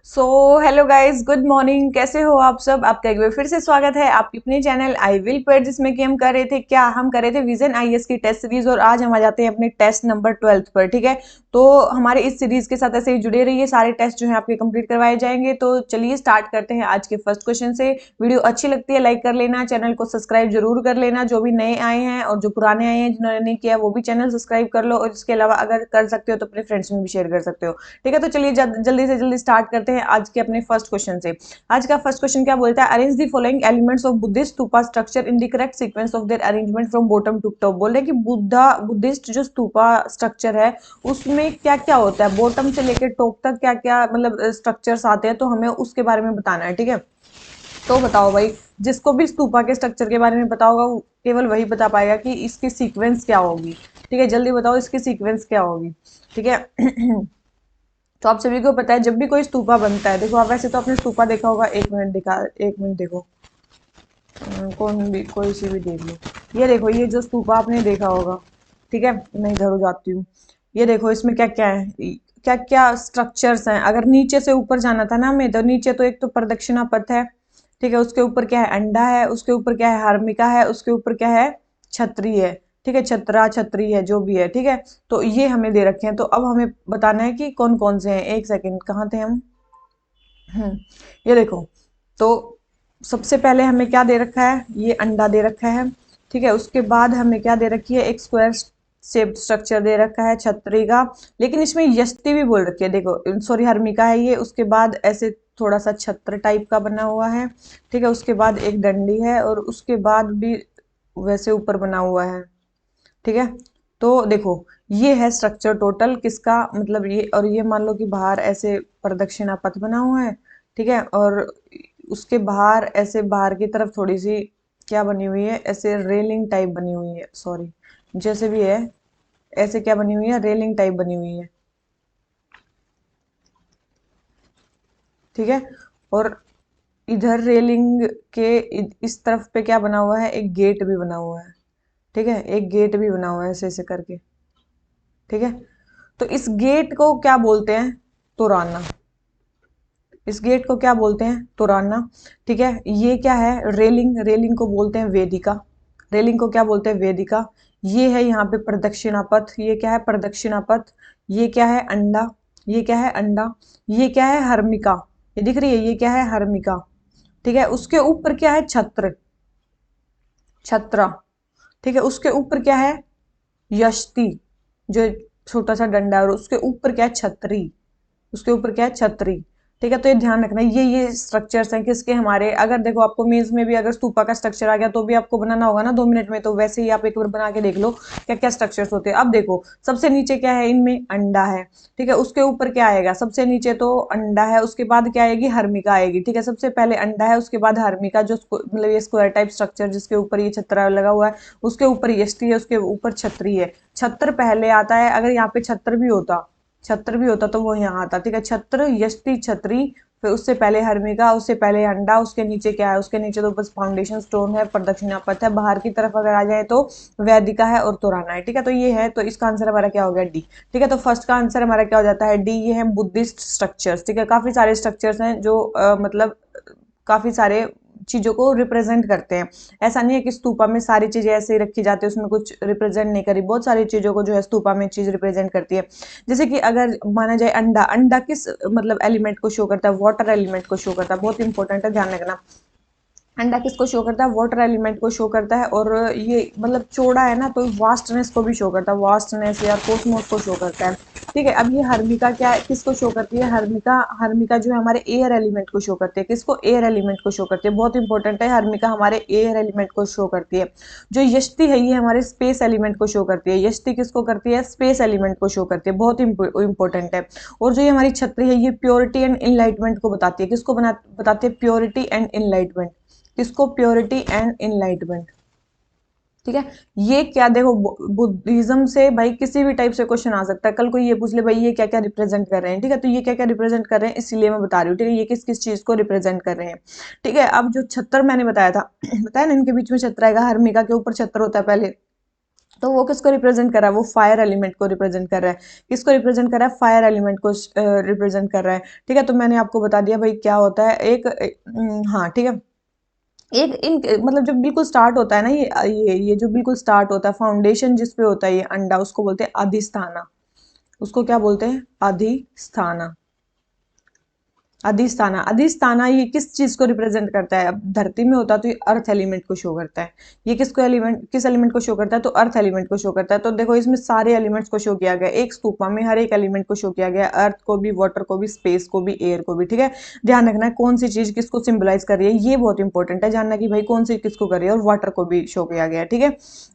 So hello guys, good morning. कैसे हो आप सब? आपका एक बार फिर से स्वागत है आपके अपने चैनल आई विल पेड, जिसमें कि हम कर रहे थे हम कर रहे थे विजन आईएएस की टेस्ट सीरीज। और आज हम आ जाते हैं अपने टेस्ट नंबर 12 पर। ठीक है, तो हमारे इस सीरीज के साथ ऐसे ही जुड़े रहिए, सारे टेस्ट जो है आपके कंप्लीट करवाए जाएंगे। तो चलिए स्टार्ट करते हैं आज के फर्स्ट क्वेश्चन से। वीडियो अच्छी लगती है लाइक कर लेना, चैनल को सब्सक्राइब जरूर कर लेना, जो भी नए आए हैं और जो पुराने आए हैं जिन्होंने नहीं किया वो भी चैनल सब्सक्राइब कर लो। और इसके अलावा अगर कर सकते हो तो अपने फ्रेंड्स में भी शेयर कर सकते हो। ठीक है, तो चलिए जल्दी से जल्दी स्टार्ट करते हैं आज के अपने फर्स्ट क्वेश्चन से। आज का फर्स्ट क्वेश्चन क्या बोलता है? Arrange the following elements of Buddhist stupa structure in the correct sequence of their arrangement from bottom to top. बोल रहे हैं कि बुद्धिस्ट जो स्तूपा स्ट्रक्चर है उसमें क्या क्या होता है, बॉटम से लेकर टॉप तक क्या क्या मतलब स्ट्रक्चर्स आते हैं, तो हमें उसके बारे में बताना है। ठीक है, तो बताओ भाई, जिसको भी स्तूपा के स्ट्रक्चर के बारे में पता होगा वो केवल वही बता पाएगा कि इसकी सीक्वेंस क्या होगी। ठीक है, जल्दी बताओ इसकी सीक्वेंस क्या होगी। ठीक है तो आप सभी को पता है जब भी कोई स्तूपा बनता है, देखो आप वैसे तो आपने स्तूपा देखा होगा। एक मिनट देखो। कौन भी कोई सी भी देख लो। ये देखो, ये जो स्तूपा आपने देखा होगा। ठीक है, मैं इधर हो जाती हूँ। ये देखो इसमें क्या क्या है, क्या क्या स्ट्रक्चर्स हैं। अगर नीचे से ऊपर जाना था ना हमें, तो नीचे तो एक तो प्रदक्षिणा पथ है। ठीक है, उसके ऊपर क्या है? अंडा है। उसके ऊपर क्या है? हार्मिका है। उसके ऊपर क्या है? छतरी है। ठीक है, छतरा छतरी है जो भी है। ठीक है, तो ये हमें दे रखे हैं। तो अब हमें बताना है कि कौन कौन से हैं। एक सेकंड, कहाँ थे हम? ये देखो, तो सबसे पहले हमें क्या दे रखा है? ये अंडा दे रखा है। ठीक है, उसके बाद हमें क्या दे रखी है? एक स्क्वायर शेप्ड स्ट्रक्चर दे रखा है छतरी का। लेकिन इसमें यष्टि भी बोल रखी है, देखो सॉरी हर्मिका है ये। उसके बाद ऐसे थोड़ा सा छत्र टाइप का बना हुआ है। ठीक है, उसके बाद एक डंडी है और उसके बाद भी वैसे ऊपर बना हुआ है। ठीक है, तो देखो ये है स्ट्रक्चर टोटल किसका, मतलब ये। और ये मान लो कि बाहर ऐसे प्रदक्षिणा पथ बना हुआ है। ठीक है, और उसके बाहर ऐसे बाहर की तरफ थोड़ी सी क्या बनी हुई है? ऐसे रेलिंग टाइप बनी हुई है, सॉरी जैसे भी है। ऐसे क्या बनी हुई है? रेलिंग टाइप बनी हुई है। ठीक है, और इधर रेलिंग के इस तरफ पे क्या बना हुआ है? एक गेट भी बना हुआ है। ठीक है, एक गेट भी बना हुआ है ऐसे ऐसे करके। ठीक है, तो इस गेट को क्या बोलते हैं? तोराना। इस गेट को क्या बोलते हैं? तोराना। ठीक है, ये क्या है? रेलिंग। रेलिंग को बोलते हैं वेदिका। रेलिंग को क्या बोलते हैं? वेदिका। ये है यहाँ पे प्रदक्षिणा पथ। ये क्या है? प्रदक्षिणा पथ। ये क्या है? अंडा। ये क्या है? अंडा। ये क्या है? हर्मिका। ये दिख रही है? ये क्या है? हर्मिका। ठीक है, उसके ऊपर क्या है? छत्र, छत्रा। ठीक है, उसके ऊपर क्या है? यष्टि, जो छोटा सा डंडा है। और उसके ऊपर क्या है? छतरी। उसके ऊपर क्या है? छतरी। ठीक है, तो ये ध्यान रखना, ये स्ट्रक्चर्स हैं किसके? हमारे। अगर देखो आपको मेंस में भी अगर स्तूपा का स्ट्रक्चर आ गया तो भी आपको बनाना होगा ना 2 मिनट में, तो वैसे ही आप एक बार बना के देख लो क्या क्या स्ट्रक्चर्स होते हैं। अब देखो सबसे नीचे क्या है? इनमें अंडा है। ठीक है, उसके ऊपर क्या आएगा? सबसे नीचे तो अंडा है, उसके बाद क्या आएगी? हर्मिका आएगी। ठीक है, सबसे पहले अंडा है, उसके बाद हर्मिका, जो मतलब ये स्क्वायर टाइप स्ट्रक्चर जिसके ऊपर ये छत्रा लगा हुआ है। उसके ऊपर यष्टि है, उसके ऊपर छतरी है। छत्र पहले आता है। अगर यहाँ पे छत्र भी होता, छत्र भी होता तो वो यहाँ आता। ठीक है, छत्र यष्टि छतरी, फिर उससे पहले हर्मिका, उससे पहले अंडा, उसके नीचे क्या है? उसके नीचे तो बस फाउंडेशन स्टोन है, प्रदक्षिणा पथ है। बाहर की तरफ अगर आ जाए तो वैदिका है और तोराना है। ठीक है, तो ये है, तो इसका आंसर हमारा क्या हो गया? डी। ठीक है, तो फर्स्ट का आंसर हमारा क्या हो जाता है? डी। ये है बुद्धिस्ट स्ट्रक्चर्स। ठीक है, काफी सारे स्ट्रक्चर्स हैं जो मतलब काफी सारे चीजों को रिप्रेजेंट करते हैं। ऐसा नहीं है कि स्तूपा में सारी चीजें ऐसे ही रखी जाती है, उसमें कुछ रिप्रेजेंट नहीं करी। बहुत सारी चीजों को जो है स्तूपा में चीज रिप्रेजेंट करती है। जैसे कि अगर माना जाए अंडा, अंडा किस मतलब एलिमेंट को शो करता है? वाटर एलिमेंट को शो करता है। बहुत इंपॉर्टेंट है, ध्यान रखना। अंडा किसको शो करता है? वाटर एलिमेंट को शो करता है। और ये मतलब चौड़ा है ना, तो वास्टनेस को भी शो करता है, वास्टनेस या कॉस्मोस को शो करता है। ठीक है, अब ये हर्मिका क्या है, किसको शो करती है? हर्मिका, हर्मिका जो है हमारे एयर एलिमेंट को शो करती है। किसको? एयर एलिमेंट को शो करती है। बहुत इंपॉर्टेंट है, हर्मिका हमारे एयर एलिमेंट को शो करती है। जो यष्टि है ये हमारे स्पेस एलिमेंट को शो करती है। यष्टि किसको करती है? स्पेस एलिमेंट को शो करती है, बहुत इंपॉर्टेंट है। और जो ये हमारी छतरी है ये प्योरिटी एंड इनलाइटमेंट को बताती है। किसको बताती है? Purity and enlightenment. किसको? Purity and enlightenment. ठीक है, ये क्या देखो, बुद्धिज्म से भाई किसी भी टाइप से क्वेश्चन आ सकता है। कल कोई ये पूछ ले भाई ये क्या क्या रिप्रेजेंट कर रहे हैं। ठीक है, तो ये क्या क्या रिप्रेजेंट कर रहे हैं इसीलिए मैं बता रही हूँ। ठीक है, ये किस किस चीज को रिप्रेजेंट कर रहे हैं। ठीक है, अब जो छत्र मैंने बताया था बताया ना, इनके बीच में छत्र आएगा। हर्मिका के ऊपर छत्र होता है पहले, तो वो किसको रिप्रेजेंट कर रहा है, वो फायर एलिमेंट को रिप्रेजेंट कर रहा है। किसको रिप्रेजेंट कर रहा है, फायर एलिमेंट को रिप्रेजेंट कर रहा है। ठीक है, तो मैंने आपको बता दिया भाई क्या होता है हाँ ठीक है। एक इन मतलब जब बिल्कुल स्टार्ट होता है ना ये जो बिल्कुल स्टार्ट होता है, फाउंडेशन जिस पे होता है ये अंडा, उसको बोलते हैं अधिस्थाना। उसको क्या बोलते हैं, अधिस्थाना। अधिष्ठाना, अधिष्ठाना ये किस चीज को रिप्रेजेंट करता है, अब धरती में होता है तो ये अर्थ एलिमेंट को शो करता है। ये किसको एलिमेंट, किस एलिमेंट को शो करता है, तो अर्थ एलिमेंट को शो करता है। तो देखो इसमें सारे एलिमेंट्स को शो किया गया, एक स्तूपा में हर एक एलिमेंट को शो किया गया, अर्थ को भी, वाटर को भी, स्पेस को भी, एयर को भी। ठीक है, ध्यान रखना है कौन सी चीज किसको सिंबलाइज कर रही है, ये बहुत इंपॉर्टेंट है जानना कि भाई कौन सी किसको कर रही है। और वाटर को भी शो किया गया है। ठीक है,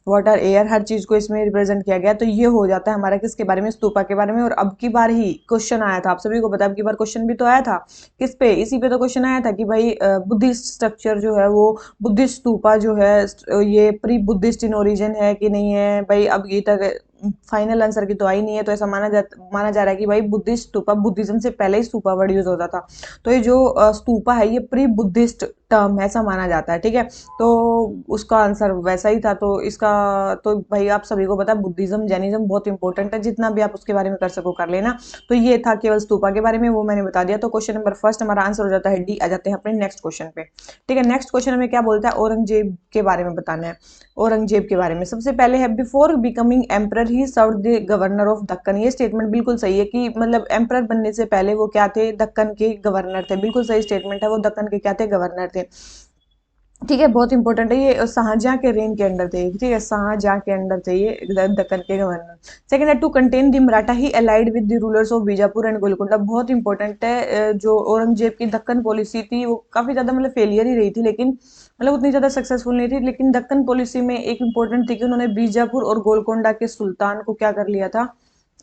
वाटर, एयर, हर चीज को इसमें रिप्रेजेंट किया गया। तो ये हो जाता है हमारा किसके बारे में, स्तूपा के बारे में। और अब की बार ही क्वेश्चन आया था, आप सभी को पता है अब की बार क्वेश्चन भी तो आया था किस पे, इसी पे तो क्वेश्चन आया था कि भाई बुद्धिस्ट स्ट्रक्चर जो है वो, बुद्धिस्ट स्तूपा जो है ये प्री बुद्धिस्ट इन ओरिजिन है कि नहीं है भाई। अब ये तक फाइनल आंसर की तो आई नहीं है, तो ऐसा माना जा रहा है कि भाई बुद्धिस्ट स्तूपा, बुद्धिज्म से पहले ही स्तूपा वर्ड यूज होता था। तो ये जो स्तूपा है ये प्री बुद्धिस्ट टर्म है, ऐसा माना जाता है। ठीक है, तो उसका आंसर वैसा ही था। तो इसका, तो भाई आप सभी को पता है बुद्धिज्म जैनिज्म बहुत इंपॉर्टेंट है, जितना भी आप उसके बारे में कर सको कर लेना। तो ये था केवल स्तूपा के बारे में, वो मैंने बता दिया। तो क्वेश्चन नंबर फर्स्ट हमारा आंसर हो जाता है डी। आ जाते हैं अपने नेक्स्ट क्वेश्चन पे। ठीक है, नेक्स्ट क्वेश्चन हमें क्या बोलता है, औरंगजेब के बारे में बताना है। औरंगजेब के बारे में सबसे पहले है, before becoming emperor he served the governor of Deccan. ये स्टेटमेंट बिल्कुल सही है कि मतलब एम्परर बनने से पहले वो क्या थे, दक्कन के गवर्नर थे। बिल्कुल सही स्टेटमेंट है, वो दक्कन के क्या थे, गवर्नर थे। ठीक है, बहुत इंपॉर्टेंट है ये, शाहजहां के रेन के अंडर थे। ठीक है, शाहजहां के अंडर थे ये दक्कन के गवर्नर। सेकंड है, to contain the Maratha he allied with the rulers of Bijapur and Golconda. बहुत इंपॉर्टेंट है, जो औरंगजेब की दक्कन पॉलिसी थी वो काफी ज्यादा मतलब फेलियर ही रही थी, लेकिन मतलब उतनी ज्यादा सक्सेसफुल नहीं थी। लेकिन दक्कन पॉलिसी में एक इंपॉर्टेंट थी कि उन्होंने बीजापुर और गोलकोंडा के सुल्तान को क्या कर लिया था,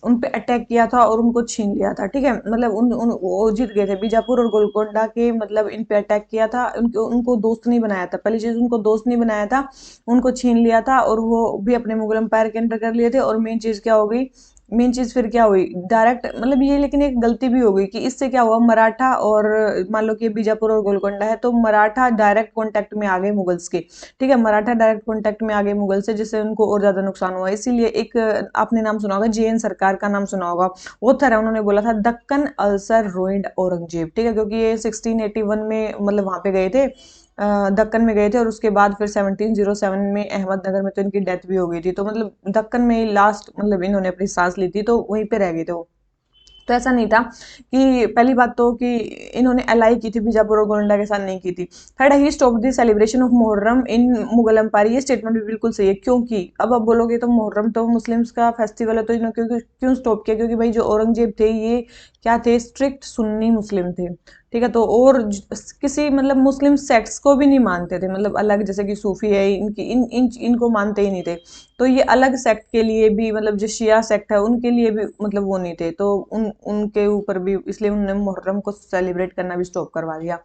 उन पे अटैक किया था और उनको छीन लिया था। ठीक है, मतलब उन उन वो जीत गए थे बीजापुर और गोलकोंडा के, मतलब इन पे अटैक किया था, उनको उनको दोस्त नहीं बनाया था। पहली चीज, उनको दोस्त नहीं बनाया था, उनको छीन लिया था और वो भी अपने मुगल एम्पायर के अंडर कर लिए थे। और मेन चीज क्या हो गई, मेन चीज फिर क्या हुई, डायरेक्ट मतलब ये, लेकिन एक गलती भी हो गई कि इससे क्या हुआ, मराठा और मान लो कि बीजापुर और गोलकोंडा है तो मराठा डायरेक्ट कांटेक्ट में आ गए मुगल्स के। ठीक है, मराठा डायरेक्ट कांटेक्ट में आ गए मुगल से, जिससे उनको और ज्यादा नुकसान हुआ। इसीलिए एक आपने नाम सुना होगा, जेएन सरकार का नाम सुना होगा, ऑथर है, उन्होंने बोला था दक्कन अल्सर रोइंड औरंगजेब। ठीक है, क्योंकि ये 1681 में मतलब वहां पे गए थे, दक्कन में गए थे, और उसके बाद फिर 1707 में अहमदनगर में तो इनकी डेथ भी हो गई थी। तो मतलब दक्कन में ही लास्ट मतलब इन्होंने अपनी सांस ली थी, तो वहीं पे रह गए थे वो। तो ऐसा नहीं था कि, पहली बात तो कि इन्होंने अलाई की थी बीजापुर और गोलंडा के साथ, नहीं की थी। Third, he stop the celebration of Muharram in Mughal empire. ये स्टेटमेंट भी बिल्कुल सही है, क्योंकि अब आप बोलोगे तो मुहर्रम तो मुस्लिम्स का फेस्टिवल है, तो इन्होंने क्यों क्यों स्टॉप किया, क्योंकि भाई जो औरंगजेब थे ये क्या थे, स्ट्रिक्ट सुन्नी मुस्लिम थे। ठीक है, तो और किसी मतलब मुस्लिम सेक्ट्स को भी नहीं मानते थे, मतलब अलग, जैसे कि सूफी है इनकी इनको मानते ही नहीं थे। तो ये अलग सेक्ट के लिए भी, मतलब जो शिया सेक्ट है उनके लिए भी मतलब वो नहीं थे, तो उनके ऊपर भी इसलिए उन्होंने मुहर्रम को सेलिब्रेट करना भी स्टॉप करवा दिया।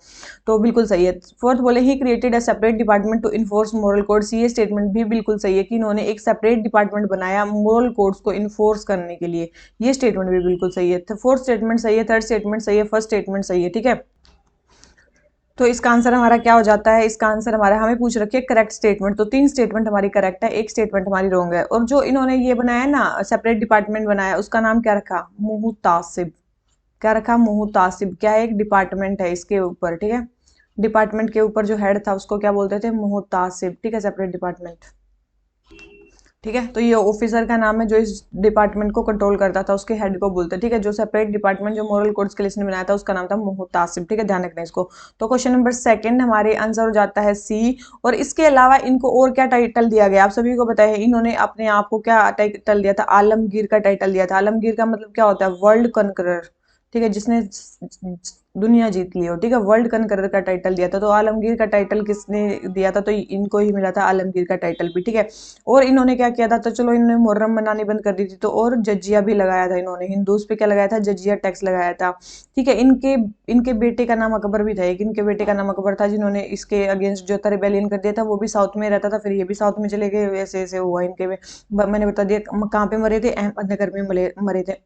तो बिल्कुल सही है। फोर्थ बोले, he created a separate department to enforce moral codes. ये स्टेटमेंट भी बिल्कुल सही है कि इन्होंने एक सेपरेट डिपार्टमेंट बनाया मोरल कोड्स को इन्फोर्स करने के लिए। ये स्टेटमेंट भी बिल्कुल सही है। फोर्थ स्टेटमेंट सही है, थर्ड स्टेटमेंट सही है, फर्स्ट स्टेटमेंट सही है। ठीक है, तो इसका आंसर हमारा क्या हो जाता है, इसका आंसर हमारा, हमें पूछ रखी है करेक्ट स्टेटमेंट, तो तीन स्टेटमेंट हमारी करेक्ट है, एक स्टेटमेंट हमारी रॉन्ग है। और जो इन्होंने ये बनाया ना, सेपरेट डिपार्टमेंट बनाया, उसका नाम क्या रखा, मुहतासिब। क्या रखा, मुहतासिब। क्या है, एक डिपार्टमेंट है इसके ऊपर। ठीक है, डिपार्टमेंट के ऊपर जो हेड था उसको क्या बोलते थे, मुहतासिब। ठीक है, सेपरेट डिपार्टमेंट। ठीक है, तो ये ऑफिसर का नाम है जो इस डिपार्टमेंट को कंट्रोल करता था, उसके हेड को बोलते हैं। ठीक है, जो सेपरेट डिपार्टमेंट जो मोरल कोड्स के लिए इसने बनाया था उसका नाम था मुहतासिब। ठीक है, ध्यान रखना इसको। तो क्वेश्चन नंबर सेकंड हमारे आंसर हो जाता है सी। और इसके अलावा इनको और क्या टाइटल दिया गया, आप सभी को पता है, इन्होंने अपने आप को क्या टाइटल दिया था, आलमगीर का टाइटल दिया था। आलमगीर का मतलब क्या होता है, वर्ल्ड कनकरर। ठीक है, जिसने दुनिया जीत ली हो। ठीक है, वर्ल्ड कनकरर का टाइटल दिया था। तो आलमगीर का टाइटल किसने दिया था, तो इनको ही मिला था आलमगीर का टाइटल भी। ठीक है, और इन्होंने क्या किया था, तो चलो इन्होंने मुहर्रम मनानी बंद कर दी थी, तो और जजिया भी लगाया था इन्होंने, हिंदूज पे क्या लगाया था, जजिया टैक्स लगाया था। ठीक है, इनके इनके बेटे का नाम अकबर भी था, एक इनके बेटे का नाम अकबर था, जिन्होंने इसके अगेंस्ट जो था रिबेलियन कर दिया था। वो भी साउथ में रहता था, फिर ये भी साउथ में चले गए, वैसे ऐसे हुआ इनके में। मैंने बता दिया कहाँ पे मरे थे, अहमदनगर में मरे थे।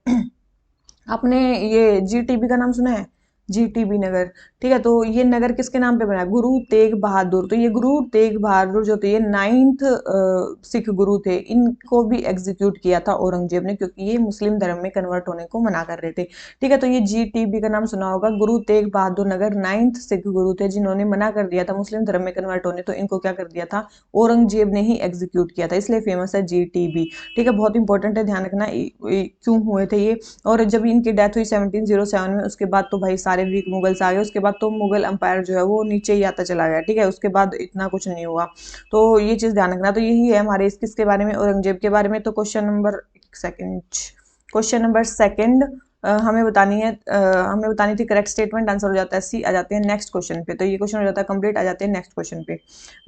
आपने ये जीटीबी का नाम सुना है, जीटीबी नगर। ठीक है, तो ये नगर किसके नाम पे बना है? गुरु तेग बहादुर। तो ये गुरु तेग बहादुर जो थे ये 9th सिख गुरु थे, इनको भी एग्जीक्यूट किया था औरंगजेब ने, क्योंकि ये मुस्लिम धर्म में कन्वर्ट होने को मना कर रहे थे। ठीक है, तो ये जीटीबी का नाम सुना होगा, गुरु तेग बहादुर नगर 9th सिख गुरु थे जिन्होंने मना कर दिया था मुस्लिम धर्म में कन्वर्ट होने, तो इनको क्या कर दिया था? औरंगजेब ने ही एग्जीक्यूट किया था, इसलिए फेमस है जीटीबी। ठीक है, बहुत इंपॉर्टेंट है, ध्यान रखना क्यों हुए थे ये। और जब इनकी डेथ हुई 1707 में, उसके बाद तो भाई सारे वीक मुगल्स आ गए, उसके बाद तो मुगल अंपायर जो है वो नीचे ही आता चला गया। ठीक है, उसके बाद इतना कुछ नहीं हुआ, तो ये चीज ध्यान रखना। तो यही है हमारे इस किसके बारे में? औरंगजेब के बारे में। तो क्वेश्चन नंबर सेकंड हमें बतानी थी करेक्ट स्टेटमेंट, आंसर हो जाता है सी। आ जाते हैं नेक्स्ट क्वेश्चन पे, तो ये क्वेश्चन हो जाता है कंप्लीट। आ जाते हैं नेक्स्ट क्वेश्चन पे।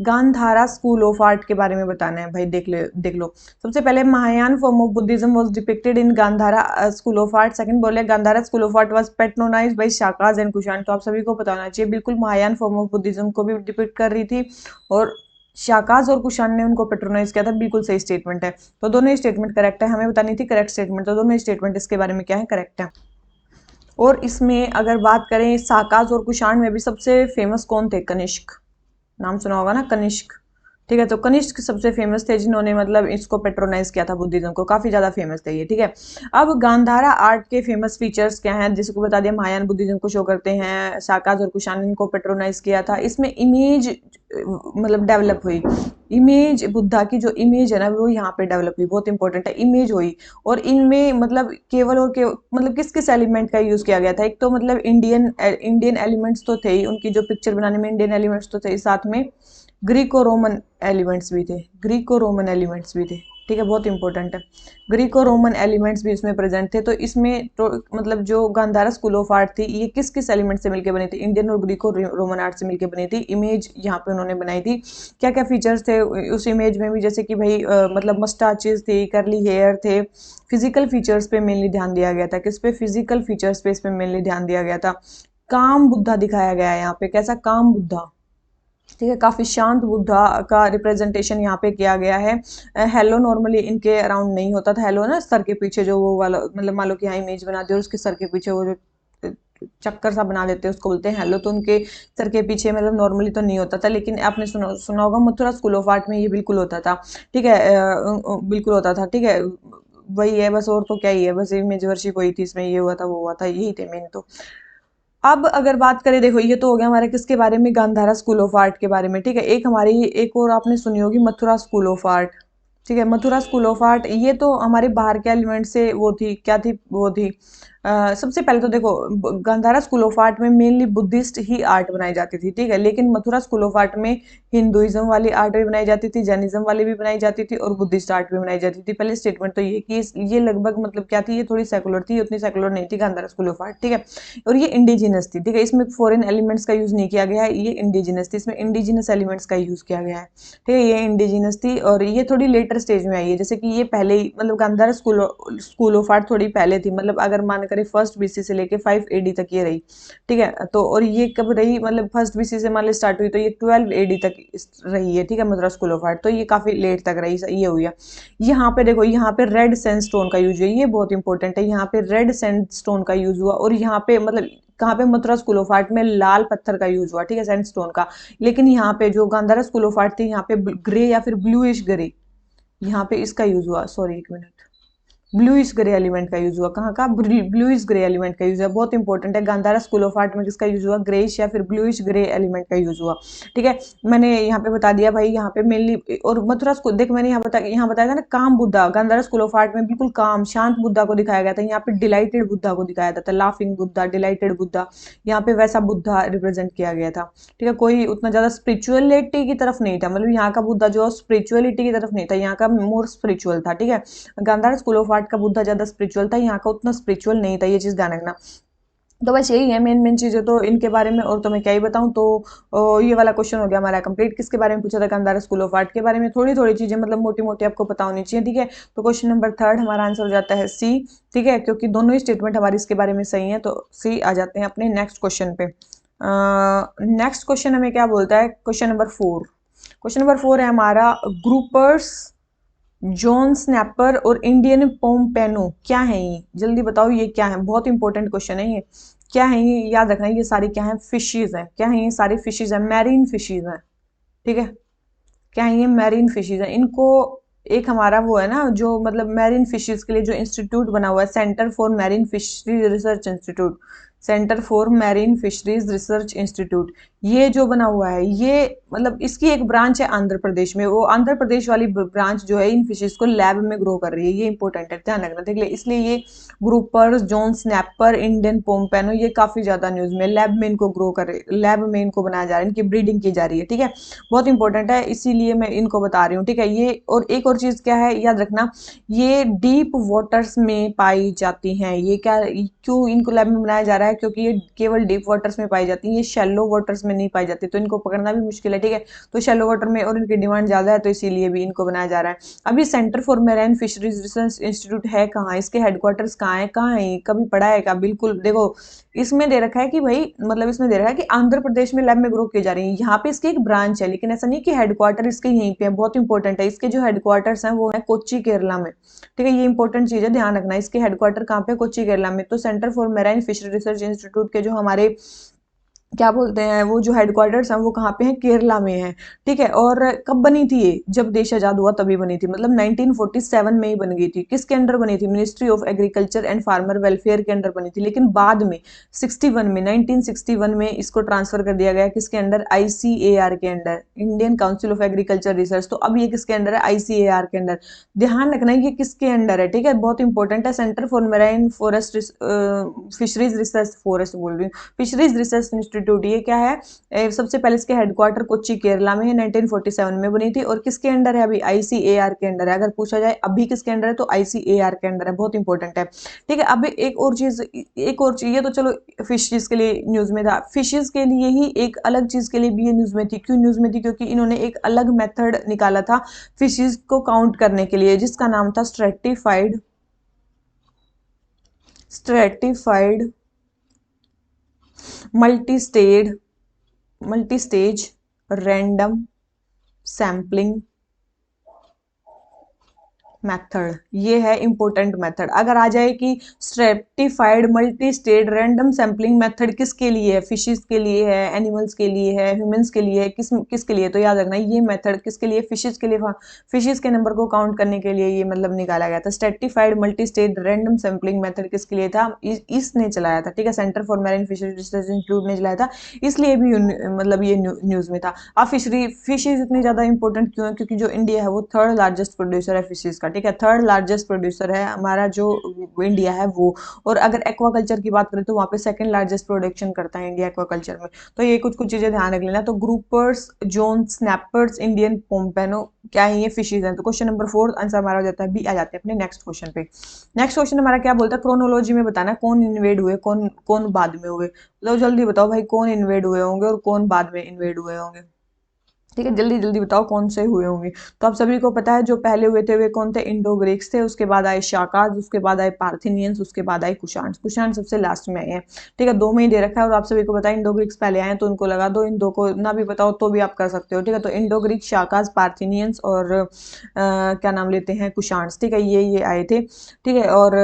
गांधारा स्कूल ऑफ आर्ट के बारे में बताना है भाई, देख लो। सबसे पहले Mahayana form of Buddhism was depicted in Gandhara school of art. Second बोले Gandhara school of art was patronised by Shakas and Kushan. तो आप सभी को पता होना चाहिए, बिल्कुल महायान फॉर्म ऑफ बुद्धिज्म को भी डिपिक्ट कर रही थी, और शाकाज और कुशान ने उनको पेट्रोनाइज किया था। बिल्कुल सही स्टेटमेंट है, तो दोनों ही स्टेटमेंट करेक्ट है। हमें बतानी थी करेक्ट स्टेटमेंट, तो दोनों ही स्टेटमेंट इसके बारे में क्या है? करेक्ट है। और इसमें अगर बात करें साकाज और कुषाण में भी सबसे फेमस कौन थे? कनिष्क। नाम सुना होगा ना, कनिष्क। ठीक है, तो कनिष्क सबसे फेमस थे जिन्होंने मतलब इसको पेट्रोनाइज किया था बुद्धिज्म को, काफी ज्यादा फेमस थे ये। ठीक है, अब गांधारा आर्ट के फेमस फीचर्स क्या हैं? जिसको बता दिया, महायान बुद्धिज्म को शो करते हैं, साकाज और कुषाण इनको पेट्रोनाइज किया था। इसमें इमेज मतलब डेवलप हुई, इमेज बुद्धा की जो इमेज है ना वो यहाँ पे डेवलप हुई, बहुत इंपॉर्टेंट है, इमेज हुई। और इनमें मतलब केवल और केवल मतलब किस किस एलिमेंट का यूज किया गया था? एक तो मतलब इंडियन एलिमेंट्स तो थे ही, उनकी जो पिक्चर बनाने में इंडियन एलिमेंट्स तो थे, साथ में ग्रीको रोमन एलिमेंट्स भी थे, ग्रीको रोमन एलिमेंट्स भी थे। ठीक है, बहुत इंपॉर्टेंट है, ग्रीको रोमन एलिमेंट्स भी इसमें प्रेजेंट थे। तो इसमें तो मतलब जो गांधारा स्कूल ऑफ आर्ट थी ये किस किस एलिमेंट से मिलकर बनी थी? इंडियन और ग्रीको रोमन आर्ट से मिलकर बनी थी। इमेज यहाँ पे उन्होंने बनाई थी। क्या क्या फीचर्स थे उस इमेज में भी? जैसे कि भाई मतलब मस्टाचेस थी, करली हेयर थे। फिजिकल फीचर्स पे मेनली ध्यान दिया गया था। किस पे? फिजिकल फीचर्स पे इसमें मेनली ध्यान दिया गया था। काम बुद्धा दिखाया गया है यहाँ पे, कैसा? काम बुद्धा। ठीक है, काफी शांत बुद्धा का रिप्रेजेंटेशन यहाँ पे किया गया है। हेलो नॉर्मली इनके अराउंड नहीं होता था, हेलो ना सर के पीछे जो वो वाला मतलब मान लो कि यहाँ इमेज बना दी और उसके सर के पीछे वो जो चक्कर सा बना देते हैं उसको बोलते हैं हेलो। तो उनके सर के पीछे मतलब नॉर्मली तो नहीं होता था, लेकिन आपने सुना होगा मथुरा स्कूल ऑफ आर्ट में ये बिल्कुल होता था। ठीक है, बिल्कुल होता था। ठीक है, वही है बस, और तो क्या ही है, बस इमेज वर्शिप हुई थी इसमें, ये हुआ था वो हुआ था, यही थे मेन तो। अब अगर बात करें, देखो ये तो हो गया हमारे किसके बारे में? गांधारा स्कूल ऑफ आर्ट के बारे में। ठीक है, एक हमारी एक और आपने सुनी होगी मथुरा स्कूल ऑफ आर्ट। ठीक है, मथुरा स्कूल ऑफ आर्ट ये तो हमारे बाहर के एलिमेंट से वो थी, क्या थी वो थी? सबसे पहले तो देखो गांधारा स्कूल ऑफ आर्ट में मेनली बुद्धिस्ट ही आर्ट बनाई जाती थी। ठीक है, लेकिन मथुरा स्कूल ऑफ आर्ट में हिंदुइज्म वाली आर्ट भी बनाई जाती थी, जैनिज्म वाली भी बनाई जाती थी, और बुद्धिस्ट आर्ट भी बनाई जाती थी। पहले स्टेटमेंट तो ये कि ये लगभग मतलब क्या थी, ये थोड़ी सेकुलर थी, उतनी सेकुलर नहीं थी गांधारा स्कूल ऑफ आर्ट। ठीक है, और ये इंडिजिनस थी। ठीक है, इसमें फॉरेन एलिमेंट्स का यूज नहीं किया गया है, ये इंडिजिनस थी, इसमें इंडिजिनस एलिमेंट्स का यूज किया गया है। ठीक है, ये इंडिजिनस थी और ये थोड़ी लेटर स्टेज में आई है। जैसे कि ये पहले ही मतलब गांधारा स्कूल ऑफ आर्ट थोड़ी पहले थी, मतलब अगर मान करें फर्स्ट बीसी से लेके 5 एडी तक ये रही। ठीक है, तो और ये कब रही? मतलब फर्स्ट बीसी से मान लो स्टार्ट हुई तो ये 12 एडी तक रही है। ठीक है, मद्रास स्कूल ऑफ आर्ट, तो ये काफी लेट तक रही, ये हुई है। यहाँ पे देखो, यहाँ पे रेड सैंडस्टोन का यूज हुआ, ये बहुत इंपॉर्टेंट है, यहाँ पे रेड सैंडस्टोन का यूज हुआ। और यहाँ पे मतलब कहाँ पे? मथुरा स्कूल ऑफ आर्ट में लाल पत्थर का यूज हुआ। ठीक है, सैंडस्टोन का। लेकिन यहाँ पे जो गांधारा स्कूल ऑफ आर्ट थी यहाँ पे ग्रे या फिर ब्लूइश ग्रे, यहाँ पे इसका यूज हुआ। सॉरी एक मिनट, ब्लूइश ग्रे एलिमेंट का यूज हुआ। कहाँ का? ब्लूइश ग्रे एलिमेंट का यूज हुआ, बहुत इंपॉर्टेंट है। गांधारा स्कूल ऑफ आर्ट में किसका यूज हुआ? ग्रेइश या फिर ब्लूइश ग्रे एलिमेंट का यूज हुआ। ठीक है, मैंने यहाँ पे बता दिया भाई, यहाँ पे मेनली। और मथुरा स्कूल देख, मैंने यहाँ बताया था ना काम Buddha, Gandhara school of art में बिल्कुल काम शांत बुद्धा को दिखाया गया था, यहाँ पे डिलाइटेड बुद्धा को दिखाया था, लाफिंग बुद्धा, डिलाइटेड बुद्धा, यहाँ पे वैसा बुद्धा रिप्रेजेंट किया गया था। ठीक है, कोई उतना ज्यादा स्पिरिचुअलिटी की तरफ नहीं था, मतलब यहाँ का बुद्धा जो स्पिरिचुअलिटी की तरफ नहीं था, यहाँ का मोर स्पिरिचुअल था। ठीक है, गांधार स्कूल ऑफ आर्ट का बुद्धा ज्यादा स्पिरिचुअल था, यहाँ का उतना स्पिरिचुअल नहीं था, ये चीज ध्यान रखना। तो बस यही है मेन मेन चीजें तो इनके बारे में, और तो मैं क्या ही बताऊं। तो ये वाला क्वेश्चन हो गया हमारा कंप्लीट। किसके बारे में पूछा था? गांधार स्कूल ऑफ आर्ट के बारे में। थोड़ी थोड़ी चीजें मतलब मोटी मोटी आपको पता होनी चाहिए। ठीक है, तो क्वेश्चन नंबर थर्ड हमारा आंसर हो जाता है सी। ठीक है, क्योंकि दोनों ही स्टेटमेंट हमारी इसके बारे में सही है, तो सी। आ जाते हैं अपने नेक्स्ट क्वेश्चन पे। नेक्स्ट क्वेश्चन हमें क्या बोलता है? Question number 4। क्वेश्चन नंबर 4 है हमारा, ग्रुपर्स, जॉन स्नैपर और इंडियन पोम्पेनो क्या है? ये जल्दी बताओ, ये क्या है? बहुत इंपॉर्टेंट क्वेश्चन है ये। क्या है ये, याद रखना ये सारी क्या है, फिशेज है। क्या है ये सारी फिशेज है, मैरीन फिशेज है। ठीक है, क्या है ये, मैरीन फिशेज है। इनको एक हमारा वो है ना जो मतलब मैरीन फिशेज के लिए जो इंस्टीट्यूट बना हुआ है, centre for marine fisheries research institute, centre for marine fisheries research institute, ये जो बना हुआ है ये मतलब इसकी एक ब्रांच है आंध्र प्रदेश में। वो आंध्र प्रदेश वाली ब्रांच जो है इन फिशेज को लैब में ग्रो कर रही है, ये इंपॉर्टेंट है, ध्यान रखना। देख ले, इसलिए ये ग्रुपर, जॉन स्नैपर, इंडियन पोम्पेनो ये काफी ज्यादा न्यूज में, लैब में इनको ग्रो कर लैब में इनको बनाया जा रहा है, इनकी ब्रीडिंग की जा रही है। ठीक है, बहुत इंपॉर्टेंट है, इसीलिए मैं इनको बता रही हूँ। ठीक है, ये और एक और चीज क्या है याद रखना, ये डीप वाटर्स में पाई जाती हैं। ये क्या, क्यों इनको लैब में बनाया जा रहा है, क्योंकि ये केवल डीप वाटर्स में पाई जाती है, ये शैलो वाटर्स में नहीं पाई जाती, तो इनको पकड़ना भी मुश्किल है। ठीक है, तो शैलो वाटर में और इनकी डिमांड ज्यादा है, तो इसीलिए भी इनको बनाया जा रहा है। अभी centre for marine fisheries research institute है कहाँ, इसके हेडक्वार्टर्स कहाँ है, कहाँ है, कभी पढ़ा है क्या? बिल्कुल, देखो इसमें दे रखा है कि भाई मतलब इसमें दे रखा है कि आंध्र प्रदेश में लैब में ग्रो की जा रही है, यहाँ पे इसकी एक ब्रांच है, लेकिन ऐसा नहीं कि हेडक्वार्टर इसके यहीं पे है। बहुत इंपॉर्टेंट है, इसके जो हेडक्वार्टर्स हैं वो है कोच्चि केरला में। ठीक है, ये इंपॉर्टेंट चीज है, ध्यान रखना। इसके हेडक्वार्टर कहाँ पे, कोच्चि केरला में। तो centre for marine fishery research institute के जो हमारे क्या बोलते हैं वो जो हेडक्वार्टर्स हैं वो कहाँ पे हैं, केरला में है। ठीक है, और कब बनी थी ये, जब देश आजाद हुआ तभी बनी थी, मतलब 1947 में ही बन गई थी। किसके अंडर बनी थी, ministry of agriculture and farmer welfare के अंडर बनी थी, लेकिन बाद में 1961 में इसको ट्रांसफर कर दिया गया किसके अंडर, आईसीएआर के under, Indian council of agriculture research. तो अब ये किसके अंडर है, आईसीएआर के अंडर। ध्यान रखना ये किसके अंडर है। ठीक है, बहुत इंपॉर्टेंट है, centre for marine forest fisheries research, forest बोल रही हूँ, फिशरीज रिसर्च इंस्टीट्यूट। ये क्या है, सबसे पहले इसके हेडक्वार्टर कोच्चि केरला में है, 1947 में बनी थी, और किसके अंडर है अभी, आईसीएआर के अंडर है। अगर पूछा जाए अभी किसके अंडर है तो आईसीएआर के अंडर है, बहुत इंपॉर्टेंट है। ठीक है, अब एक और चीज, ये तो चलो फिशेज के लिए न्यूज में था, फिशेज के लिए ही एक अलग चीज के लिए भी ये न्यूज में थी। क्यों न्यूज में थी, क्योंकि इन्होंने एक अलग मेथड निकाला था फिशेज को काउंट करने के लिए, जिसका नाम था stratified multi stage random sampling method. ये है इंपॉर्टेंट मेथड। अगर आ जाए कि stratified multi state random sampling method किसके लिए है, फिशेस के लिए है, एनिमल्स के लिए है, ह्यूमंस के लिए है, किसके लिए, तो याद रखना ये मेथड किसके लिए, फिशेस के लिए। फिशेस के नंबर को काउंट करने के लिए ये मतलब निकाला गया था। Stratified multi state random sampling method किसके लिए था, इसने चलाया था। ठीक है, centre for marine fisheries research institute ने चलाया था, इसलिए भी मतलब ये न्यूज में था। अब फिशेज इतनी ज्यादा इंपॉर्टेंट क्यों है, क्योंकि जो इंडिया है वो थर्ड लार्जेस्ट प्रोड्यूसर है फिशेज का। ठीक है, थर्ड लार्जेस्ट प्रोड्यूसर है हमारा जो इंडिया है वो। और अगर एक्वाकल्चर की बात करें तो वहां पे सेकंड लार्जेस्ट प्रोडक्शन करता है इंडिया एक्वाकल्चर में। तो ये कुछ कुछ चीजें ध्यान रख लेना। तो ग्रुपर्स, जोन स्नैपर्स, इंडियन पोम्पेनो, क्या है ये, फिशेज है। तो क्वेश्चन नंबर 4 आंसर हमारा हो जाता है बी। आ जाते हैं अपने नेक्स्ट क्वेश्चन पे। नेक्स्ट क्वेश्चन हमारा क्या बोलता है, क्रोनोलॉजी में बताना कौन इन्वेड हुए, कौन कौन बाद में हुए। तो जल्दी बताओ भाई, कौन इन्वेड हुए होंगे और कौन बाद में इन्वेड हुए होंगे। ठीक है, जल्दी जल्दी बताओ कौन से हुए होंगे। तो आप सभी को पता है जो पहले हुए थे वे कौन थे, इंडो ग्रीक्स थे, उसके बाद आए शाकाज, उसके बाद आए पार्थिनियंस, उसके बाद आए कुशान्स। कुशान सबसे लास्ट में आए हैं। ठीक है, 2 में ही दे रखा है और आप सभी को पता है इंडो ग्रीक्स पहले आए हैं, तो उनको लगा दो। इन दो को ना भी बताओ तो भी आप कर सकते हो। ठीक है, तो इंडो ग्रीक, शाकाज, पार्थिनियंस और क्या नाम लेते हैं, कुशान्स। ठीक है, ये आए थे। ठीक है, और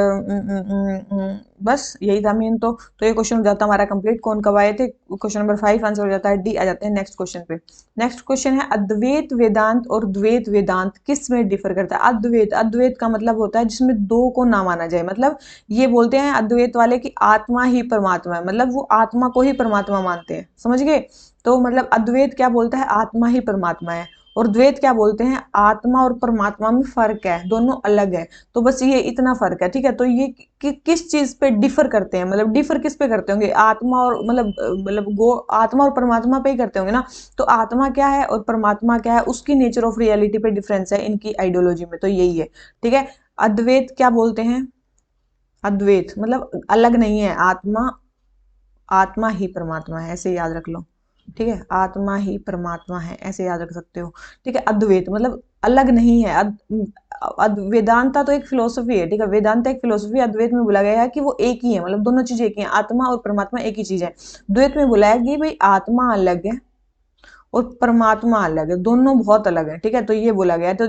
बस यही था मेन। तो ये क्वेश्चन हो जाता है हमारा कंप्लीट, कौन कब आए थे। क्वेश्चन नंबर 5 आंसर हो जाता है डी। आ जाते हैं नेक्स्ट क्वेश्चन पे। नेक्स्ट क्वेश्चन है, अद्वैत वेदांत और द्वैत वेदांत किस में डिफर करता है। अद्वैत का मतलब होता है जिसमें दो को ना माना जाए। मतलब ये बोलते हैं अद्वैत वाले कि आत्मा ही परमात्मा है, मतलब वो आत्मा को ही परमात्मा मानते हैं, समझ गए। तो मतलब अद्वैत क्या बोलता है, आत्मा ही परमात्मा है। और द्वैत क्या बोलते हैं, आत्मा और परमात्मा में फर्क है, दोनों अलग है। तो बस ये इतना फर्क है। ठीक है, तो ये किस चीज पे डिफर करते हैं, मतलब डिफर किस पे करते होंगे, आत्मा और मतलब गो आत्मा और परमात्मा पे ही करते होंगे ना। तो आत्मा क्या है और परमात्मा क्या है, उसकी नेचर ऑफ रियलिटी पे डिफरेंस है इनकी आइडियोलॉजी में, तो यही है। ठीक है, अद्वैत क्या बोलते हैं, अद्वैत मतलब अलग नहीं है, आत्मा आत्मा ही परमात्मा है, ऐसे याद रख लो। ठीक है, आत्मा ही परमात्मा है, ऐसे याद रख सकते हो। ठीक है, अद्वैत मतलब अलग नहीं है। वेदांता तो एक फिलोसफी है। ठीक है, वेदांता एक फिलोसफी, अद्वैत में बोला गया है कि वो एक ही है, मतलब दोनों चीजें एक ही है, आत्मा और परमात्मा एक ही चीज है। द्वैत में बोला है कि भाई आत्मा अलग है और परमात्मा अलग है, दोनों बहुत अलग है। ठीक है, तो ये बोला गया है। तो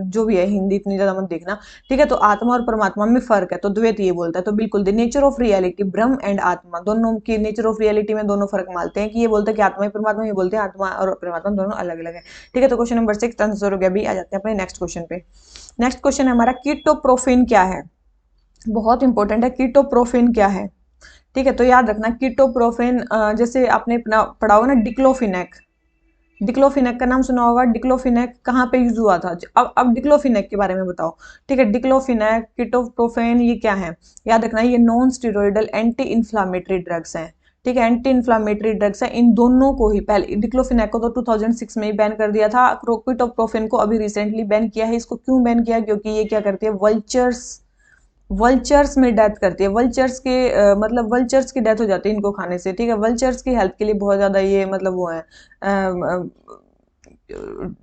जो भी है, हिंदी इतनी ज्यादा मत देखना। ठीक है, तो आत्मा और परमात्मा में फर्क है, तो द्वैत ये बोलता है। तो बिल्कुल, the nature of reality, Brahma and आत्मा दोनों की नेचर ऑफ रियलिटी में दोनों फर्क मानते हैं, कि ये बोलते हैं कि आत्मा ही परमात्मा, ये बोलते हैं आत्मा और परमात्मा दोनों अलग अलग है। ठीक है, तो क्वेश्चन नंबर 6 आंसर हो गया। अभी आ जाते हैं अपने नेक्स्ट क्वेश्चन पे। नेक्स्ट क्वेश्चन है हमारा, कीटोप्रोफेन क्या है। बहुत इंपॉर्टेंट है, कीटोप्रोफेन क्या है। ठीक है, तो याद रखना कीटोप्रोफेन, जैसे आपने पढ़ा होगा ना डिक्लोफिनेक। डिक्लोफिनेक का नाम सुना होगा। डिक्लोफिनेक कहाँ पे यूज हुआ था। अब डिक्लोफिनेक के बारे में बताओ। ठीक है, डिक्लोफिनेक, कीटोप्रोफेन, ये क्या है। याद रखना, ये non steroidal anti inflammatory drugs हैं। ठीक है, एंटी इन्फ्लामेटरी ड्रग्स है। इन दोनों को ही, पहले डिक्लोफिनेक को तो 2006 में ही बैन कर दिया था। कीटोप्रोफेन को अभी रिसेंटली बैन किया है। इसको क्यों बैन किया, क्योंकि ये क्या करती है, वल्चर्स में डेथ करती है। वल्चर्स के मतलब वल्चर्स की डेथ हो जाती है इनको खाने से। ठीक है, वल्चर्स की हेल्थ के लिए बहुत ज्यादा ये मतलब वो है,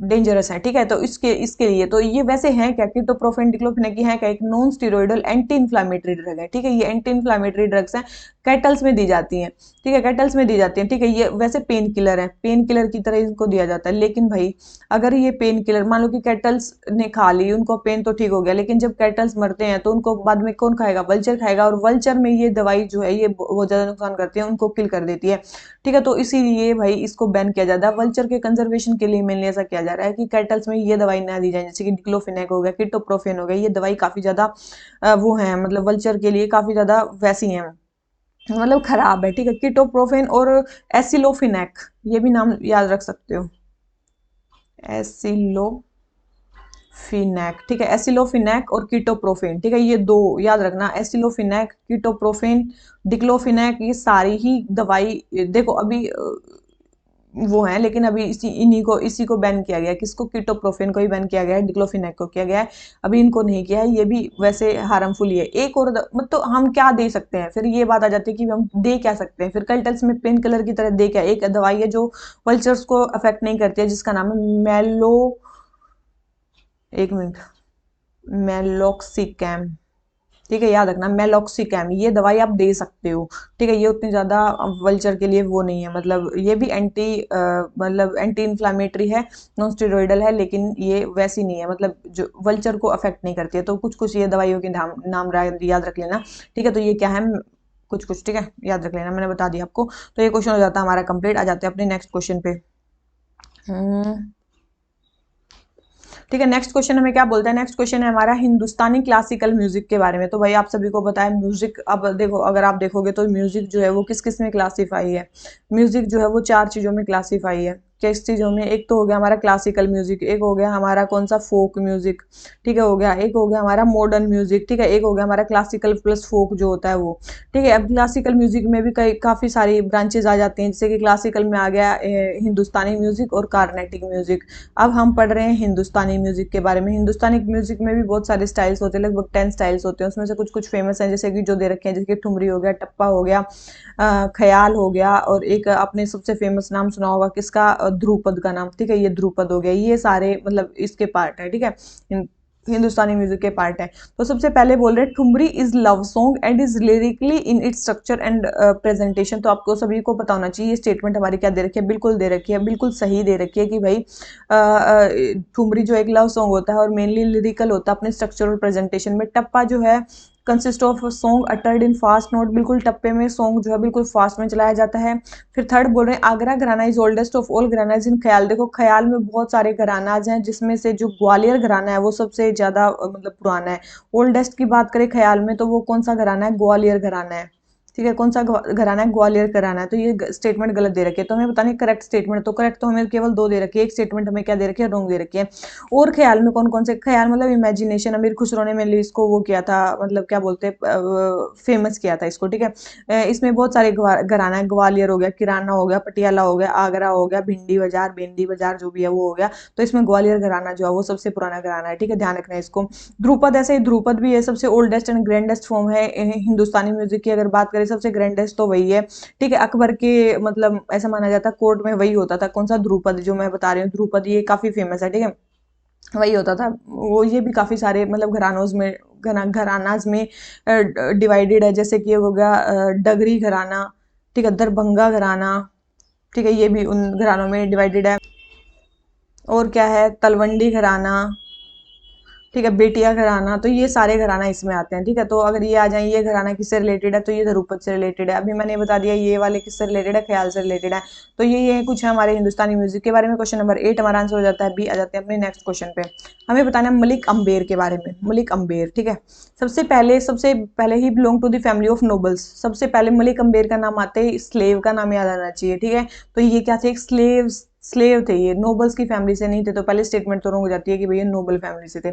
डेंजरस है। ठीक है, तो इसके इसके लिए तो ये वैसे हैं क्या, कीटोप्रोफेन डिक्लोफिनेक की है क्या, एक non steroidal anti inflammatory drug है। ठीक है, ये एंटी इन्फ्लामेटरी ड्रग्स हैं, कैटल्स में दी जाती हैं। ठीक है, कैटल्स में दी जाती हैं। ठीक है, ये वैसे पेन किलर है, पेन किलर की तरह इनको दिया जाता है। लेकिन भाई, अगर ये पेन किलर मान लो कि कैटल्स ने खा ली, उनको पेन तो ठीक हो गया, लेकिन जब कैटल्स मरते हैं तो उनको बाद में कौन खाएगा, वल्चर खाएगा। और वल्चर में ये दवाई जो है, ये बहुत ज्यादा नुकसान करती है, उनको किल कर देती है। ठीक है, तो इसीलिए भाई इसको बैन किया जाता है। वल्चर के कंजर्वेशन के लिए मेनली ऐसा किया जा रहा है कि कैटल्स में ये दवाई ना दी जाए, जैसे कि डिक्लोफिनेक हो गया, कीटोप्रोफेन हो गया। ये दवाई काफी ज्यादा वो है, मतलब वल्चर के लिए काफी ज्यादा वैसी है, मतलब खराब है। ठीक है, कीटोप्रोफेन और एसिलोफिनेक, ये भी नाम याद रख सकते हो, एसिलोफिनेक। ठीक है, एसिलोफिनेक और कीटोप्रोफेन। ठीक है, ये दो याद रखना, एसिलोफिनेक, कीटोप्रोफेन, डिक्लोफिनेक, ये सारी ही दवाई देखो अभी वो है, लेकिन अभी इसी को बैन किया गया है। किसको, कीटोप्रोफेन को ही बैन किया गया है, डिक्लोफिनेक को किया गया है, अभी इनको नहीं किया है। ये भी वैसे हार्मफुल ही है। एक और मतलब हम क्या दे सकते हैं, फिर ये बात आ जाती है कि हम दे क्या सकते हैं। फिर कल्टल्स में पेन किलर की तरह दे क्या, एक दवाई है जो वल्चर्स को अफेक्ट नहीं करती है, जिसका नाम है एक मिनट, मेलोक्सिकैम। ठीक है, याद रखना, मेलोक्सिकैम, ये दवाई आप दे सकते हो। ठीक है, ये उतनी ज्यादा वल्चर के लिए वो नहीं है, मतलब ये भी मतलब एंटी इन्फ्लामेटरी है, नॉन स्टेरॉइडल है, लेकिन ये वैसी नहीं है, मतलब जो वल्चर को अफेक्ट नहीं करती है। तो कुछ कुछ ये दवाइयों के नाम याद रख लेना। ठीक है, तो ये क्या है, कुछ कुछ। ठीक है, याद रख लेना, मैंने बता दिया आपको। तो ये क्वेश्चन हो जाता है हमारा कंप्लीट। आ जाते हैं अपने नेक्स्ट क्वेश्चन पे। ठीक है, नेक्स्ट क्वेश्चन हमें क्या बोलता है। नेक्स्ट क्वेश्चन है हमारा हिंदुस्तानी क्लासिकल म्यूजिक के बारे में। तो भाई आप सभी को पता है म्यूजिक, अब देखो अगर आप देखोगे तो म्यूजिक जो है वो किस किस में क्लासीफाई है। म्यूजिक जो है वो 4 चीजों में क्लासीफाई है। किस चीजों में, एक तो हो गया हमारा क्लासिकल म्यूजिक, एक हो गया हमारा कौन सा, फोक म्यूजिक। ठीक है, हो गया, एक हो गया हमारा मॉडर्न म्यूजिक। ठीक है, एक हो गया हमारा क्लासिकल प्लस फोक जो होता है वो। ठीक है, अब क्लासिकल म्यूजिक में भी कई काफी सारी ब्रांचेज आ जाती हैं, जैसे कि क्लासिकल में आ गया हिंदुस्तानी म्यूजिक और कार्नेटिक म्यूजिक। अब हम पढ़ रहे हैं हिंदुस्तानी म्यूजिक के बारे में। हिंदुस्तानी म्यूजिक में भी बहुत सारे स्टाइल्स होते हैं, लगभग 10 स्टाइल्स होते हैं। उसमें से कुछ कुछ फेमस हैं, जैसे कि जो दे रखे हैं, जैसे कि ठुमरी हो गया, टप्पा हो गया, ख्याल हो गया, और एक आपने सबसे फेमस नाम सुना होगा किसका, ध्रुपद का नाम। ठीक है, ये ध्रुपद हो गया। ये सारे मतलब इसके पार्ट है। ठीक है, हिंदुस्तानी म्यूजिक के पार्ट है। तो सबसे पहले बोल रहे हैं, thumri is love song and is lyrically in its structure and presentation. तो आपको सभी को पता होना चाहिए, ये स्टेटमेंट हमारी क्या दे रखी है, बिल्कुल दे रखी है, बिल्कुल सही दे रखी है कि भाई ठुमरी जो एक लव सॉन्ग होता है और मेनली लिरिकल होता है अपने स्ट्रक्चर और प्रेजेंटेशन में। टप्पा जो है consist of song uttered in fast note, बिल्कुल टप्पे में सॉन्ग जो है बिल्कुल फास्ट में चलाया जाता है। फिर थर्ड बोल रहे हैं, Agra gharana is oldest of all gharanas in khayal. देखो ख्याल में बहुत सारे घरानाज हैं, जिसमें से जो ग्वालियर घराना है वो सबसे ज्यादा मतलब पुराना है। ओल्डेस्ट की बात करें ख्याल में, तो वो कौन सा घराना है, ग्वालियर घराना है। ठीक है, कौन सा घराना है, ग्वालियर घराना है। तो ये स्टेटमेंट गलत दे रखी है, तो हमें पता नहीं करेक्ट स्टेटमेंट। तो करेक्ट तो हमें केवल 2 दे रखी है, एक स्टेटमेंट हमें क्या दे रखी है, रॉन्ग दे रखी है। और ख्याल में कौन कौन से, ख्याल मतलब इमेजिनेशन, अमीर खुसरो ने मेनली इसको वो किया था, मतलब क्या बोलते हैं, फेमस किया था इसको। ठीक है, इसमें बहुत सारे घराना है, ग्वालियर हो गया, किराना हो गया, पटियाला हो गया, आगरा हो गया, भिंडी बाजार, बेंदी बाजार जो भी है वो हो गया। तो इसमें ग्वालियर घराना जो है वो सबसे पुराना घराना है। ठीक है, ध्यान रखना है इसको। ध्रुपद, ऐसे ही ध्रुपद भी है सबसे ओल्डेस्ट एंड ग्रैंडेस्ट फॉर्म है हिंदुस्तानी म्यूजिक की। अगर बात करें सबसे ग्रैंडेस्ट तो वही है। ठीक है, अकबर के मतलब ऐसा माना जाता है कोर्ट में वही होता था, कौन सा, ध्रुपद जो मैं बता रही हूँ, ध्रुपद ये काफी फेमस है। ठीक है, वही होता था वो। ये भी काफी सारे मतलब घरानाज में डिवाइडेड है, जैसे कि हो गया डगरी घराना। ठीक है, दरभंगा घराना, ठीक है, ये भी उन घरानों में डिवाइडेड है। और क्या है, तलवंडी घराना, ठीक है, बेटिया घराना, तो ये सारे घराना इसमें आते हैं। ठीक है, तो अगर ये आ जाए, ये घराना किससे रिलेटेड है, तो ये ध्रुपद से रिलेटेड है। अभी मैंने बता दिया ये वाले किससे रिलेटेड है, ख्याल से रिलेटेड है। तो ये कुछ है हमारे हिंदुस्तानी म्यूजिक के बारे में। क्वेश्चन नंबर 8 हमारा आंसर हो जाता है बी। आ जाते हैं अपने नेक्स्ट क्वेश्चन पे। हमें बताना है मलिक अम्बेर के बारे में। मलिक अम्बेर, ठीक है, सबसे पहले he belong to the family of nobles. सबसे पहले मलिक अम्बेर का नाम आते ही स्लेव का नाम याद आना चाहिए। ठीक है, तो ये क्या थे, स्लेव थे, ये नोबल्स की फैमिली से नहीं थे। तो पहले स्टेटमेंट तो रॉन्ग हो जाती है कि भैया नोबल फैमिली से थे।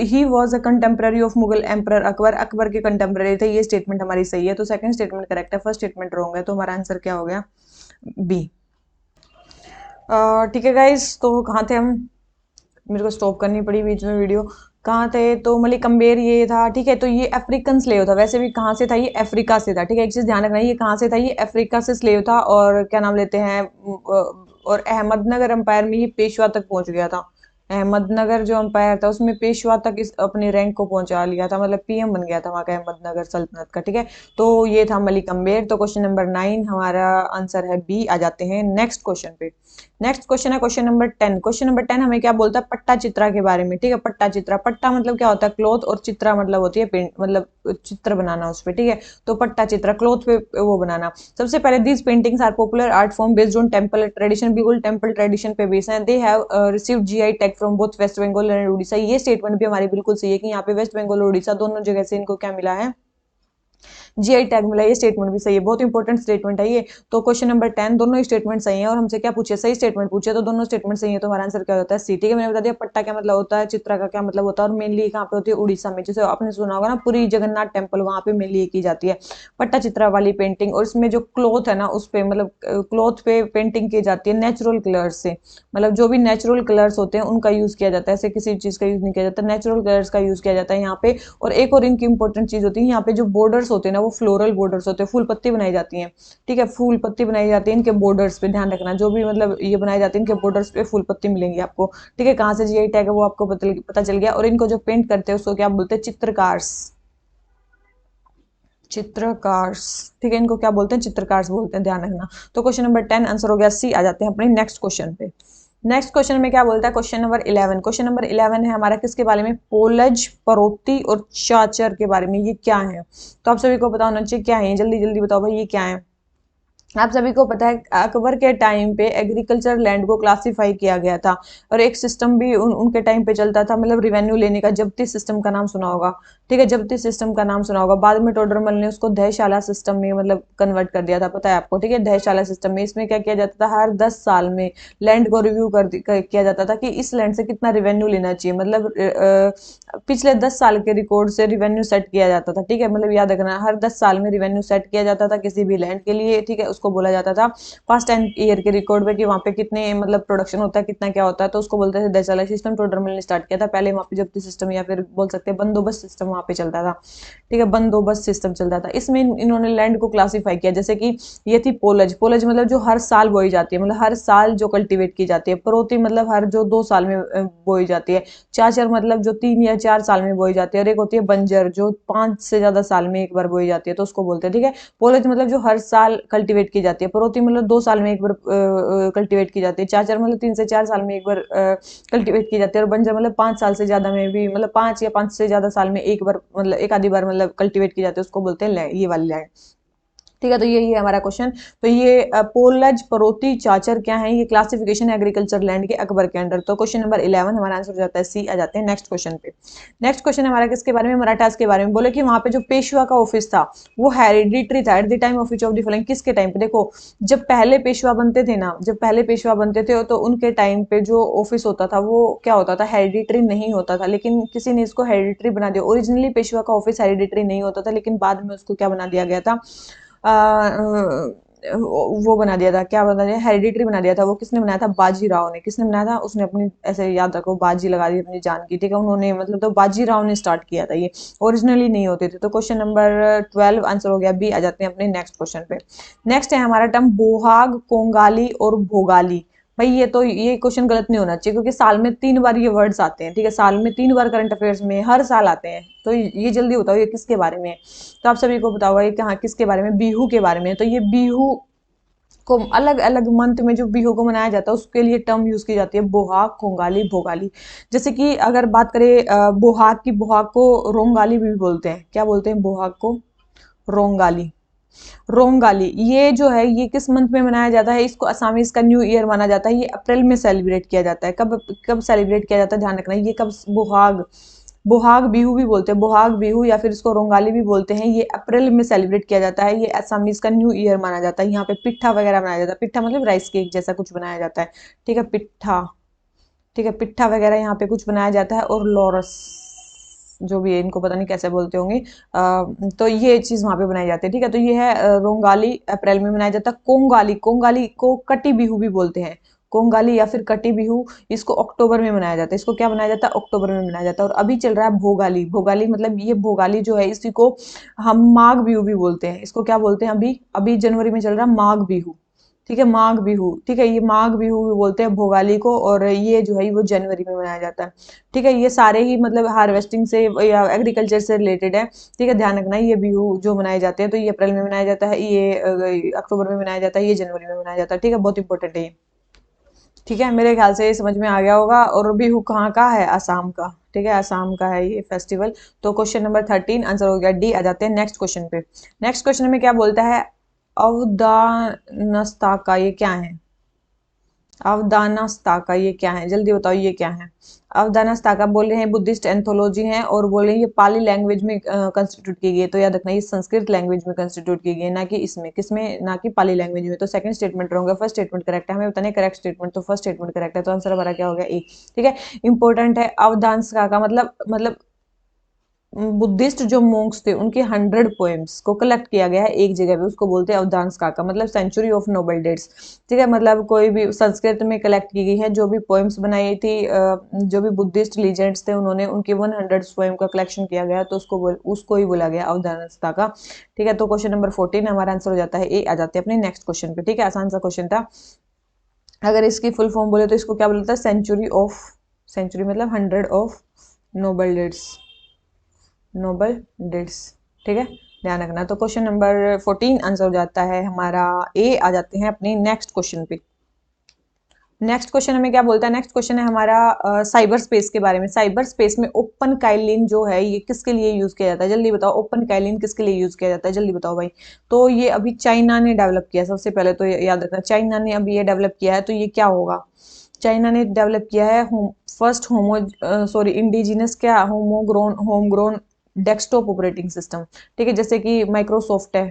He was a contemporary of Mughal emperor Akbar. Akbar के कंटेम्प्रेरी थे, ये स्टेटमेंट हमारी सही है। तो सेकंड स्टेटमेंट करेक्ट है, फर्स्ट स्टेटमेंट रॉन्ग है। तो हमारा आंसर क्या हो गया, बी। ठीक है गाइस, तो कहाँ थे हम, मेरे को स्टॉप करनी पड़ी बीच में वीडियो। कहाँ थे, तो मलिक अम्बेर ये था। ठीक है, तो ये अफ्रीकन स्लेव था। वैसे भी कहाँ से था, ये अफ्रीका से था। ठीक है, एक चीज ध्यान रखना, ये कहाँ से था, ये अफ्रीका से स्लेव था। और क्या नाम लेते हैं, और अहमदनगर एम्पायर में ये पेशवा तक पहुंच गया था। अहमदनगर जो एम्पायर था उसमें पेशवा तक इस अपने रैंक को पहुंचा लिया था, मतलब पीएम बन गया था वहां का, अहमदनगर सल्तनत का। ठीक है, तो ये था मलिक अम्बेर। तो क्वेश्चन नंबर 9 हमारा आंसर है बी। आ जाते हैं नेक्स्ट क्वेश्चन पे। नेक्स्ट क्वेश्चन है क्वेश्चन नंबर 10। क्वेश्चन नंबर 10 हमें क्या बोलता है, पट्टा चित्रा के बारे में। ठीक है, पट्टा चित्रा, पट्टा मतलब क्या होता है, क्लॉथ, और चित्रा मतलब होती है पेंट, मतलब चित्र बनाना उस पे। ठीक है, तो पट्टा चित्रा क्लॉथ पे वो बनाना। सबसे पहले these paintings are popular art form based on temple tradition. बिल्कुल टेम्पल ट्रेडिशन पे बेस्ड है। They have received GI tag from both West Bengal and Orissa. ये स्टेटमेंट भी हमारी बिल्कुल सही है कि यहाँ पे वेस्ट बंगाल और उड़ीसा दोनों जगह से इनको क्या मिला है, जीआई टैग मिला। ये स्टेटमेंट भी सही है, बहुत इंपॉर्टेंट स्टेटमेंट है ये। तो क्वेश्चन नंबर 10 दोनों स्टेटमेंट सही है। और हमसे क्या पूछे, सही स्टेटमेंट पूछे, तो दोनों स्टेटमेंट सही है। तो हमारा आंसर क्या होता है, सी। ठीक है, मैंने बता दिया पट्टा क्या मतलब होता है, चित्रा का क्या मतलब होता है, और मेनली कहाँ पे होती है, उड़ीसा में। जैसे आपने सुना होगा ना, पूरी जगन्नाथ टेम्पल, वहां पे मेनली की जाती है पट्टा चित्रा वाली पेंटिंग। और इसमें जो क्लॉथ है ना, उस पे मतलब क्लॉथ पे पेंटिंग की जाती है नेचुरल कलर्स से। मतलब जो भी नेचुरल कलर्स होते हैं उनका यूज किया जाता है, ऐसे किसी चीज का यूज नहीं किया जाता, नेचुरल कलर्स का यूज किया जाता है यहाँ पे। और एक और इनकी इंपॉर्टेंट चीज होती है, यहाँ पे जो बॉर्डर्स होते हैं ना, वो फ्लोरल बॉर्डर्स होते हैं, फूल पत्ती बनाई जाती हैं। ठीक है, फूल पत्ती बनाई जाती है इनके बॉर्डर्स पे, ध्यान रखना। जो भी मतलब ये बनाई जाती है इनके बॉर्डर्स पे फूल पत्ती मिलेंगी आपको। ठीक है, कहाँ से जीआई टैग है वो आपको पता चल गया। और इनको जो पेंट करते हैं उसको क्या बोलते हैं, चित्रकार। चित्रकार्स, ठीक है, इनको क्या बोलते हैं, चित्रकार्स बोलते हैं, ध्यान रखना। तो क्वेश्चन नंबर 10 आंसर हो गया सी। आ जाते हैं अपने नेक्स्ट क्वेश्चन पे। नेक्स्ट क्वेश्चन में क्या बोलता है, क्वेश्चन नंबर 11। क्वेश्चन नंबर 11 है हमारा किसके बारे में, पोलज, परोती और चाचर के बारे में। ये क्या है, तो आप सभी को पता होना चाहिए क्या है, जल्दी जल्दी बताओ भाई ये क्या है। आप सभी को पता है अकबर के टाइम पे एग्रीकल्चर लैंड को क्लासिफाई किया गया था। और एक सिस्टम भी उनके टाइम पे चलता था, मतलब रिवेन्यू लेने का, जब्ती सिस्टम का नाम सुना होगा। ठीक है, जब्ती सिस्टम का नाम सुना होगा। बाद में टोडरमल ने उसको दहशाला सिस्टम में मतलब कन्वर्ट कर दिया था, पता है आपको। ठीक है, दहशाला सिस्टम में इसमें क्या किया जाता था, हर 10 साल में लैंड को रिव्यू किया जाता था कि इस लैंड से कितना रिवेन्यू लेना चाहिए। मतलब पिछले 10 साल के रिकॉर्ड से रिवेन्यू सेट किया जाता था। ठीक है, मतलब याद रखना, हर 10 साल में रिवेन्यू सेट किया जाता था किसी भी लैंड के लिए। ठीक है, उसको बोला जाता था फर्स्ट एंड ईयर के रिकॉर्ड पे कि वहाँ पे कितने मतलब प्रोडक्शन होता है, कितना क्या होता है। तो उसको बोलते थे दहशाला सिस्टम। टोडरमल ने स्टार्ट किया था पहले वहाँ पे जब्ती सिस्टम, या फिर बोल सकते हैं बंदोबस्त सिस्टम वहाँ पे चलता था। ठीक है, बंदोबस्त सिस्टम चलता था। इसमें इन्होंने लैंड को क्लासीफाई किया, जैसे कि ये थी पोलज। पोलज मतलब जो हर साल बोई जाती है, मतलब हर साल जो कल्टीवेट की जाती है। परोती मतलब हर जो 2 साल में बोई जाती है। चाचर मतलब जो 3 या 4 साल में बोई जाती है। और एक होती है बंजर, जो 5 से ज्यादा साल में एक बार बोई जाती है, तो उसको बोलते हैं। ठीक है, पोलज मतलब जो हर साल कल्टीवेट की जाती है। परोती मतलब 2 साल में एक बार कल्टीवेट की जाती है। चाचर मतलब 3 से 4 साल में एक बार कल्टीवेट की जाती है। और बंजर मतलब 5 साल से ज्यादा में भी, मतलब 5 या 5 से ज्यादा साल में एक बार, मतलब एक आधी बार मतलब कल्टीवेट की जाती है, उसको बोलते हैं ये वाली लैंड। ठीक है, तो यही है हमारा क्वेश्चन। तो ये पोलज, परोती, चाचर क्या है, ये क्लासिफिकेशन है एग्रीकल्चर लैंड के अकबर के अंडर। तो क्वेश्चन नंबर 11 हमारा आंसर हो जाता है सी। आ जाते हैं नेक्स्ट क्वेश्चन पे। नेक्स्ट क्वेश्चन हमारा किसके बारे में, मराठास के बारे में। बोले कि वहां पे जो पेशवा का ऑफिस था वो हेरिडिटरी था at the time of which of the following. किसके टाइम पे, देखो जब पहले पेशवा बनते थे ना, जब पहले पेशवा बनते थे तो उनके टाइम पे जो ऑफिस होता था वो क्या होता था, हेरिडिटरी नहीं होता था। लेकिन किसी ने इसको हेरिडिटरी बना दिया। ओरिजिनली पेशवा का ऑफिस हेरिडिटरी नहीं होता था, लेकिन बाद में उसको क्या बना दिया गया था, वो बना दिया था, क्या बना दिया, हेरिडिटरी बना दिया था। वो किसने बनाया था, बाजी राव ने। किसने बनाया था, उसने अपनी, ऐसे याद रखो, बाजी लगा दी अपनी जान की। ठीक है, उन्होंने मतलब, तो बाजी राव ने स्टार्ट किया था ये, ओरिजिनली नहीं होते थे। तो क्वेश्चन नंबर 12 आंसर हो गया बी। आ जाते हैं अपने नेक्स्ट क्वेश्चन पे। नेक्स्ट है हमारा टर्म बोहाग, कोंगाली और भोगाली। भाई ये क्वेश्चन गलत नहीं होना चाहिए, क्योंकि साल में 3 बार ये वर्ड्स आते हैं। ठीक है, साल में 3 बार करंट अफेयर्स में हर साल आते हैं। तो ये जल्दी बताओ ये किसके बारे में है। तो आप सभी को बताओ ये कहाँ किसके बारे में, बिहू के बारे में। तो ये बिहू को अलग अलग मंथ में जो बिहू को मनाया जाता है उसके लिए टर्म यूज की जाती है, बोहाग, कोंगाली, भोगाली। जैसे कि अगर बात करें बोहाग की, बोहाग को रोंगाली भी बोलते हैं। क्या बोलते हैं बोहाग को? रोंगाली। रोंगाली ये जो है ये किस मंथ में मनाया जाता है? इसको असामीज का न्यू ईयर माना जाता है। ये अप्रैल में सेलिब्रेट किया जाता है। कब कब सेलिब्रेट किया जाता है ध्यान रखना है। ये कब? बोहाग, बोहाग बिहू भी बोलते हैं, बोहाग बिहू या फिर इसको रोंगाली भी बोलते हैं। ये अप्रैल में सेलिब्रेट किया जाता है। ये असमीज का न्यू ईयर माना जाता है। यहाँ पे पिट्ठा वगैरह बनाया जाता है। पिट्ठा मतलब राइस केक जैसा कुछ बनाया जाता है। ठीक है, पिट्ठा। ठीक है, पिट्ठा वगैरह यहाँ पे कुछ बनाया जाता है। और लॉरस जो भी है, इनको पता नहीं कैसे बोलते होंगे। तो ये चीज वहां पे बनाई जाती है। ठीक है, तो ये है रोंगाली, अप्रैल में मनाया जाता है। कोंगाली, कोंगाली को कटी बिहू भी बोलते हैं। कोंगाली या फिर कटी बिहू, इसको अक्टूबर में मनाया जाता है। इसको क्या मनाया जाता है? अक्टूबर में मनाया जाता है। और अभी चल रहा है भोगाली। भोगाली मतलब ये भोगाली जो है इसी को हम माघ बिहू भी बोलते हैं। इसको क्या बोलते हैं? अभी अभी जनवरी में चल रहा है माघ बिहू। ठीक है, माघ बिहू। ठीक है, ये माघ बिहू भी बोलते हैं भोगाली को। और ये जो है वो जनवरी में मनाया जाता है। ठीक है, ये सारे ही मतलब हार्वेस्टिंग से या एग्रीकल्चर से रिलेटेड है। ठीक है, ध्यान रखना ये बिहू जो मनाए जाते हैं तो ये अप्रैल में मनाया जाता है, ये अक्टूबर में मनाया जाता है, ये जनवरी में मनाया जाता है। ठीक है, बहुत इंपॉर्टेंट है ये। ठीक है, मेरे ख्याल से ये समझ में आ गया होगा। और बिहू कहाँ का है? असम का। ठीक है, असम का है ये फेस्टिवल। तो क्वेश्चन नंबर 13 आंसर हो गया डी। आ जाते हैं नेक्स्ट क्वेश्चन पे। नेक्स्ट क्वेश्चन में क्या बोलता है? अवदानस्ता का ये क्या है? अवदानास्ताका ये क्या है? जल्दी बताओ ये क्या है? अवदानास्ताका बोल रहे हैं बुद्धिस्ट एंथोलॉजी है। और बोल रहे हैं ये पाली लैंग्वेज में कंस्टिट्यूट की गई है। तो याद रखना ये संस्कृत लैंग्वेज में कंस्टिट्यूट की गई है, ना कि इसमें, किसमें? ना कि पाली लैंग्वेज में। तो सेकंड स्टेटमेंट रॉन्ग है, फर्स्ट स्टेटमेंट करेक्ट है। हमें बताना है करेक्ट स्टेटमेंट, तो फर्स्ट स्टेटमेंट करेक्ट है। तो आंसर हमारा क्या हो गया? ए। ठीक है, इंपॉर्टेंट है। अवदानास्ताका मतलब बुद्धिस्ट जो मोंक्स थे उनके 100 पोएम्स को कलेक्ट किया गया है एक जगह पे, उसको बोलते हैं अवदांस काका। मतलब सेंचुरी ऑफ नोबल डेट्स। ठीक है, मतलब कोई भी संस्कृत में कलेक्ट की गई है जो भी पोएम्स बनाई थी, जो भी बुद्धिस्ट लीजेंड्स थे उन्होंने उनके 100 पोएम का कलेक्शन किया गया, तो उसको ही बोला गया अवदांस काका। ठीक है, तो क्वेश्चन नंबर 14 हमारा आंसर हो जाता है ए। आ जाते हैं अपने नेक्स्ट क्वेश्चन पे। ठीक है, आसान सा क्वेश्चन था। अगर इसकी फुल फॉर्म बोले तो इसको क्या बोलता है? सेंचुरी ऑफ, सेंचुरी मतलब 100 of noble dates, noble dates. ठीक है, ध्यान रखना। तो क्वेश्चन नंबर 14 आंसर हो जाता है हमारा ए। आ जाते हैं अपनी नेक्स्ट क्वेश्चन पे। नेक्स्ट क्वेश्चन हमें क्या बोलता है? नेक्स्ट क्वेश्चन है हमारा साइबर स्पेस के बारे में। साइबर स्पेस में ओपन काइलिन जो है ये किसके लिए यूज किया जाता है? जल्दी बताओ, ओपन काइलिन किसके लिए यूज किया जाता है? जल्दी बताओ भाई। तो ये अभी चाइना ने डेवलप किया सबसे पहले, तो याद रखना चाइना ने अभी ये डेवलप किया है। तो ये क्या होगा? चाइना ने डेवलप किया है फर्स्ट होमो सॉरी इंडिजिनस क्या homegrown home grown desktop operating system. ठीक है, जैसे कि माइक्रोसॉफ्ट है।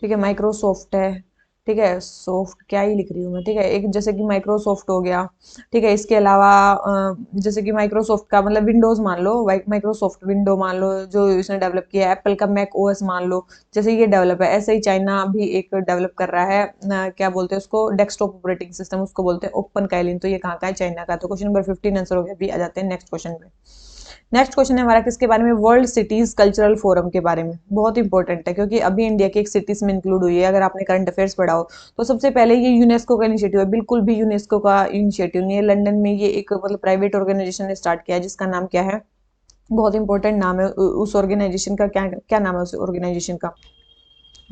ठीक है, माइक्रोसॉफ्ट है। ठीक है, सॉफ्ट क्या ही लिख रही हूँ मैं। ठीक है, एक जैसे कि माइक्रोसॉफ्ट हो गया। ठीक है, इसके अलावा जैसे कि माइक्रोसॉफ्ट का मतलब विंडोज मान लो, माइक्रोसॉफ्ट विंडो मान लो जो इसने डेवलप किया है। एप्पल का मैक ओएस मान लो। जैसे ये डेवलप है, ऐसे ही चाइना भी एक डेवलप कर रहा है क्या बोलते हैं उसको? डेस्कटॉप ऑपरेटिंग सिस्टम, उसको बोलते हैं ओपन काइलिन। तो ये कहाँ का है? चाइना का। तो क्वेश्चन नंबर 15 आंसर हो गया। भी आ जाते हैं नेक्स्ट क्वेश्चन पे। नेक्स्ट क्वेश्चन है हमारा किसके बारे में? वर्ल्ड सिटीज कल्चरल फोरम के बारे में। बहुत इंपॉर्टेंट है क्योंकि अभी इंडिया की एक सिटीज में इंक्लूड हुई है। अगर आपने करंट अफेयर्स पढ़ा हो तो सबसे पहले ये यूनेस्को का इनिशिएटिव है। बिल्कुल भी यूनेस्को का इनिशिएटिव नहीं है। लंदन में ये एक मतलब प्राइवेट ऑर्गेनाइजेशन ने स्टार्ट किया है जिसका नाम क्या है? बहुत इंपॉर्टेंट नाम है उस ऑर्गेनाइजेशन का। क्या क्या नाम है उस ऑर्गेनाइजेशन का?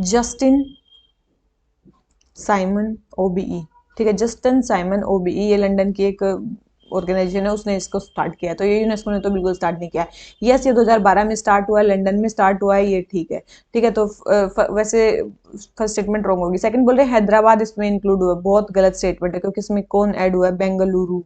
Justin Simon OBE. ठीक है, जस्टिन साइमन ओबीई ये लंदन की एक ऑर्गेनाइजेशन है, उसने इसको स्टार्ट किया है। तो ये यूनेस्को ने तो बिल्कुल स्टार्ट नहीं किया है। यस, ये 2012 में स्टार्ट हुआ है, लंदन में स्टार्ट हुआ है, ये ठीक है। ठीक है, तो वैसे फर्स्ट स्टेटमेंट रॉन्ग होगी। सेकंड बोल रहे हैं हैदराबाद इसमें इंक्लूड हुआ है। बहुत गलत स्टेटमेंट है क्योंकि इसमें कौन ऐड हुआ है? बेंगलुरु।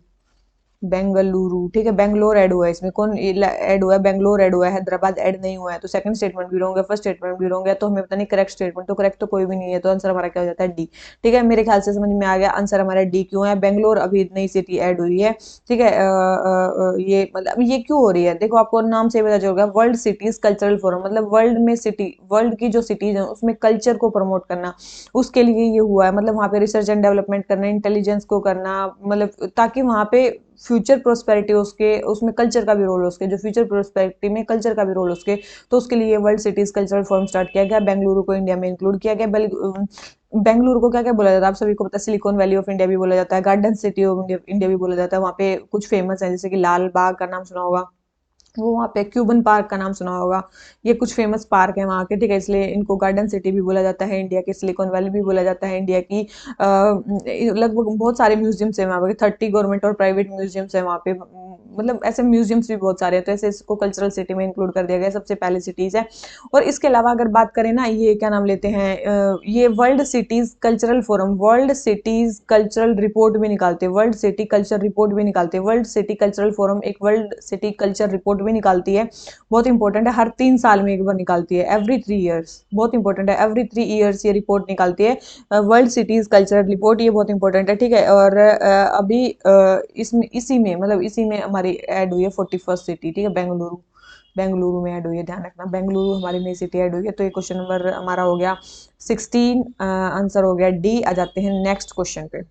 बेंगलुरु। ठीक है, बेंगलोर ऐड हुआ है इसमें। कौन ऐड हुआ है? बेंगलोर ऐड हुआ है, हैदराबाद ऐड नहीं हुआ है। तो सेकंड स्टेटमेंट भी रॉन्ग है, फर्स्ट स्टेटमेंट भी रॉन्ग है। तो हमें पता नहीं करेक्ट स्टेटमेंट, तो करेक्ट तो कोई भी नहीं है। तो आंसर हमारा क्या हो जाता है? डी। ठीक है, मेरे ख्याल से समझ में आ गया। आंसर हमारा डी क्यों है? बेंगलोर अभी नई सिटी ऐड हुई है। ठीक है, ये मतलब ये क्यों हो रही है? देखो, आपको नाम से ही पता चल गया। वर्ल्ड सिटीज कल्चरल फोरम मतलब वर्ल्ड में सिटी, वर्ल्ड की जो सिटीज है उसमें कल्चर को प्रमोट करना, उसके लिए ये हुआ है। मतलब वहाँ पे रिसर्च एंड डेवलपमेंट करना, इंटेलिजेंस को करना, मतलब ताकि वहाँ पे फ्यूचर प्रोस्पेरिटी उसके उसमें कल्चर का भी रोल उसके, जो फ्यूचर प्रोस्पेरिटी में कल्चर का भी रोल उसके। तो उसके लिए world cities cultural forum start किया गया। बेंगलुरु को इंडिया में इंक्लूड किया गया। बेंगलुरु को क्या क्या बोला जाता है? आप सभी को पता है, सिलिकॉन वैली ऑफ इंडिया भी बोला जाता है, गार्डन सिटी ऑफ इंडिया भी बोला जाता है। वहाँ पे कुछ फेमस है जैसे कि लाल बाग का नाम सुना होगा, वो वहाँ पे क्यूबन पार्क का नाम सुना होगा। ये कुछ फेमस पार्क है वहाँ के, ठीक है, इसलिए इनको गार्डन सिटी भी बोला जाता है, इंडिया की सिलिकॉन वैली भी बोला जाता है इंडिया की। लगभग बहुत सारे म्यूजियम्स है वहाँ पे, 30 गवर्नमेंट और प्राइवेट म्यूजियम्स है वहाँ पे, मतलब ऐसे म्यूजियम्स भी बहुत सारे हैं, तो ऐसे इसको कल्चरल सिटी में इंक्लूड कर दिया गया, सबसे पहले सिटीज है। और इसके अलावा अगर बात करें ना, ये क्या नाम लेते हैं, ये world cities cultural forum, world cities cultural report भी निकालते हैं, वर्ल्ड सिटी कल्चर रिपोर्ट भी निकालते हैं, वर्ल्ड सिटी कल्चरल फोरम एक वर्ल्ड सिटी कल्चर रिपोर्ट भी निकालती है। बहुत इंपॉर्टेंट है, हर 3 साल में एक बार निकालती है, एवरी 3 ईयर्स, बहुत इंपॉर्टेंट है, एवरी 3 ईयर्स ये रिपोर्ट निकालती है, वर्ल्ड सिटीज कल्चरल रिपोर्ट, ये बहुत इंपॉर्टेंट है, ठीक है। और अभी इसमें इसी में मतलब इसी में हमारी ऐड हुई है 41st सिटी, ठीक है, बेंगलुरु, बेंगलुरु में ऐड हुई है, ध्यान रखना, बेंगलुरु हमारी नई सिटी ऐड हुई है। तो ये क्वेश्चन नंबर हमारा हो गया 16, आंसर हो गया डी। आ जाते हैं नेक्स्ट क्वेश्चन पे।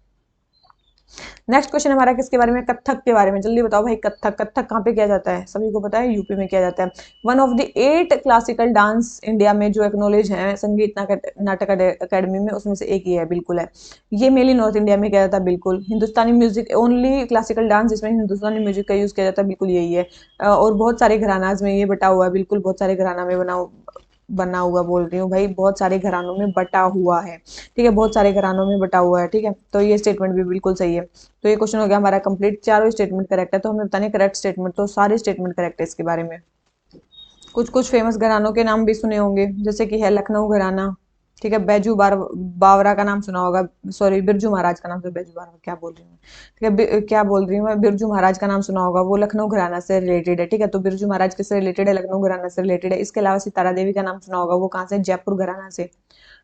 नेक्स्ट क्वेश्चन हमारा किसके बारे में, कथक के बारे में। जल्दी बताओ भाई, कथक, कथक कहाँ पे किया जाता है, सभी को पता है, यूपी में किया जाता है। One of the 8 classical dance India में जो एक्नोलेज है संगीत नाटक अकेडमी में, उसमें से एक ही है, बिल्कुल है। ये मेनली नॉर्थ इंडिया में किया जाता है, बिल्कुल। हिंदुस्तानी म्यूजिक ओनली क्लासिकल डांस जिसमें हिंदुस्तानी म्यूजिक का यूज किया जाता है, बिल्कुल यही है। और बहुत सारे घरानाज में ये बटा हुआ है, बिल्कुल बहुत सारे घराना में बना हुआ बोल रही हूँ भाई, बहुत सारे घरानों में बटा हुआ है, ठीक है, बहुत सारे घरानों में बटा हुआ है, ठीक है। तो ये स्टेटमेंट भी बिल्कुल सही है। तो ये क्वेश्चन हो गया हमारा कंप्लीट, चारों स्टेटमेंट करेक्ट है, तो हमें बताने करेक्ट स्टेटमेंट, तो सारे स्टेटमेंट करेक्ट है इसके बारे में। कुछ कुछ फेमस घरानों के नाम भी सुने होंगे, जैसे कि है लखनऊ घराना, ठीक है, बावरा का नाम सुना होगा, सॉरी बिरजू महाराज का नाम, तो बैजू बावरा क्या बोल रही हूँ मैं, ठीक है, क्या बोल रही हूँ मैं, बिरजू महाराज का नाम सुना होगा, वो लखनऊ घराना से रिलेटेड है, ठीक है। तो बिरजू महाराज किससे रिलेटेड है, लखनऊ घराना से रिलेटेड है। इसके अलावा सितारा देवी का नाम सुना होगा, वो कहाँ से, जयपुर घराना से,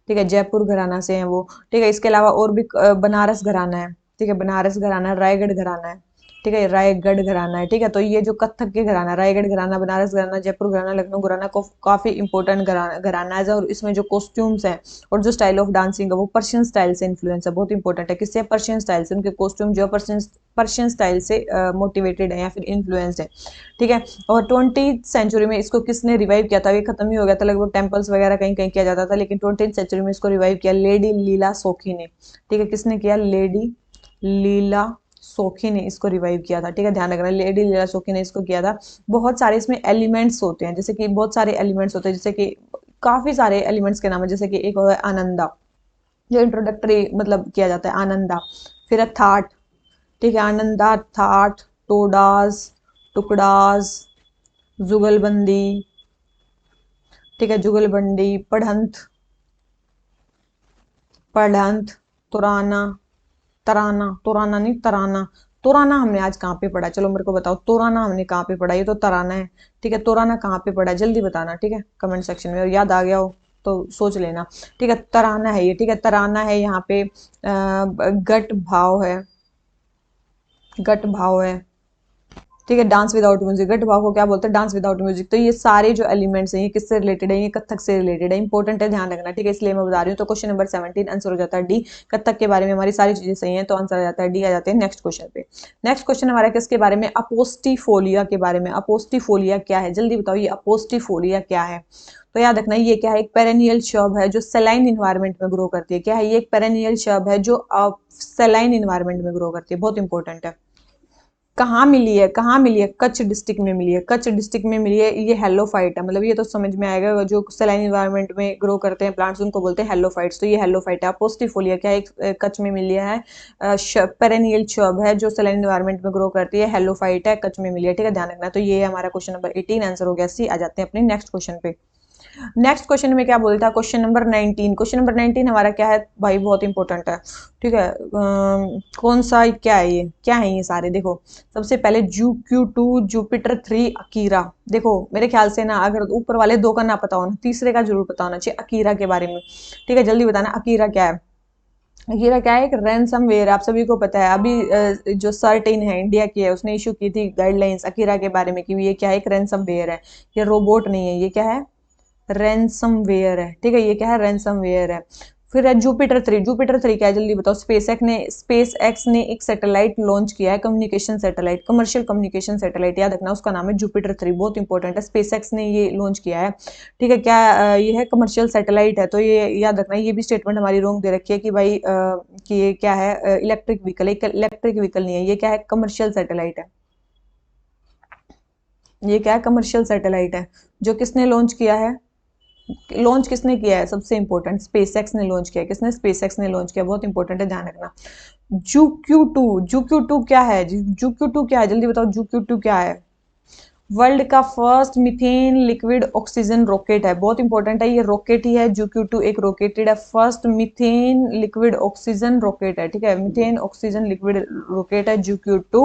ठीक है, जयपुर घराना से है वो, ठीक है। इसके अलावा और भी बनारस घराना है, ठीक है, बनारस घराना, रायगढ़ घराना है, ठीक है, रायगढ़ घराना है, ठीक है। तो ये जो कथक के घराना, रायगढ़ घराना, बनारस घराना, जयपुर घराना, लखनऊ घराना को काफी इंपॉर्टेंट घराना है, और इसमें जो कॉस्ट्यूम्स हैं और जो स्टाइल ऑफ डांसिंग है वो पर्शियन स्टाइल से इन्फ्लुएंस है, बहुत इंपॉर्टेंट है, किससे, पर्शियन स्टाइल से, उनके कॉस्ट्यूम जो पर्शियन स्टाइल से मोटिवेटेड है या फिर इन्फ्लुएंस्ड है, ठीक है। और 20th सेंचुरी में इसको किसने रिवाइव किया था, ये खत्म ही हो गया था लगभग, टेम्पल्स वगैरह कहीं कहीं किया जाता था, लेकिन 20th सेंचुरी में इसको रिवाइव किया लेडी लीला सोखी ने, ठीक है, किसने किया, लेडी लीला सोखी ने इसको रिवाइव किया था, ठीक है, ध्यान रखना, लेडी लीला सोखी ने इसको किया था। बहुत सारे इसमें एलिमेंट्स होते हैं, जैसे कि बहुत सारे एलिमेंट्स होते हैं, जैसे कि काफी सारे एलिमेंट्स के नाम है, जैसे कि एक होता है आनंदा, जो इंट्रोडक्टरी मतलब किया जाता है, आनंदा। फिर है थाट, ठीक है, आनंदा, थाट, टोडास, टुकड़ास, जुगलबंदी, ठीक है, जुगलबंदी, पढ़ंत, पढ़ंत, तुराना, तराना, तुराना नहीं तराना, तुराना हमने आज कहाँ पे पढ़ा, चलो मेरे को बताओ, तुराना हमने कहाँ पे पढ़ा, ये तो तराना है, ठीक है, तुराना कहाँ पे पढ़ा है, जल्दी बताना, ठीक है, कमेंट सेक्शन में, और याद आ गया हो तो सोच लेना, ठीक है। तराना है ये, ठीक है, तराना है, यहाँ पे गट भाव है, गट भाव है, ठीक है, डांस विदाउट म्यूजिक, गट भाव को क्या बोलते हैं, डांस विदाउट म्यूजिक। तो ये सारे जो एलिमेंट्स हैं ये किससे रिलेटेड है, ये कथक से रिलेटेड है, इंपॉर्टेंट है, ध्यान रखना, ठीक है, इसलिए मैं बता रही हूँ। तो क्वेश्चन नंबर 17 आंसर हो जाता है डी, कथक के बारे में हमारी सारी चीजें सही हैं, तो आंसर आ जाता है डी। आ जाते हैं नेक्स्ट क्वेश्चन पे। नेक्स्ट क्वेश्चन हमारा किसके बारे में, अपोस्टिफोलिया के बारे में। अपोस्टिफोलिया क्या है, जल्दी बताओ, ये अपोस्टिफोलिया क्या है। तो याद रखना, ये क्या है, एक पेरेनियल शर्ब है जो सेलाइन इन्वायरमेंट में ग्रो करती है। क्या है ये, एक पेरेनियल शर्ब है जो सेलाइन इन्वायरमेंट में ग्रो करती है, बहुत इंपॉर्टेंट है। कहाँ मिली है, कहाँ मिली है, कच्छ डिस्ट्रिक्ट में मिली है, कच्छ डिस्ट्रिक्ट में मिली है। ये हेलोफाइट है, मतलब ये तो समझ में आएगा, जो सलाइन इन्वायरमेंट में ग्रो करते हैं प्लांट्स उनको बोलते हैं हेलोफाइट्स। तो ये हेलोफाइट है। पोस्टिफोलिया क्या है, एक कच्छ में मिली है, पेरेनियल शर्ब है जो सलाइन इन्वायरमेंट में ग्रो करती है, हेलोफाइट है, कच्छ में मिली है, ठीक है, ध्यान रखना। तो ये हमारा क्वेश्चन नंबर 18 आंसर हो गया सी। आ जाते हैं अपने नेक्स्ट क्वेश्चन पे। नेक्स्ट क्वेश्चन में क्या बोलता है, क्वेश्चन नंबर 19। क्वेश्चन नंबर 19 हमारा क्या है भाई, बहुत इंपॉर्टेंट है, ठीक है। कौन सा क्या है ये, क्या है ये सारे, देखो सबसे पहले Q2, Jupiter 3, अकीरा। देखो मेरे ख्याल से ना, अगर ऊपर वाले 2 का ना पता हो ना, तीसरे का जरूर पता होना चाहिए, अकीरा के बारे में, ठीक है, जल्दी बताना अकीरा क्या है। अकीरा क्या है, एक रैंसम वेयर, आप सभी को पता है। अभी जो सर्टेन है इंडिया की है, उसने इशू की थी गाइडलाइंस अकीरा के बारे में, कि ये क्या है, एक रैंसम वेयर है, ये रोबोट नहीं है, ये क्या है, रैंसमवेयर है, ठीक है, ये क्या है, रैंसमवेयर है। फिर है Jupiter 3। Jupiter 3 क्या है, जल्दी बताओ। स्पेस एक्स ने एक सैटेलाइट लॉन्च किया है, communication satellite, commercial communication satellite, याद रखना उसका नाम है Jupiter 3, बहुत इंपॉर्टेंट है। स्पेस एक्स ने ये लॉन्च किया है, ठीक है, क्या ये है, कमर्शियल सैटेलाइट है। तो ये याद रखना, ये भी स्टेटमेंट हमारी रॉन्ग दे रखी है कि भाई कि ये क्या है, इलेक्ट्रिक व्हीकल, इलेक्ट्रिक व्हीकल नहीं है, ये क्या है, कमर्शियल सैटेलाइट है, ये क्या है, कमर्शियल सैटेलाइट है। जो किसने लॉन्च किया है, लॉन्च किसने किया है, सबसे इंपॉर्टेंट, स्पेसएक्स ने लॉन्च किया है। किसने, स्पेसएक्स ने लॉन्च किया, बहुत इंपॉर्टेंट है, ध्यान रखना। जूक्यू 2, जूक्यू 2 क्या है, जूक्यू 2 क्या है, जल्दी बताओ, जूक्यू 2 क्या है। वर्ल्ड का first methane liquid oxygen rocket है, बहुत इंपॉर्टेंट है, ये रॉकेट ही है, जूक्यू 2 एक रॉकेटेड है, first methane liquid oxygen rocket है, ठीक है, मिथेन ऑक्सीजन लिक्विड रॉकेट है जूक्यू 2।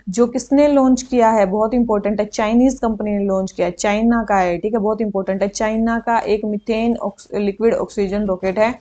जो किसने लॉन्च किया है, बहुत इंपॉर्टेंट है, चाइनीज कंपनी ने लॉन्च किया है, चाइना का है, ठीक है, बहुत इंपॉर्टेंट है, चाइना का एक मिथेन लिक्विड ऑक्सीजन रॉकेट है,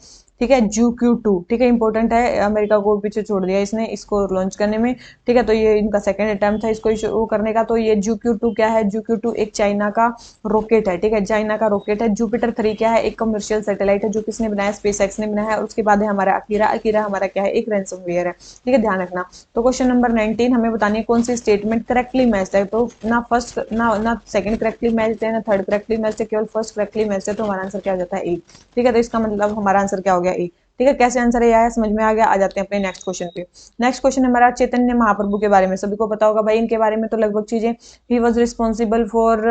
ठीक है, जूक्यू 2, ठीक है, इंपॉर्टेंट है, अमेरिका को पीछे छोड़ दिया इसने इसको लॉन्च करने में, ठीक है, तो ये इनका सेकंड अटेम्प्ट था इसको वो करने का। तो ये जूक्यू 2 क्या है, जूक्यू 2 एक चाइना का रॉकेट है, ठीक है, चाइना का रॉकेट है। जुपिटर 3 क्या है, एक कमर्शियल सैटेलाइट है, जो किसने बनाया, स्पेस एक्स ने बनाया है। और उसके बाद है हमारा अकीरा, अकीरा हमारा क्या है, एक रैंसमवेयर है, ठीक है, ध्यान रखना। तो क्वेश्चन नंबर 19 हमें बतानी है कौन सी स्टेटमेंट करेक्टली मैच है। तो ना फर्स्ट ना सेकंड करेक्टली मैच है, ना थर्ड करेक्टली मैच है, केवल फर्स्ट करेक्टली मैच है, तो हमारा आंसर क्या हो जाता है, ए, ठीक है। तो इसका मतलब हमारा आंसर क्या हो गया, ए, ठीक है। कैसे आंसर ये आया, समझ में आ गया। आ जाते हैं अपने नेक्स्ट क्वेश्चन पे। नेक्स्ट क्वेश्चन हमारा चैतन्य महाप्रभु के बारे में, सभी को पता होगा भाई इनके बारे में तो लगभग चीजें। He was responsible for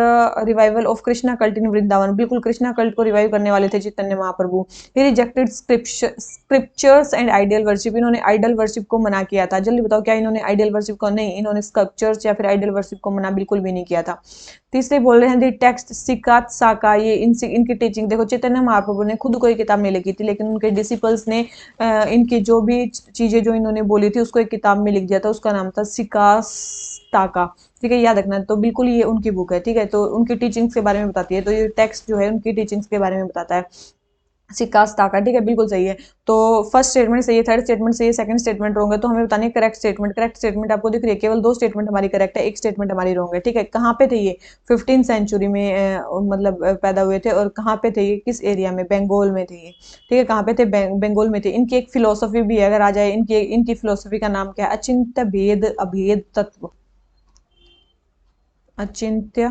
revival of Krishna cult in Vrindavan, बिल्कुल कृष्णा कल्ट को रिवाइव करने वाले थे Chaitanya Mahaprabhu. He rejected scriptures and ideal worship, इन्होंने आइडल वर्शिप को मना किया था। जल्दी बताओ, क्या इन्होंने आइडियल वर्शिप को, नहीं, इन्होंने स्कल्पचर्स या फिर आइडियल वर्शिप को मना बिल्कुल भी नहीं किया था। तीसरे बोल रहे हैं दी टेक्स्ट सिकात साका, ये इनकी टीचिंग देखो, चैतन्य महाप्रभु ने खुद कोई किताब नहीं लिखी थी, लेकिन उनके डिसिपल्स ने इनकी जो भी चीजें जो इन्होंने बोली थी उसको एक किताब में लिख दिया था, उसका नाम था सिकास्ताका, ठीक है, याद रखना। तो बिल्कुल ये उनकी बुक है, ठीक है, तो उनकी टीचिंग्स के बारे में बताती है, तो ये टेक्स्ट जो है उनकी टीचिंग्स के बारे में बताता है। सिकास्ताका, ठीक है, बिल्कुल सही है। तो फर्स्ट स्टेटमेंट सही है, थर्ड स्टेटमेंट सही है, सेकंड स्टेटमेंट रॉन्ग है, तो हमें बतानी है करेक्ट स्टेटमेंट। करेक्ट स्टेटमेंट आपको दिख रही है, केवल 2 स्टेटमेंट हमारी करेक्ट है, एक स्टेटमेंट हमारी रॉन्ग है, ठीक है। कहाँ पे थे ये, 15th सेंचुरी में मतलब पैदा हुए थे, और कहाँ पे थे ये, किस एरिया में, बंगाल में थे ये, ठीक है, कहाँ पे थे, बंगाल में थे। इनकी एक फिलोसफी भी है, अगर आ जाए, इनकी फिलोसफी का नाम क्या है, अचिंत्य भेद अभेद तत्व, अचिंत्य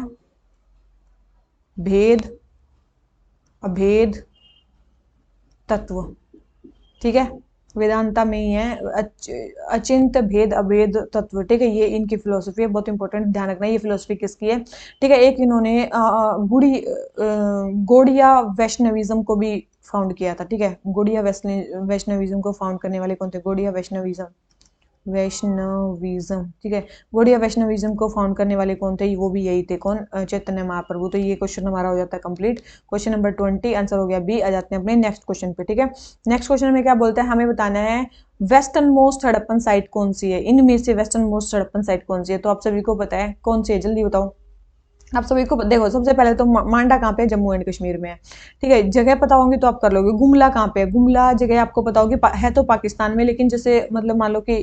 भेद अभेद तत्व, ठीक है, वेदांता में ही है, अचिंत भेद अभेद तत्व, ठीक है, ये इनकी फिलोसफी है, बहुत इंपॉर्टेंट, ध्यान रखना ये फिलोसफी किसकी है, ठीक है। एक इन्होंने गौड़िया वैष्णविज्म को भी फाउंड किया था, ठीक है, गौड़िया वैष्णविज्म को फाउंड करने वाले कौन थे, गौड़िया वैष्णविज्म, ठीक है, गौड़िया वैष्णविज्म को फाउंड करने वाले कौन थे, वो भी यही थे, कौन, चैतन्य महाप्रभु। तो ये क्वेश्चन हमारा हो जाता है कंप्लीट। क्वेश्चन नंबर 20 आंसर हो गया बी। आ जाते हैं अपने नेक्स्ट क्वेश्चन पे, ठीक है। नेक्स्ट क्वेश्चन में क्या बोलते हैं, हमें बताना है वेस्टर्न मोस्ट हड़प्पन साइट कौन सी है, इनमें से वेस्टर्न मोस्ट हड़प्पन साइट कौन सी है। तो आप सभी को पता है कौन सी है, जल्दी बताओ। आप सभी को देखो, सबसे पहले तो मांडा कहाँ पे है, जम्मू एंड कश्मीर में है, ठीक है, जगह पता होंगी तो आप कर लोगे। गुमला कहाँ पे है, गुमला जगह आपको पता होगी, है तो पाकिस्तान में, लेकिन जैसे मतलब मान लो कि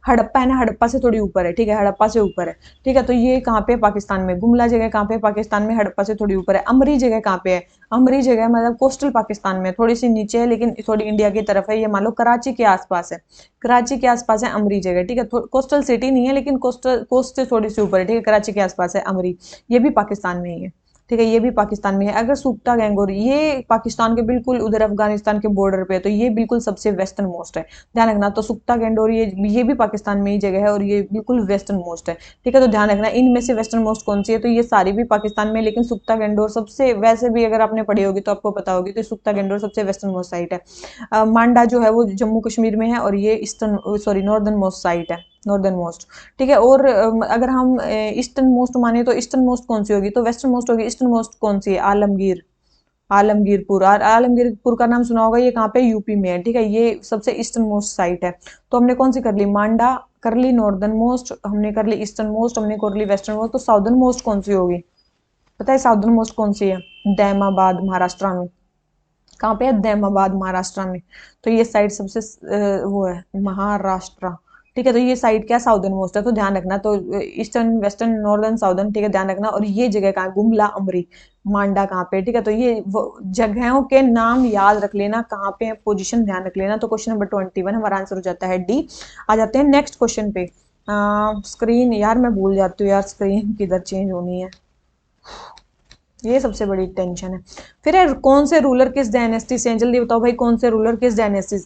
हड़प्पा है ना, हड़प्पा से थोड़ी ऊपर है, ठीक है, हड़प्पा से ऊपर है, ठीक है, तो ये कहाँ पे है, पाकिस्तान में। गुमला जगह कहाँ पे है, पाकिस्तान में, हड़प्पा से थोड़ी ऊपर है। अमरी जगह कहाँ पे है, अमरी जगह मतलब कोस्टल पाकिस्तान में, थोड़ी सी नीचे है, लेकिन थोड़ी इंडिया की तरफ है, ये मान लो कराची के आसपास है, कराची के आसपास है अमरी जगह, ठीक है, कोस्टल सिटी नहीं है, लेकिन कोस्ट से थोड़ी सी ऊपर है, ठीक है, कराची के आसपास है अमरी, ये भी पाकिस्तान में ही है, ठीक है, ये भी पाकिस्तान में है। अगर सुक्ता गैंगोर, ये पाकिस्तान के बिल्कुल उधर अफगानिस्तान के बॉर्डर पे है, तो ये बिल्कुल सबसे वेस्टर्न मोस्ट है, ध्यान रखना। तो सुक्ता गैंडोर ये भी पाकिस्तान में ही जगह है, और ये बिल्कुल वेस्टर्न मोस्ट है, ठीक है, तो ध्यान रखना इनमें से वेस्टर्न मोस्ट कौन सी है। तो ये सारी भी पाकिस्तान में, लेकिन सुक्ता गैंडोर सबसे, वैसे भी अगर आपने पढ़ी होगी तो आपको पता होगी, तो सुक्ता गैंडोर सबसे वेस्टर्न मोस्ट साइट है। मांडा जो है वो जम्मू कश्मीर में है, और ये eastern sorry northern most site है, नॉर्दर्न मोस्ट, ठीक है। और अगर हम ईस्टर्न मोस्ट माने तो ईस्टर्न मोस्ट कौन सी होगी, तो वेस्टर्न मोस्ट होगी। ईस्टर्न मोस्ट कौन सी है, आलमगीर, आलमगीरपुर, और आलमगीरपुर का नाम सुना होगा, ये कहाँ पे, यूपी में है, ठीक है, ये सबसे ईस्टर्न मोस्ट साइट है। तो हमने कौन सी कर ली, मांडा कर ली, नॉर्दर्न मोस्ट हमने कर ली, ईस्टर्न मोस्ट हमने कर ली, वेस्टर्न मोस्ट। तो साउदर्न मोस्ट कौन सी होगी, पता है साउदर्न मोस्ट कौन सी है, दैमाबाद महाराष्ट्र में, कहाँ पे है, दैमाबाद महाराष्ट्र में। तो ये साइड सबसे वो है महाराष्ट्र, ठीक है, तो ये साइड क्या, साउदर्न मोस्ट है, तो ध्यान रखना। तो ईस्टर्न वेस्टर्न नॉर्दर्न साउदर्न, ठीक है, ध्यान रखना। और ये जगह कहाँ है, गुमला अमरी, मांडा कहाँ पे, ठीक है, तो ये जगहों के नाम याद रख लेना, कहाँ पे पोजीशन ध्यान रख लेना। तो क्वेश्चन नंबर 21 हमारा आंसर हो जाता है डी। आ जाते हैं नेक्स्ट क्वेश्चन पे। स्क्रीन यार मैं भूल जाती हूँ यार, स्क्रीन किधर चेंज होनी है, ये सबसे बड़ी टेंशन है। फिर है कौन से रूलर किस डायनेस्टी से हैं, जल्दी बताओ भाई, कौन से रूलर किस डायनेस्टी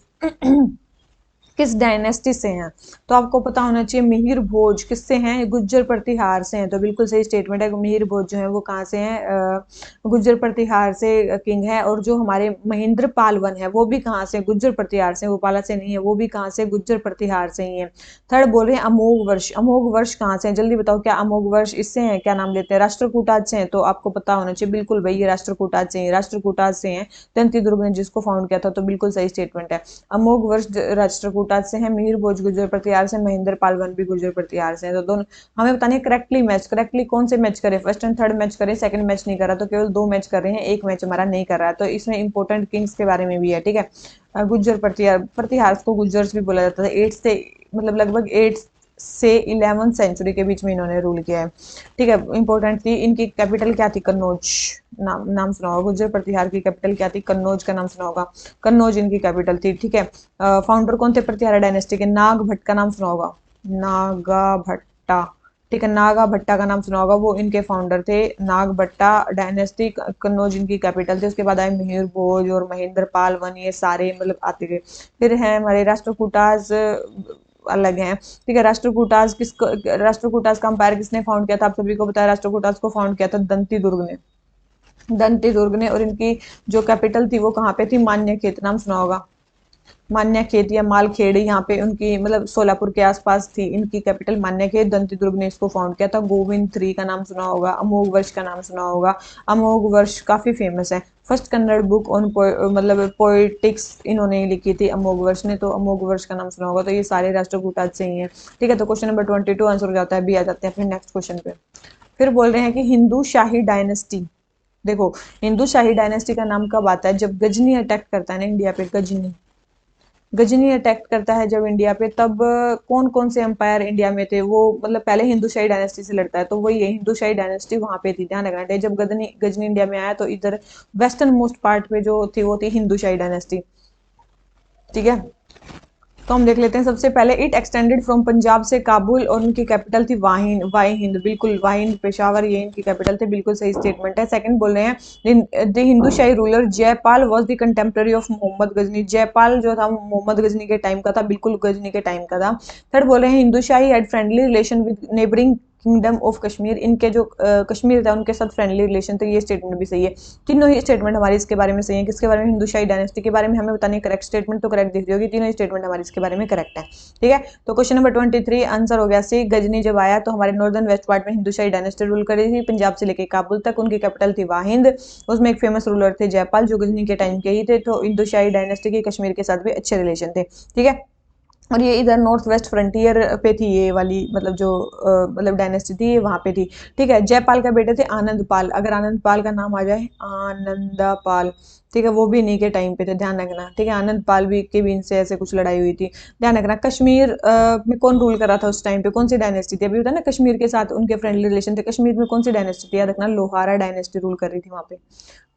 किस डायनेस्टी से हैं, तो आपको पता होना चाहिए मिहिर भोज किससे हैं, गुज्जर प्रतिहार से हैं। तो बिल्कुल सही स्टेटमेंट है, मिहिर भोज जो है वो कहाँ से हैं, गुज्जर प्रतिहार से किंग है। और जो हमारे महेंद्र पाल वन है वो भी कहाँ से, गुज्जर प्रतिहार से, वो पाला से नहीं है, वो भी कहाँ से, गुज्जर प्रतिहार से ही है। थर्ड बोल रहे हैं अमोघ वर्ष, अमोघ वर्ष कहाँ से है, जल्दी बताओ क्या अमोघ वर्ष इससे हैं, क्या नाम लेते हैं, राष्ट्रकूटाज से हैं। तो आपको पता होना चाहिए बिल्कुल भाई ये राष्ट्रकूटाज से हैं, राष्ट्रकूटाज से हैं। दंती दुर्ग ने जिसको फाउंड किया था, तो बिल्कुल सही स्टेटमेंट है। अमोघ वर्ष राष्ट्रकूटाज से है, मिहिर भोज गुर्जर प्रतिहार से, महेंद्र पाल वन भी गुर्जर प्रतिहार से है। तो दोनों हमें बताने करेक्टली मैच, करेक्टली कौन से मैच करे, फर्स्ट एंड थर्ड मैच करे, सेकंड मैच नहीं करा, तो केवल 2 मैच कर रहे हैं, एक मैच हमारा नहीं कर रहा है। तो इसमें इंपॉर्टेंट किंग्स के बारे में भी है, ठीक है। गुज्जर प्रतिहार, प्रतिहार को गुज्जर्स भी बोला जाता था। 8 से मतलब लगभग 8 से 11 सेंचुरी के बीच में इन्होंने रूल किया है, ठीक है। इंपॉर्टेंट थी, इनकी कैपिटल क्या थी, कन्नौज। नाम सुना होगा, गुज्जर प्रतिहार की कैपिटल क्या थी, कन्नौज का नाम सुना होगा, कन्नौज इनकी कैपिटल थी, ठीक है। फाउंडर कौन थे प्रतिहार डायनेस्टी के, नाग भट्ट का नाम सुना होगा, नागा भट्टा, ठीक है, नागा भट्टा का नाम सुना होगा, वो इनके फाउंडर थे। नाग भट्टा डायनेस्टी, कन्नौज इनकी कैपिटल थी। उसके बाद आए मिहिर भोज और महेंद्र पाल वन, ये सारे मतलब आते गए। फिर है हमारे राष्ट्रकूटाज, अलग हैं, ठीक है। राष्ट्रकूटाज का अंपायर किसने फाउंड किया था, आप सभी को पता है, राष्ट्रकूटाज को फाउंड किया था दंती दुर्ग ने, दंती दुर्ग ने। और इनकी जो कैपिटल थी वो कहाँ पे थी, मान्यखेत, नाम सुना होगा, मान्यखेत या मालखेड़ी, यहाँ पे उनकी मतलब सोलापुर के आसपास थी इनकी कैपिटल मान्यखेत। दंती दुर्ग ने इसको फाउंड किया था। गोविंद थ्री का नाम सुना होगा, अमोघ वर्ष का नाम सुना होगा, अमोघ वर्ष काफी फेमस है। फर्स्ट कन्नड़ बुक ऑन मतलब पोइटिक्स इन्होंने लिखी थी अमोघ वर्ष ने, तो अमोघ वर्ष का नाम सुना होगा। तो ये सारे राष्ट्रकूटाज से ही है, ठीक है। तो क्वेश्चन नंबर 22 आंसर हो जाता है, भी आ जाते हैं अपने नेक्स्ट क्वेश्चन पे। फिर बोल रहे हैं कि हिंदू शाही डायनेस्टी, देखो हिंदू शाही डायनेस्टी का नाम कब आता है, जब गजनी अटैक करता है ना इंडिया पे, गजनी, गजनी अटैक करता है जब इंडिया पे, तब कौन कौन से एम्पायर इंडिया में थे, वो मतलब पहले हिंदू शाही डायनेस्टी से लड़ता है, तो वो ये हिंदू शाही डायनेस्टी वहां पे थी, ध्यान रखना। जब गजनी गजनी इंडिया में आया तो इधर वेस्टर्न मोस्ट पार्ट पे जो थी वो थी हिंदू शाही डायनेस्टी, ठीक है। तो हम देख लेते हैं सबसे पहले, इट एक्सटेंडेड फ्रॉम पंजाब से काबुल, और उनकी कैपिटल थी वाहिन, वाई हिंद, बिल्कुल वाहिंद पेशावर ये इनकी कैपिटल थे, बिल्कुल सही स्टेटमेंट है। सेकंड बोल रहे हैं the Hindu Shahi ruler Jaipal was the contemporary of Mohammad Ghazni, Jaipal जो था मोहम्मद गजनी के टाइम का था, बिल्कुल गजनी के टाइम का था। थर्ड बोल रहे हैं Hindu Shahi had friendly relation with neighbouring kingdom of Kashmir, इनके जो कश्मीर था उनके साथ फ्रेंडली रिलेशन थे, ये स्टेटमेंट भी सही है। तीनों ही स्टेटमेंट हमारी इसके बारे में सही है। किसके बारे में, हिंदू शाही डायनेस्टी के बारे में हमें बताने करेक्ट स्टेटमेंट, तो करेक्ट दिख रही होगी, तीनों ही स्टेटमेंट हमारी इसके बारे में करेक्ट है, ठीक है। तो क्वेश्चन नंबर 23 आंसर हो गया सी, गजनी जब आया तो हमारे नॉर्दर्न वेस्ट पार्ट में हिंदू शाही डायनेस्टी रूल कर रही थी, पंजाब से लेकर काबुल तक, उनकी कैपिटल थी वाहिंद, उसमें एक फेमस रूलर थे जयपाल जो गजनी के टाइम के ही थे। तो हिंदू शाही डायनेस्टी के कश्मीर के साथ भी अच्छे रिलेशन थे, ठीक है। और ये इधर नॉर्थ वेस्ट फ्रंटियर पे थी ये वाली, मतलब जो मतलब डायनेस्टी थी ये वहां पे थी, ठीक है। जयपाल का बेटे थे आनंद पाल, अगर आनंद पाल का नाम आ जाए, आनंदा पाल, ठीक है, वो भी इन्हीं के टाइम पे थे, ध्यान रखना, ठीक है। आनंद पाल भी के भी इनसे ऐसे कुछ लड़ाई हुई थी, ध्यान रखना। कश्मीर में कौन रूल कर रहा था उस टाइम पे, कौन सी डायनेस्टी थी, अभी होता है ना कश्मीर के साथ उनके फ्रेंडली रिलेशन थे, कश्मीर में कौन सी डायनेस्टी थी, याद रखना, लोहारा डायनेस्टी रूल कर रही थी वहां पे।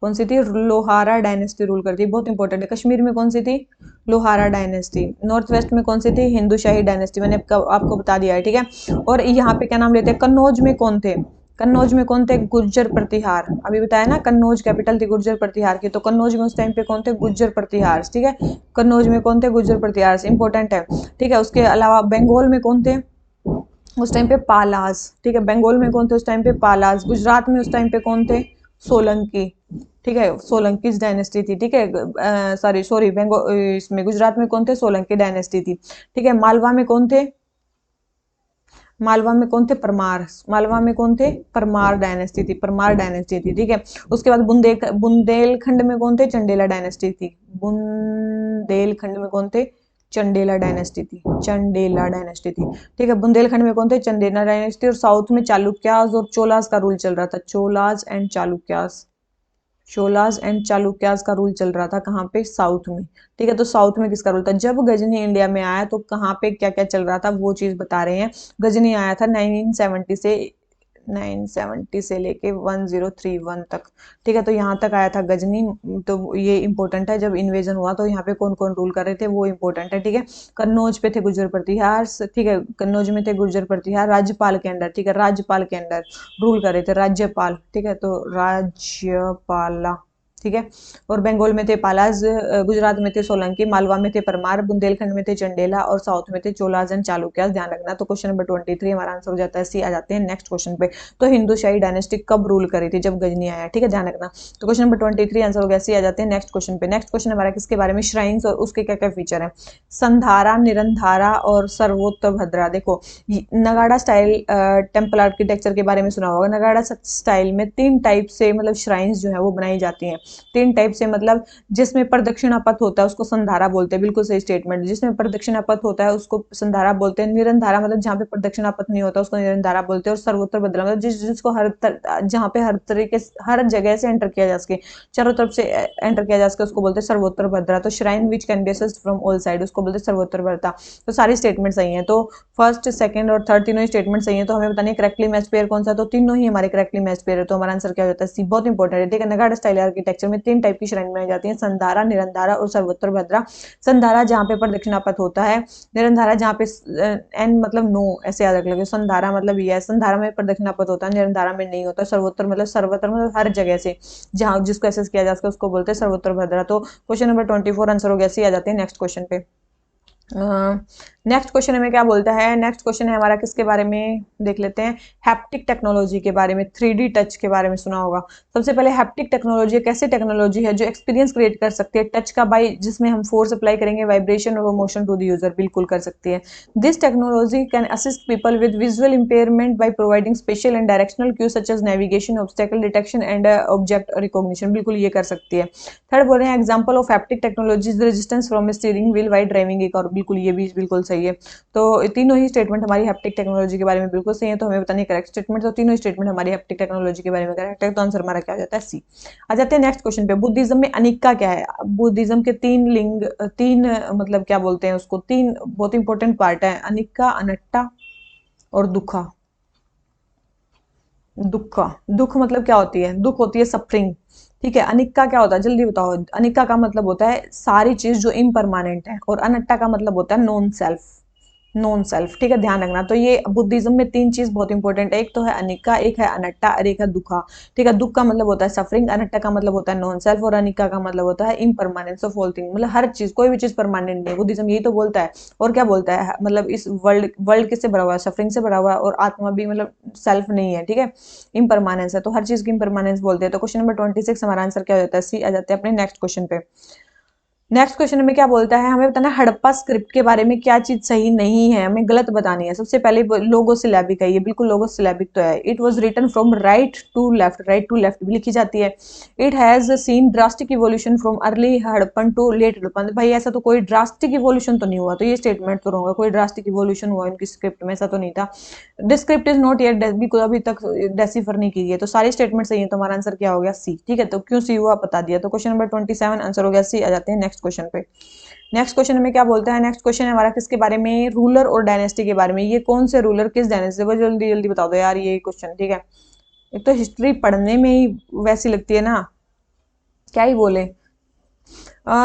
कौन सी थी, लोहारा डायनेस्टी रूल करती है, बहुत इंपॉर्टेंट है। कश्मीर में कौन सी थी, लोहारा डायनेस्टी। नॉर्थ वेस्ट में कौन सी थी, हिंदू शाही डायनेस्टी, मैंने आपको बता दिया है, ठीक है। और यहाँ पे क्या नाम लेते हैं, कन्नौज में कौन थे, कन्नौज में कौन थे, गुर्जर प्रतिहार, अभी बताया ना, कन्नौज कैपिटल थी गुर्जर प्रतिहार की, तो कन्नौज में उस टाइम पे कौन थे, गुर्जर प्रतिहार, ठीक है। कन्नौज में कौन थे, गुर्जर प्रतिहार, इंपॉर्टेंट है, ठीक है। उसके अलावा बंगाल में कौन थे उस टाइम पे, पालाज, ठीक है, बंगाल में कौन थे उस टाइम पे, पालाज। गुजरात में उस टाइम पे कौन थे, सोलंकी, ठीक है, सोलंकी डायनेस्टी थी, ठीक है। सॉरी सॉरी बंगाल, इसमें गुजरात में कौन थे, सोलंकी डायनेस्टी थी, ठीक है। मालवा में कौन थे, मालवा में कौन थे, परमार, मालवा में कौन थे, परमार डायनेस्टी थी, परमार डायनेस्टी थी, ठीक है। उसके बाद बुंदेलखंड में कौन थे, चंडेला डायनेस्टी थी, बुंदेलखंड में कौन थे, चंडेला डायनेस्टी थी, चंडेला डायनेस्टी थी, ठीक है। बुंदेलखंड में कौन थे, चंदेला डायनेस्टी। और साउथ में चालुक्यास और चोलास का रूल चल रहा था, चोलास एंड चालुक्यास, चोलास एंड चालुक्यास का रूल चल रहा था, कहाँ पे, साउथ में, ठीक है। तो साउथ में किसका रूल था, जब गजनी इंडिया में आया तो कहाँ पे क्या क्या चल रहा था वो चीज बता रहे हैं। गजनी आया था 1970 से लेके 1031 तक, ठीक है। तो यहाँ तक आया था गजनी, तो ये इंपॉर्टेंट है, जब इन्वेजन हुआ तो यहाँ पे कौन कौन रूल कर रहे थे वो इंपॉर्टेंट है, ठीक है। कन्नौज पे थे गुर्जर प्रतिहार, ठीक है, कन्नौज में थे गुर्जर प्रतिहार, राज्यपाल के अंडर, ठीक है, राज्यपाल के अंडर रूल कर रहे थे, राज्यपाल, ठीक है। तो राज्यपाला, ठीक है। और बंगाल में थे पालाज, गुजरात में थे सोलंकी, मालवा में थे परमार, बुंदेलखंड में थे चंडेला और साउथ में थे चोलाज एंड चालुक्यास। ध्यान रखना। तो क्वेश्चन नंबर 23 हमारा आंसर हो जाता है सी। आ जाते हैं नेक्स्ट क्वेश्चन पे। तो हिंदू शाही डायनेस्टी कब रूल करी थी? जब गजनी आया। ठीक है, ध्यान रखना। तो क्वेश्चन नंबर 23 आंसर हो गया सी। आ जाते हैं नेक्स्ट क्वेश्चन पे। नेक्स्ट क्वेश्चन हमारा किसके बारे में? श्राइन्स और उसके क्या क्या फीचर है। संधारा, निरंधारा और सर्वोत्तभद्रा। देखो, नगाड़ा स्टाइल टेम्पल आर्किटेक्चर के बारे में सुना होगा। नगाड़ा स्टाइल में 3 टाइप से मतलब श्राइन्स जो है वो बनाई जाती हैं। 3 टाइप से मतलब जिसमें प्रदक्षिणापथ होता है उसको संधारा बोलते हैं। बिल्कुल सही स्टेटमेंट। जिसमें प्रदक्षिणापथ होता है उसको संधारा बोलते हैं। निरंधारा मतलब जहाँ पे प्रदक्षिणापथ नहीं होता उसको निरंधारा बोलते हैं। और सर्वोत्तर भद्रा मतलब जिसको जहाँ पे हर तरीके हर जगह से एंटर किया जा सके, चारों तरफ से एंटर किया जा सके, उसको बोलते हैं सर्वोत्तर भद्रा। तो shrine which can be accessed from all side, उसको बोलते हैं सर्वोत्तर भद्रा। तो सारी स्टेटमेंट सही है। तो फर्स्ट, सेकंड और थर्ड तीनों स्टेटमेंट सही है। तो हमें बतानी है करेक्टली मैच पेयर कौन सा। तो तीनों ही हमारे करेक्टली मैच पेयर है। तो हमारा आंसर क्या हो जाता है? सी। बहुत इंपॉर्टेंट है। ठीक है, नगाड़ा स्टाइल आर्किटेक्चर में 3 टाइप की श्राइन बनाई जाती है। संधारा, निरंधारा और सर्वोत्तर भद्रा। संधारा जहाँ पे प्रदक्षिणापथ होता है, निरंधारा जहाँ पे एन मतलब नो, ऐसे याद रख लो। संधारा मतलब ये है, संधारा में प्रदक्षिणापथ होता है, निरंधारा में नहीं होता। सर्वोत्तर मतलब सर्वत्र मतलब हर जगह से जहाँ जिसको एक्सेस किया जा सके उसको बोलते हैं सर्वोत्तर भद्रा। तो क्वेश्चन नंबर 24 आंसर हो गया सी। आ जाते हैं नेक्स्ट क्वेश्चन पे। नेक्स्ट क्वेश्चन हमें क्या बोलता है? नेक्स्ट क्वेश्चन है हमारा किसके बारे में देख लेते हैं। हैप्टिक टेक्नोलॉजी के बारे में, 3D टच के बारे में सुना होगा। सबसे पहले हैप्टिक टेक्नोलॉजी एक ऐसी टेक्नोलॉजी है जो एक्सपीरियंस क्रिएट कर सकती है टच का, बाई जिसमें हम फोर्स अप्लाई करेंगे, वाइब्रेशन और मोशन टू द यूजर। बिल्कुल कर सकती है। This technology can assist people with visual impairment by providing spatial and directional cue such as navigation, obstacle detection and object recognition. बिल्कुल ये कर सकती है। थर्ड बोल रहे हैं example of haptic technology resistance from steering wheel while driving. एक और बिल्कुल ये भी बिल्कुल सही है। तो तीनों ही स्टेटमेंट हमारी हैप्टिक टेक्नोलॉजी के बारे में बिल्कुल सही है। तो हमें बतानी करेक्ट स्टेटमेंट। तो तीनों स्टेटमेंट हमारी हैप्टिक टेक्नोलॉजी के बारे में करेक्ट है। तो आंसर हमारा क्या हो जाता है? सी। आ जाते हैं नेक्स्ट क्वेश्चन पे। बुद्धिज्म में अनिक्का क्या है? बुद्धिज्म के 3 लिंग, 3 मतलब क्या बोलते हैं उसको, 3 बहुत इंपॉर्टेंट पार्ट है। अनिक्का, अनट्टा और दुखा। दुख, दुख मतलब क्या होती है? दुख होती है सफरिंग। ठीक है। अनिक्का क्या होता है? जल्दी बताओ। अनिक्का का मतलब होता है सारी चीज जो इम्परमानेंट है, और अनट्टा का मतलब होता है नॉन सेल्फ। Non self. ठीक है, ध्यान रखना। तो ये बुद्धिज्म में 3 चीज बहुत इंपॉर्टेंट है। एक तो है अनिक्का, एक है अनट्टा और एक है दुखा। ठीक है। दुख का मतलब होता है सफरिंग, अनट्टा का मतलब होता है नॉन सेल्फ, और अनिक्का का मतलब होता है इम्परमानेंस ऑफ ऑल थिंग। मतलब हर चीज, कोई भी चीज परमानेंट नहीं है। बुद्धिज्म यही तो बोलता है। और क्या बोलता है? मतलब इस वर्ल्ड वर्ल्ड किससे भरा हुआ है? सफरिंग से भरा हुआ है। और आत्मा भी मतलब सेल्फ नहीं है। ठीक है, इम्परमानेंस है। तो हर चीज की इम्परमानेंस बोलते हैं। तो क्वेश्चन नंबर 26 हमारा आंसर क्या हो जाता है? सी। आ जाते हैं अपने नेक्स्ट क्वेश्चन पे। नेक्स्ट क्वेश्चन में क्या बोलता है? हमें बताना है हड़प्पा स्क्रिप्ट के बारे में क्या चीज सही नहीं है, हमें गलत बतानी है। सबसे पहले लोगो सिलेबिक है। ये बिल्कुल लोगो सिलेबिक तो है। It was written from right to left, right to left भी लिखी जाती है। It has seen drastic evolution from early Harappan to late Harappan. भाई ऐसा तो कोई ड्रास्टिक इवोल्यूशन तो नहीं हुआ। तो ये स्टेटमेंट तो होगा कोई ड्रास्टिक इवोल्यूशन हुआ इनकी स्क्रिप्ट में, ऐसा तो नहीं था। डिस्क्रिप्ट इज नॉट येट, बिल्कुल अभी तक डेसिफर नहीं की है। तो सारी स्टेटमेंट सही है। तो हमारा आंसर क्या हो गया? सी। ठीक है, तो क्यों सी हुआ बता दिया। तो क्वेश्चन नंबर 27 आंसर हो गया सी। आ जाते हैं नेक्स्ट क्वेश्चन पे। नेक्स्ट क्वेश्चन में क्या बोलता है? नेक्स्ट क्वेश्चन है हमारा किसके बारे में? रूलर और डायनेस्टी के बारे में। ये कौन से रूलर किस डायनेस्टी? वो जल्दी जल्दी बता दो यार ये क्वेश्चन। ठीक है, एक तो हिस्ट्री पढ़ने में ही वैसी लगती है ना, क्या ही बोले।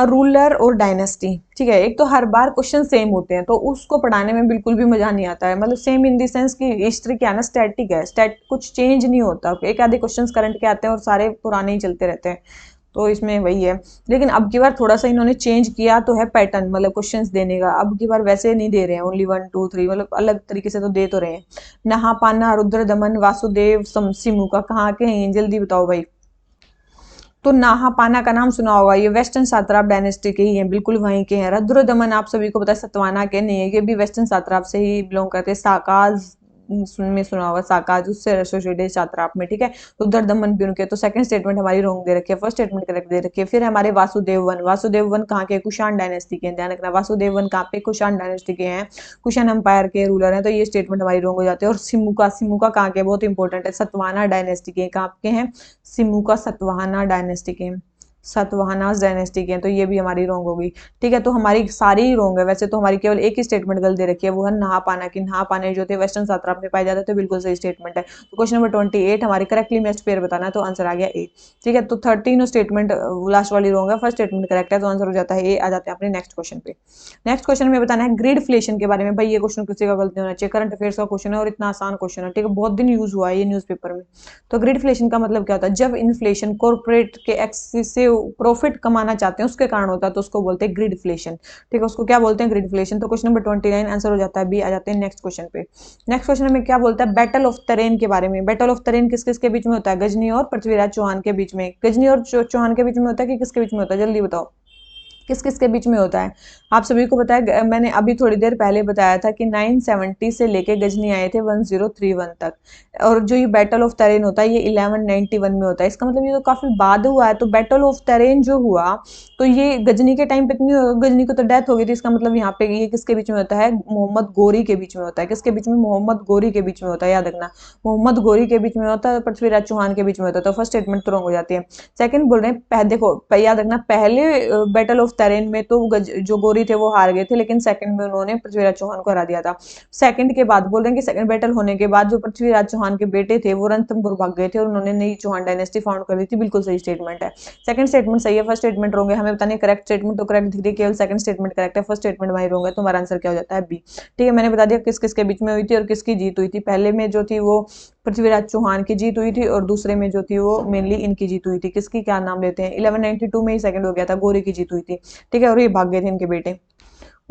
रूलर और डायनेस्टी। ठीक है, एक तो हर बार क्वेश्चन सेम होते हैं तो उसको पढ़ाने में बिल्कुल भी मजा नहीं आता है। मतलब सेम इन दी सेंस की हिस्ट्री क्या है ना, स्टैटिक है। स्टैट कुछ चेंज नहीं होता। एक आधे क्वेश्चंस करंट के आते हैं और सारे पुराने ही चलते रहते हैं। तो इसमें वही है। लेकिन अब की बार थोड़ा सा इन्होंने चेंज किया तो है पैटर्न, मतलब क्वेश्चंस देने का। अब की बार वैसे नहीं दे रहे हैं ओनली 1 2 3, मतलब अलग तरीके से तो दे तो रहे हैं। नहापाना, रुद्र दमन, वासुदेव, सिमुका कहाँ के हैं? जल्दी बताओ भाई। तो नाहापाना का नाम सुना होगा। ये वेस्टर्न सात्राप डायनेस्टी के ही हैं, बिल्कुल वहीं के हैं। रुद्र दमन आप सभी को पता है सतवाना के नहीं है, ये भी वेस्टर्न सात्राप से ही बिलोंग करते हैं। साकाज में सुना होगा, साकाज उससे एसोसिएटेड सात्राप में। ठीक है, रुद्र दमन भी उनके। तो सेकंड स्टेटमेंट हमारी रॉन्ग दे रखी है, फर्स्ट स्टेटमेंट करेक्ट दे रखी है। फिर हमारे वासुदेव वन, वासुदेव वन कहाँ के? कुषाण डायनेस्टी के हैं। ध्यान रखना, वासुदेव वन कहाँ पे? कुषाण डायनेस्टी के हैं, कुषाण एम्पायर के रूलर हैं। तो ये स्टेटमेंट हमारी रॉन्ग हो जाती है। और सिमुका, सिमुका कहाँ के? बहुत इंपॉर्टेंट है, सतवाना डायनेस्टी के। कहाँ के हैं? सिमुका सतवाहना डायनेस्टी के। सातवाहनास डायनेस्टी के हैं, तो ये भी हमारी रॉन्ग होगी। ठीक है, तो हमारी सारी ही रॉन्ग है। वैसे तो हमारी केवल एक ही स्टेटमेंट गलत दे रखी है, वो है नहापाना की। नहापाने जो थे वेस्टर्न सात्राप में पाए जाते हैं, तो बिल्कुल सही स्टेटमेंट है। तो क्वेश्चन नंबर 28 हमारी करेक्टली मैच्ड पेयर बताना है, तो आंसर आ गया ए। ठीक है, तो 13 स्टेटमेंट लास्ट वाली रॉन्ग है, फर्स्ट स्टेटमेंट करेक्ट है, तो आंसर हो जाता है ए। आ जाते हैं अपने नेक्स्ट क्वेश्चन पे। नेक्स्ट क्वेश्चन में बताना है ग्रीडफ्लेशन के बारे में। भाई ये क्वेश्चन किसी का गलत नहीं होना चाहिए, करंट अफेयर्स का क्वेश्चन है और इतना आसान क्वेश्चन है। ठीक है, बहुत दिन यूज हुआ है ये न्यूज़पेपर में। तो ग्रीडफ्लेशन का मतलब क्या होता है? जब इन्फ्लेशन कॉर्पोरेट के एक्सेसिव प्रॉफिट कमाना चाहते हैं उसके कारण होता है, तो उसको बोलते हैं ग्रीडफ्लेशन। ठीक है, उसको क्या बोलते हैं? ग्रीडफ्लेशन। तो क्वेश्चन नंबर 29 आंसर हो जाता है बी। आ जाते हैं नेक्स्ट क्वेश्चन पे। नेक्स्ट क्वेश्चन में क्या बोलता है? बैटल ऑफ तरेन के बारे में। बैटल ऑफ तरेन किस किस के बीच में होता है? गजनी और पृथ्वीराज चौहान के बीच में। गजनी और चौहान के बीच में होता है कि किसके बीच में होता है? जल्दी बताओ, किस किस के बीच में होता है? आप सभी को पता है, मैंने अभी थोड़ी देर पहले बताया था कि 970 से लेके गजनी आए थे 1031 तक। और जो ये बैटल ऑफ तरेन होता है ये 1191 में होता है। इसका मतलब ये तो काफी बाद हुआ है। तो बैटल ऑफ तरेन जो हुआ, तो ये गजनी के टाइम पे इतनी, गजनी को तो डेथ हो गई थी। इसका मतलब यहाँ पे ये किसके बीच में होता है? मोहम्मद गोरी के बीच में होता है। किसके बीच में? मोहम्मद गोरी के बीच में होता है, याद रखना। मोहम्मद गोरी के बीच में होता है, पृथ्वीराज चौहान के बीच में होता है। तो फर्स्ट स्टेटमेंट तो रॉन्ग हो जाती है। सेकंड बोल रहे हैं, देखो याद रखना, पहले बैटल ऑफ तरेन में तो जो गोरी थे वो हार गए थे, लेकिन सेकंड में उन्होंने पृथ्वीराज चौहान को हरा दिया था। सेकंड के बाद बोल रहे हैं कि सेकंड बैटल होने के बाद जो पृथ्वीराज चौहान के बेटे थे वो रणथंभौर भाग गए थे और उन्होंने नई चौहान डायनेस्टी फाउंड कर दी थी। बिल्कुल सही स्टेटमेंट है। सेकंड स्टेटमेंट सही है, फर्स्ट स्टेटमेंट रॉन्ग है। हमें बताने करेक्ट स्टेटमेंट, तो करेक्ट दिख रही है, केवल सेकंड स्टेटमेंट करेक्ट है, फर्स्ट स्टेटमेंट हमारी रॉन्ग है। तो हमारा आंसर क्या हो जाता है? बी। ठीक है, मैंने बता दिया किस किस के बीच में हुई थी और किसकी जीत हुई थी। पहले में जो थी वो पृथ्वीराज चौहान की जीत हुई थी और दूसरे में जो थी वो मेनली इनकी जीत हुई थी। किसकी, क्या नाम लेते हैं? 1192 में ही सेकंड हो गया था, गोरी की जीत हुई थी। ठीक है, और ये भाग गए थे इनके बेटे।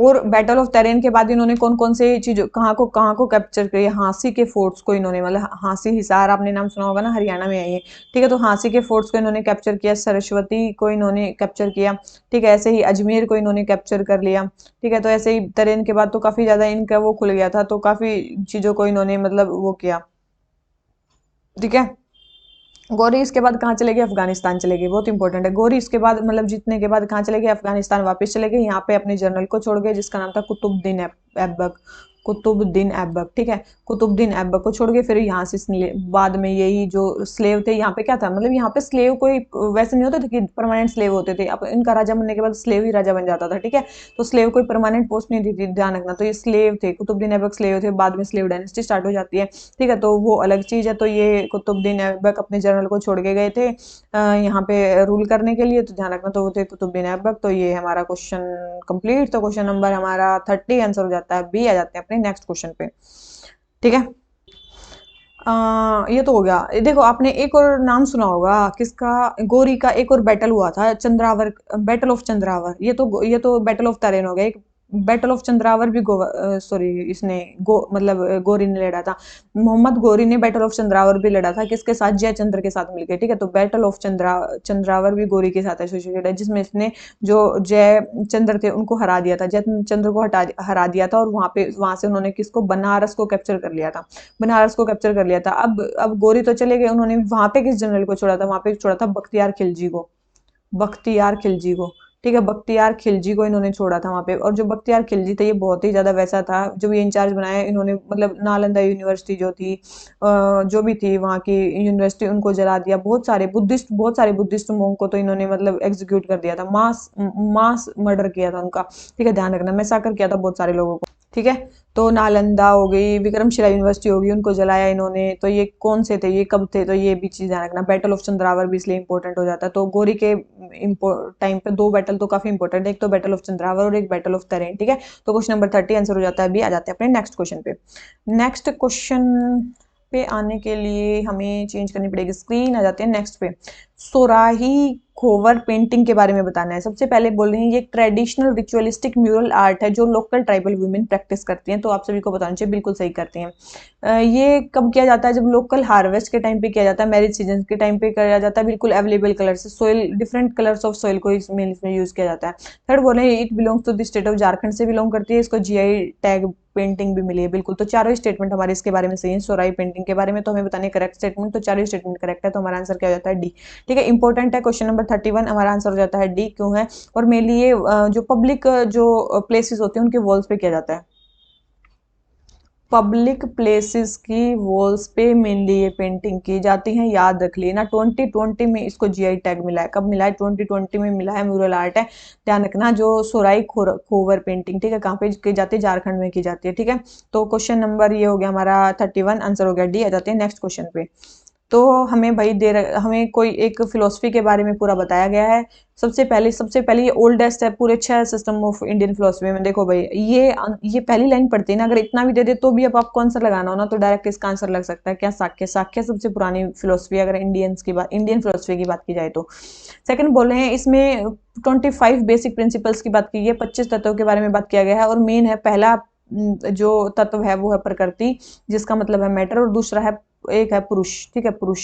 और बैटल ऑफ तरेन के बाद इन्होंने कौन कौन से चीजों, कहाँ को कैप्चर किया? हाँसी के फोर्ट्स को इन्होंने, मतलब हाँसी हिसार आपने नाम सुना होगा ना, हरियाणा में है ये। ठीक है, तो हाँसी के फोर्ट्स को इन्होंने कैप्चर किया, सरस्वती को इन्होंने कैप्चर किया। ठीक है, ऐसे ही अजमेर को इन्होंने कैप्चर कर लिया। ठीक है, तो ऐसे ही तरेन के बाद तो काफी ज्यादा इनका वो खुल गया था, तो काफी चीजों को इन्होंने मतलब वो किया। ठीक है, गौरी इसके बाद कहाँ चले गए? अफगानिस्तान चले गए। बहुत इंपॉर्टेंट है। गौरी इसके बाद मतलब जीतने के बाद कहाँ चले गए? अफगानिस्तान वापस चले गए। यहाँ पे अपने जनरल को छोड़ गए जिसका नाम था कुतुबुद्दीन ऐबक। कुतुबुद्दीन ऐबक, ठीक है, कुतुबुद्दीन ऐबक को छोड़ गए। फिर यहाँ से बाद में यही जो स्लेव थे, यहाँ पे क्या था, मतलब यहाँ पे स्लेव कोई वैसे नहीं होते थे कि परमानेंट स्लेव होते थे। अब इनका राजा बनने के बाद स्लेव ही राजा बन जाता था। ठीक है, तो स्लेव कोई परमानेंट पोस्ट नहीं थी, ध्यान रखना। तो ये स्लेव थे, कुतुबुद्दीन ऐबक स्लेव थे, बाद में स्लेव डायनेस्टी स्टार्ट हो जाती है। ठीक है, तो वो अलग चीज है। तो ये कुतुबुद्दीन ऐबक अपने जनरल को छोड़ के गए थे यहाँ पे रूल करने के लिए, तो ध्यान रखना। तो वो थे कुतुबुद्दीन ऐबक। तो ये हमारा क्वेश्चन कंप्लीट। तो क्वेश्चन नंबर हमारा 30 आंसर हो जाता है बी। आ जाते हैं अपने नेक्स्ट क्वेश्चन पे। ठीक है, ये तो हो गया। देखो आपने एक और नाम सुना होगा किसका? गोरी का एक और बैटल हुआ था, चंद्रावर, बैटल ऑफ चंद्रावर। ये तो बैटल ऑफ तरेन हो गया। एक बैटल ऑफ चंद्रावर भी सॉरी इसने मतलब गोरी ने लड़ा था। मोहम्मद गोरी ने बैटल ऑफ चंद्रावर भी लड़ा था, किसके साथ? जयचंद्र के साथ मिलकर। ठीक है, तो बैटल ऑफ चंद्रावर भी गोरी के साथ एसोसिएटेड है, जिसमें इसने जो जयचंद्र थे उनको हरा दिया था, जयचंद्र को हरा दिया था। और वहां से उन्होंने किसको? बनारस को कैप्चर कर लिया था। बनारस को कैप्चर कर लिया था। अब गोरी तो चले गए, उन्होंने वहां पे किस जनरल को छोड़ा था? वहां पे छोड़ा था बख्तियार खिलजी को। बख्तियार खिलजी को, ठीक है, बख्तियार खिलजी को इन्होंने छोड़ा था वहां पे। और जो बख्तियार खिलजी थे ये बहुत ही ज्यादा वैसा था, जब ये इंचार्ज बनाया इन्होंने, मतलब नालंदा यूनिवर्सिटी जो थी, जो भी थी वहां की यूनिवर्सिटी, उनको जला दिया। बहुत सारे बुद्धिस्ट मोंग को तो इन्होंने मतलब एग्जीक्यूट कर दिया था, मास मास मर्डर किया था उनका। ठीक है, ध्यान रखना, मैसाकर किया था बहुत सारे लोगों को। ठीक है, तो नालंदा हो गई, विक्रमशिला यूनिवर्सिटी होगी, उनको जलाया इन्होंने। तो ये कौन से थे, ये कब थे? तो ये भी चीज ध्यान रखना। बैटल ऑफ चंद्रावर भी इसलिए इंपॉर्टेंट हो जाता है। तो गोरी के टाइम पे दो बैटल तो काफी इंपॉर्टेंट है, एक तो बैटल ऑफ चंद्रावर और एक बैटल ऑफ तरेन। ठीक है, तो क्वेश्चन नंबर 30 आंसर हो जाता है बी। आ जाते हैं अपने नेक्स्ट क्वेश्चन पे। नेक्स्ट क्वेश्चन पे आने के लिए हमें चेंज करनी पड़ेगी स्क्रीन। आ जाते हैं नेक्स्ट पे। सोराही खोवर पेंटिंग के बारे में बताना है। सबसे पहले बोल रहे हैं ये ट्रेडिशनल रिचुअलिस्टिक म्यूरल आर्ट है जो लोकल ट्राइबल वुमेन प्रैक्टिस करती हैं। तो आप सभी को बताना चाहिए, बिल्कुल सही करते हैं। ये कब किया जाता है? जब लोकल हार्वेस्ट के टाइम पे किया जाता है, मैरिज सीजन के टाइम पे किया जाता है। बिल्कुल अवेलेबल कलर से, soil different colours of soil को इसमें यूज किया जाता है। थर्ड बोले it belongs to the state of Jharkhand से बिलोंग करती है, इसको जीआई टैग पेंटिंग भी मिली है। बिल्कुल, तो चारों स्टेटमेंट हमारे इसके बारे में सही है। सोराई पेंटिंग के बारे में तो हमें बताने करेक्ट स्टेटमेंट, तो चारों स्टेटमेंट करेक्ट है। तो हमारा आंसर क्या हो जाता है? डी। ठीक है, इंपॉर्टेंट है क्वेश्चन नंबर 31, हमारा आंसर हो जाता है डी। क्यों है? और मेनली ये जो पब्लिक जो प्लेसेस होते हैं उनके वॉल्स पे किया जाता है। पब्लिक प्लेसेस की वॉल्स पे मेनली ये पेंटिंग की जाती है, याद रख लिए ना। 2020 में इसको जीआई टैग मिला है। कब मिला है? 2020 में मिला है। म्यूरल आर्ट है, ध्यान रखना। जो सोराई खोवर पेंटिंग, ठीक है, कहाँ पे की जाती है? झारखंड में की जाती है, ठीक है। तो क्वेश्चन नंबर ये हो गया हमारा 31, आंसर हो गया डी। आ जाते हैं नेक्स्ट क्वेश्चन पे। तो हमें भाई हमें कोई एक फिलोसफी के बारे में पूरा बताया गया है। सबसे पहले ये ओल्डेस्ट है पूरे 6 सिस्टम ऑफ इंडियन फिलोसफी में। देखो भाई, ये पहली लाइन पढ़ते हैं ना, अगर इतना भी दे दे तो भी अब आपको आंसर लगाना हो ना, तो डायरेक्ट इसका आंसर लग सकता है क्या? साख्य। साख्य सबसे पुरानी फिलोसफी, अगर इंडियन फिलोसफी की बात की जाए तो। सेकंड बोल रहे हैं इसमें 25 बेसिक प्रिंसिपल्स की बात की है, 25 तत्वों के बारे में बात किया गया है। और मेन है पहला जो तत्व है वो है प्रकृति, जिसका मतलब है मैटर। और दूसरा है, एक है पुरुष, ठीक है, पुरुष।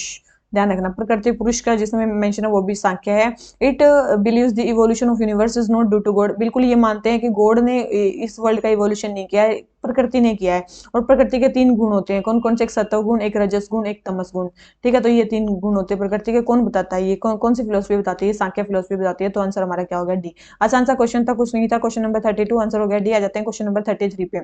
ध्यान रखना, प्रकृति पुरुष का जिसमें मेंशन है वो भी सांख्य है। It believes the evolution of universe is not due to god. बिल्कुल ये मानते हैं कि गॉड ने इस वर्ल्ड का इवोल्यूशन नहीं किया है, प्रकृति ने किया है। और प्रकृति के 3 गुण होते हैं, कौन कौन से? एक सत्व गुण, एक रजस गुण, एक तमस गुण, ठीक है। तो ये 3 गुण होते हैं प्रकृति के। कौन बताता है? ये कौन सी फिलोसफी बताती है? सांख्य फिलोसफी बताती है। तो आंसर हमारा क्या होगा? डी। आसान सा क्वेश्चन था, कुछ नहीं था। क्वेश्चन नंबर 32, आंसर हो गया डी। आ जाते हैं क्वेश्चन नंबर 33 पे।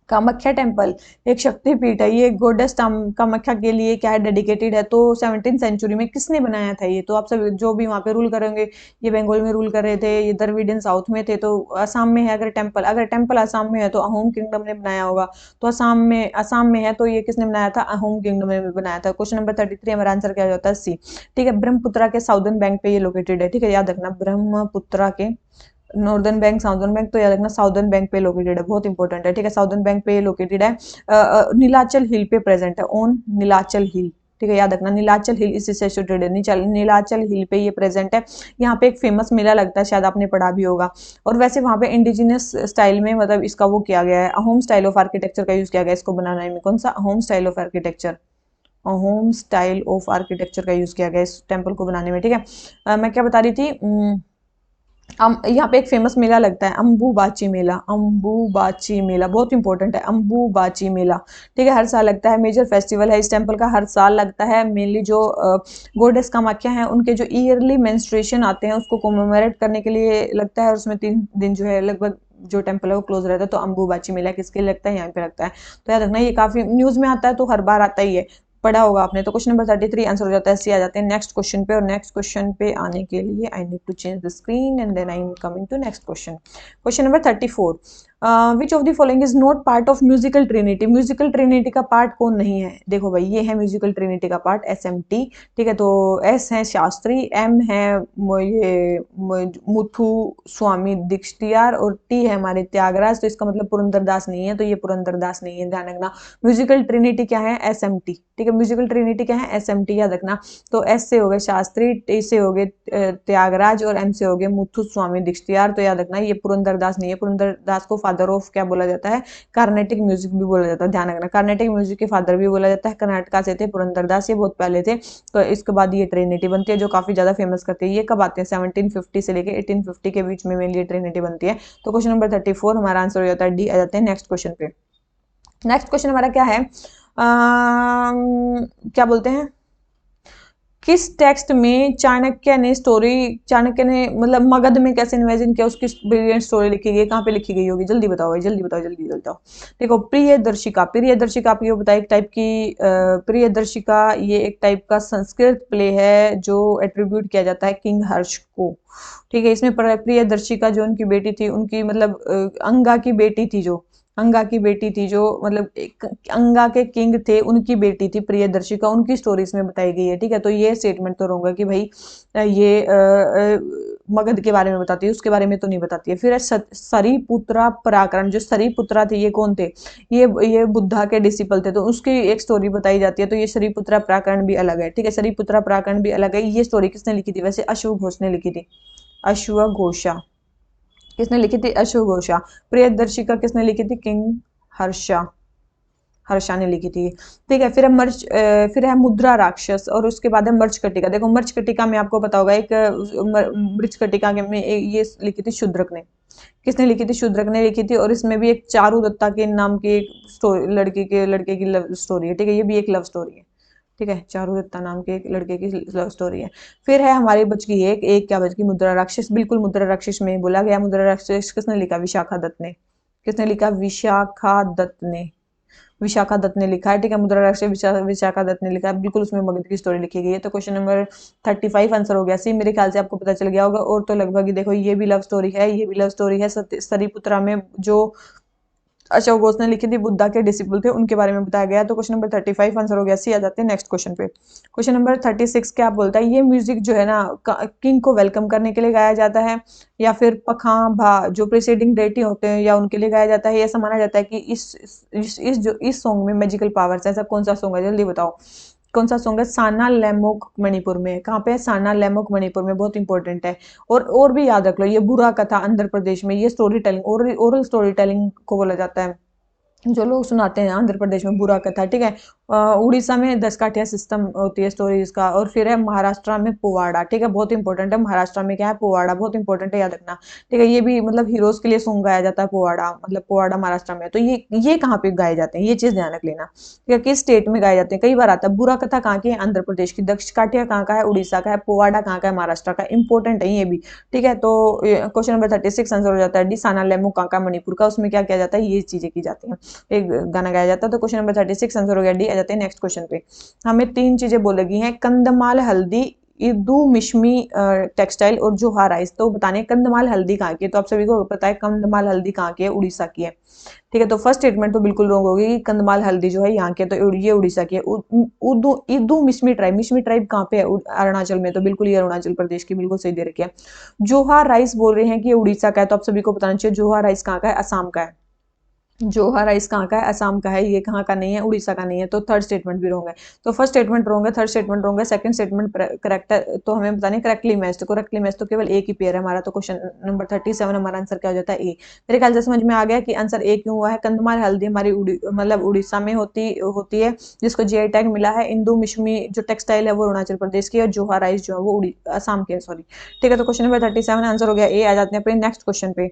कामाख्या टेम्पल एक शक्तिपीठ है, ये गोडेस कामाख्या के लिए क्या है? डेडिकेटेड है। तो 17th सेंचुरी में किसने बनाया था ये? तो आप सब जो भी वहां पे रूल करेंगे, ये बंगाल में रूल कर रहे थे, ये द्रविडियन साउथ में थे, तो असम में है। अगर टेम्पल असम में है तो अहोम किंगडम ने बनाया होगा। तो असम में है, तो ये किसने बनाया था? अहोम किंगडम ने बनाया था। क्वेश्चन नंबर 33 हमारा आंसर क्या हो जाता है? सी, ठीक है। ब्रह्मपुत्रा के साउदर्न बैंक पे ये लोकेटेड है, ठीक है, याद रखना। ब्रह्मपुत्रा के नॉर्दर्न बैंक, साउदर्न बैंक, तो याद रखना साउदर्न बैंक पे लोकेटेड है, बहुत इंपॉर्टेंट है, ठीक है। साउदर्न बैंक पे लोकेटेड है, नीलाचल हिल पे प्रेजेंट है, ऑन नीलाचल हिल, ठीक है, याद रखना। नीलाचल हिल इसी से एसोसिएटेड है, नीलाचल हिल पे ये प्रेजेंट है। यहाँ पे एक फेमस मेला लगता है, शायद आपने पढ़ा भी होगा। और वैसे वहाँ पे इंडिजिनियस स्टाइल में, मतलब इसका वो किया गया है, अहोम स्टाइल ऑफ आर्किटेक्चर का यूज किया गया है इसको बनाने में। कौन सा? Ahom style of architecture, Ahom style of architecture का यूज किया गया इस टेम्पल को बनाने में, ठीक है। मैं क्या बता रही थी? यहाँ पे एक फेमस मेला लगता है, अम्बुबाची मेला। अम्बुबाची मेला बहुत इंपॉर्टेंट है, अम्बुबाची मेला, ठीक है, हर साल लगता है। मेजर फेस्टिवल है इस टेम्पल का, हर साल लगता है। मेनली जो गोडेस कामाख्या हैं उनके जो ईयरली मेंस्ट्रुएशन आते हैं उसको कोमेमोरेट करने के लिए लगता है। और उसमें 3 दिन जो है लगभग जो टेम्पल है वो क्लोज रहता है। तो अम्बुबाची मेला किसके लिए लगता है? यहाँ पे लगता है। तो याद रखना, ये काफी न्यूज में आता है, तो हर बार आता ही है, पढ़ा होगा आपने। तो क्वेश्चन नंबर 33 आंसर हो जाता है सी। आ जाते हैं नेक्स्ट क्वेश्चन पे। और नेक्स्ट क्वेश्चन पे आने के लिए I need to change the screen and then I am coming to next question. Question number 34, which of the following is not part of musical trinity? Musical trinity का part कौन नहीं है? देखो भाई, ये है म्यूजिकल ट्रिनिटी का part, SMT, ठीक है। तो एस है शास्त्री, एम है ये मुथु स्वामी दीक्षितार, और टी है हमारे त्यागराज। तो इसका मतलब पुरंदरदास नहीं है, तो ये पुरंदरदास नहीं है, ध्यान रखना। म्यूजिकल ट्रिनिटी क्या है? SMT, ठीक है। म्यूजिकल ट्रिनिटी क्या है? SMT, याद रखना। तो एस से हो गए शास्त्री, टी से हो गए त्यागराज, और एम से हो गए मुथु स्वामी दीक्षितार। तो याद रखना, ये पुरंदरदास नहीं है। पुरंदरदास को फादर ऑफ क्या बोला जाता है? कार्नेटिक म्यूजिक भी बोला जाता है, ध्यान रखना। कार्नेटिक म्यूजिक के फादर भी बोला जाता है। कर्नाटका से थे पुरंदरदास, ये बहुत पहले थे। तो इसके बाद ये ट्रिनिटी बनती है, जो काफी ज्यादा फेमस करती है। ये कब आते हैं? 1750 से लेके 1850 के बीच में मेनली ट्रिनिटी बनती है। तो क्वेश्चन नंबर 34 हमारा आंसर हो जाता है डी। आ जाते हैं नेक्स्ट क्वेश्चन पे। नेक्स्ट क्वेश्चन हमारा क्या है? क्या बोलते हैं, किस टेक्स्ट में चाणक्य ने मतलब मगध में कैसे इन्वेजन किया, उसकी ब्रिलियंट स्टोरी लिखी गई है। कहाँ पे लिखी गई होगी? जल्दी बताओ भाई, जल्दी बताओ, जल्दी बताओ। देखो, प्रियदर्शिका, प्रियदर्शिका आपको पता है, एक टाइप की प्रियदर्शिका, ये एक टाइप का संस्कृत प्ले है जो एट्रीब्यूट किया जाता है किंग हर्ष को, ठीक है। इसमें प्रियदर्शिका जो उनकी बेटी थी, उनकी मतलब अंगा की बेटी थी, जो अंगा की बेटी थी, जो मतलब एक अंगा के किंग थे, उनकी बेटी थी प्रियदर्शिका, उनकी स्टोरी इसमें बताई गई है, ठीक है। तो ये स्टेटमेंट तो रहूंगा कि भाई ये मगध के बारे में बताती है, उसके बारे में तो नहीं बताती है। फिर है सरीपुत्रा पराक्रम, जो सरीपुत्रा थे ये कौन थे? ये बुद्धा के डिसिपल थे, तो उसकी एक स्टोरी बताई जाती है। तो ये सरीपुत्रा पराक्रम भी अलग है, ठीक है, सरीपुत्रा पराक्रम भी अलग है। ये स्टोरी किसने लिखी थी वैसे? अश्वघोष ने लिखी थी, अश्वघोषा किसने लिखी थी? अश्वघोषा। प्रियदर्शिका किसने लिखी थी? किंग हर्षा, हर्षा ने लिखी थी, ठीक है। फिर है मुद्रा राक्षस, और उसके बाद है मर्चकटिका। देखो, मर्चकटिका में आपको पता होगा, एक मृचकटिका में ये लिखी थी शूद्रक ने। किसने लिखी थी? शूद्रक ने लिखी थी। और इसमें भी एक चारुदत्ता के नाम की एक स्टोरी, लड़के की लव स्टोरी है, ठीक है, ये भी एक लव स्टोरी है, ठीक है, चारुदत्ता नाम के एक लड़के की लव स्टोरी है। फिर है हमारी बच गई एक एक क्या बच गई? मुद्रा राक्षस, बिल्कुल मुद्रा राक्षस में बोला गया। मुद्रा राक्षस किसने लिखा? विशाखा दत्त ने। किसने लिखा? विशाखा दत्त ने, विशाखा दत्त ने लिखा है, ठीक है, मुद्रा राष्ट्र विशाखा दत्त ने लिखा है, बिल्कुल उसमें मगध की स्टोरी लिखी गई है। तो क्वेश्चन नंबर 35 आंसर हो गया सी। मेरे ख्याल से आपको पता चल गया होगा। और तो लगभग देखो ये भी लव स्टोरी है, ये भी लव स्टोरी है। सरीपुत्रा में जो अशोक घोष ने लिखी थी, बुद्धा के डिसिपल थे, उनके बारे में बताया गया। तो क्वेश्चन नंबर 35 आंसर हो गया सी। आ जाते हैं नेक्स्ट क्वेश्चन पे। क्वेश्चन नंबर 36 क्या बोलता है, ये म्यूजिक जो है ना किंग को वेलकम करने के लिए गाया जाता है, या फिर पखांभा जो प्रीसीडिंग डेटी होते हैं या उनके लिए गाया जाता है। ऐसा माना जाता है कि इस सॉन्ग में मैजिकल पावर्स है। ऐसा कौन सा सॉन्ग है, जल्दी बताओ कौन सा सॉन्ग है। साना लेमोक मणिपुर में, कहाँ पे है, साना लेमोक मणिपुर में, बहुत इंपॉर्टेंट है। और भी याद रख लो, ये बुरा कथा आंध्र प्रदेश में, ये story telling, oral story telling को बोला जाता है, जो लोग सुनाते हैं आंध्र प्रदेश में बुरा कथा, ठीक है। उड़ीसा में दसकाठिया सिस्टम होती है स्टोरीज का। और फिर है महाराष्ट्र में पोवाड़ा, ठीक है, बहुत इंपॉर्टेंट है। महाराष्ट्र में क्या है, पोवाड़ा, बहुत इंपॉर्टेंट है, याद रखना, ठीक है। ये भी मतलब हीरोज के लिए सॉन्ग गाया जाता है, पोवाड़ा, मतलब पोवाड़ा महाराष्ट्र में है। तो ये कहाँ पे गाए जाते हैं, ये चीज ध्यान रख लेना, ठीक है, किस स्टेट में गाए जाते हैं। कई बार आता है, बुरा कथा कहाँ की है, आंध्र प्रदेश की, दक्षकाठिया कहाँ का है, उड़ीसा का है, पोवाड़ा कहाँ का है, महाराष्ट्र का। इंपॉर्टेंट है ये भी, ठीक है। तो क्वेश्चन नंबर 36 आंसर हो जाता है डी, साना लेमो काका मणिपुर का। उसमें क्या किया जाता है, ये चीजें की जाती हैं, एक गाना गाया जाता है। तो क्वेश्चन नंबर 36 आंसर हो गया डी। आ जाते हैं नेक्स्ट क्वेश्चन पे। हमें तीन चीजें बोलेगी हैं, कंदमाल हल्दी, इदू मिश्मी टेक्सटाइल और जोहार राइस। तो बताने कंदमाल हल्दी कहाँ की है, तो आप सभी को पता है कंदमाल हल्दी कहाँ की है, उड़ीसा की है, ठीक है। तो फर्स्ट स्टेटमेंट तो बिल्कुल रॉन्ग होगी कि कंदमाल हल्दी जो है यहाँ की है, तो ये उड़ीसा की है। इदू मिश्मी ट्राइब कहाँ पे है, अरुणाचल में, तो बिल्कुल ये अरुणाचल प्रदेश की, बिल्कुल सही दे रखी है। जोहार राइस बोल रहे हैं कि ये उड़ीसा का है, तो आप सभी को बताना चाहिए जोहार राइस कहाँ का है, असम का है। जोहार राइस कहाँ का है, असम का है, ये कहाँ का नहीं है, उड़ीसा का नहीं है। तो थर्ड स्टेटमेंट भी रॉन्ग है। तो फर्स्ट स्टेटमेंट रॉन्ग है, थर्ड स्टेटमेंट रॉन्ग है, सेकंड स्टेटमेंट करेक्ट है। तो हमें बताने करेक्टली मैच, तो करेक्टली मैच तो केवल एक ही पेयर है हमारा। तो क्वेश्चन नंबर 37 हमारा आंसर क्या हो जाता है, ए। मेरे ख्याल से समझ में आ गया कि आंसर ए क्यों हुआ है। कंधमाल हल्दी हमारी मतलब उड़ीसा में होती है, जिसको जीआई टैग मिला है। इंदू मिश्मी जो टेक्सटाइल है वो अरुणाचल प्रदेश की है, और जोहार राइस जो है वो असम की है, सॉरी, ठीक है। तो क्वेश्चन नंबर 37 आंसर हो गया ए। आ जाते हैं अपने नेक्स्ट क्वेश्चन पे।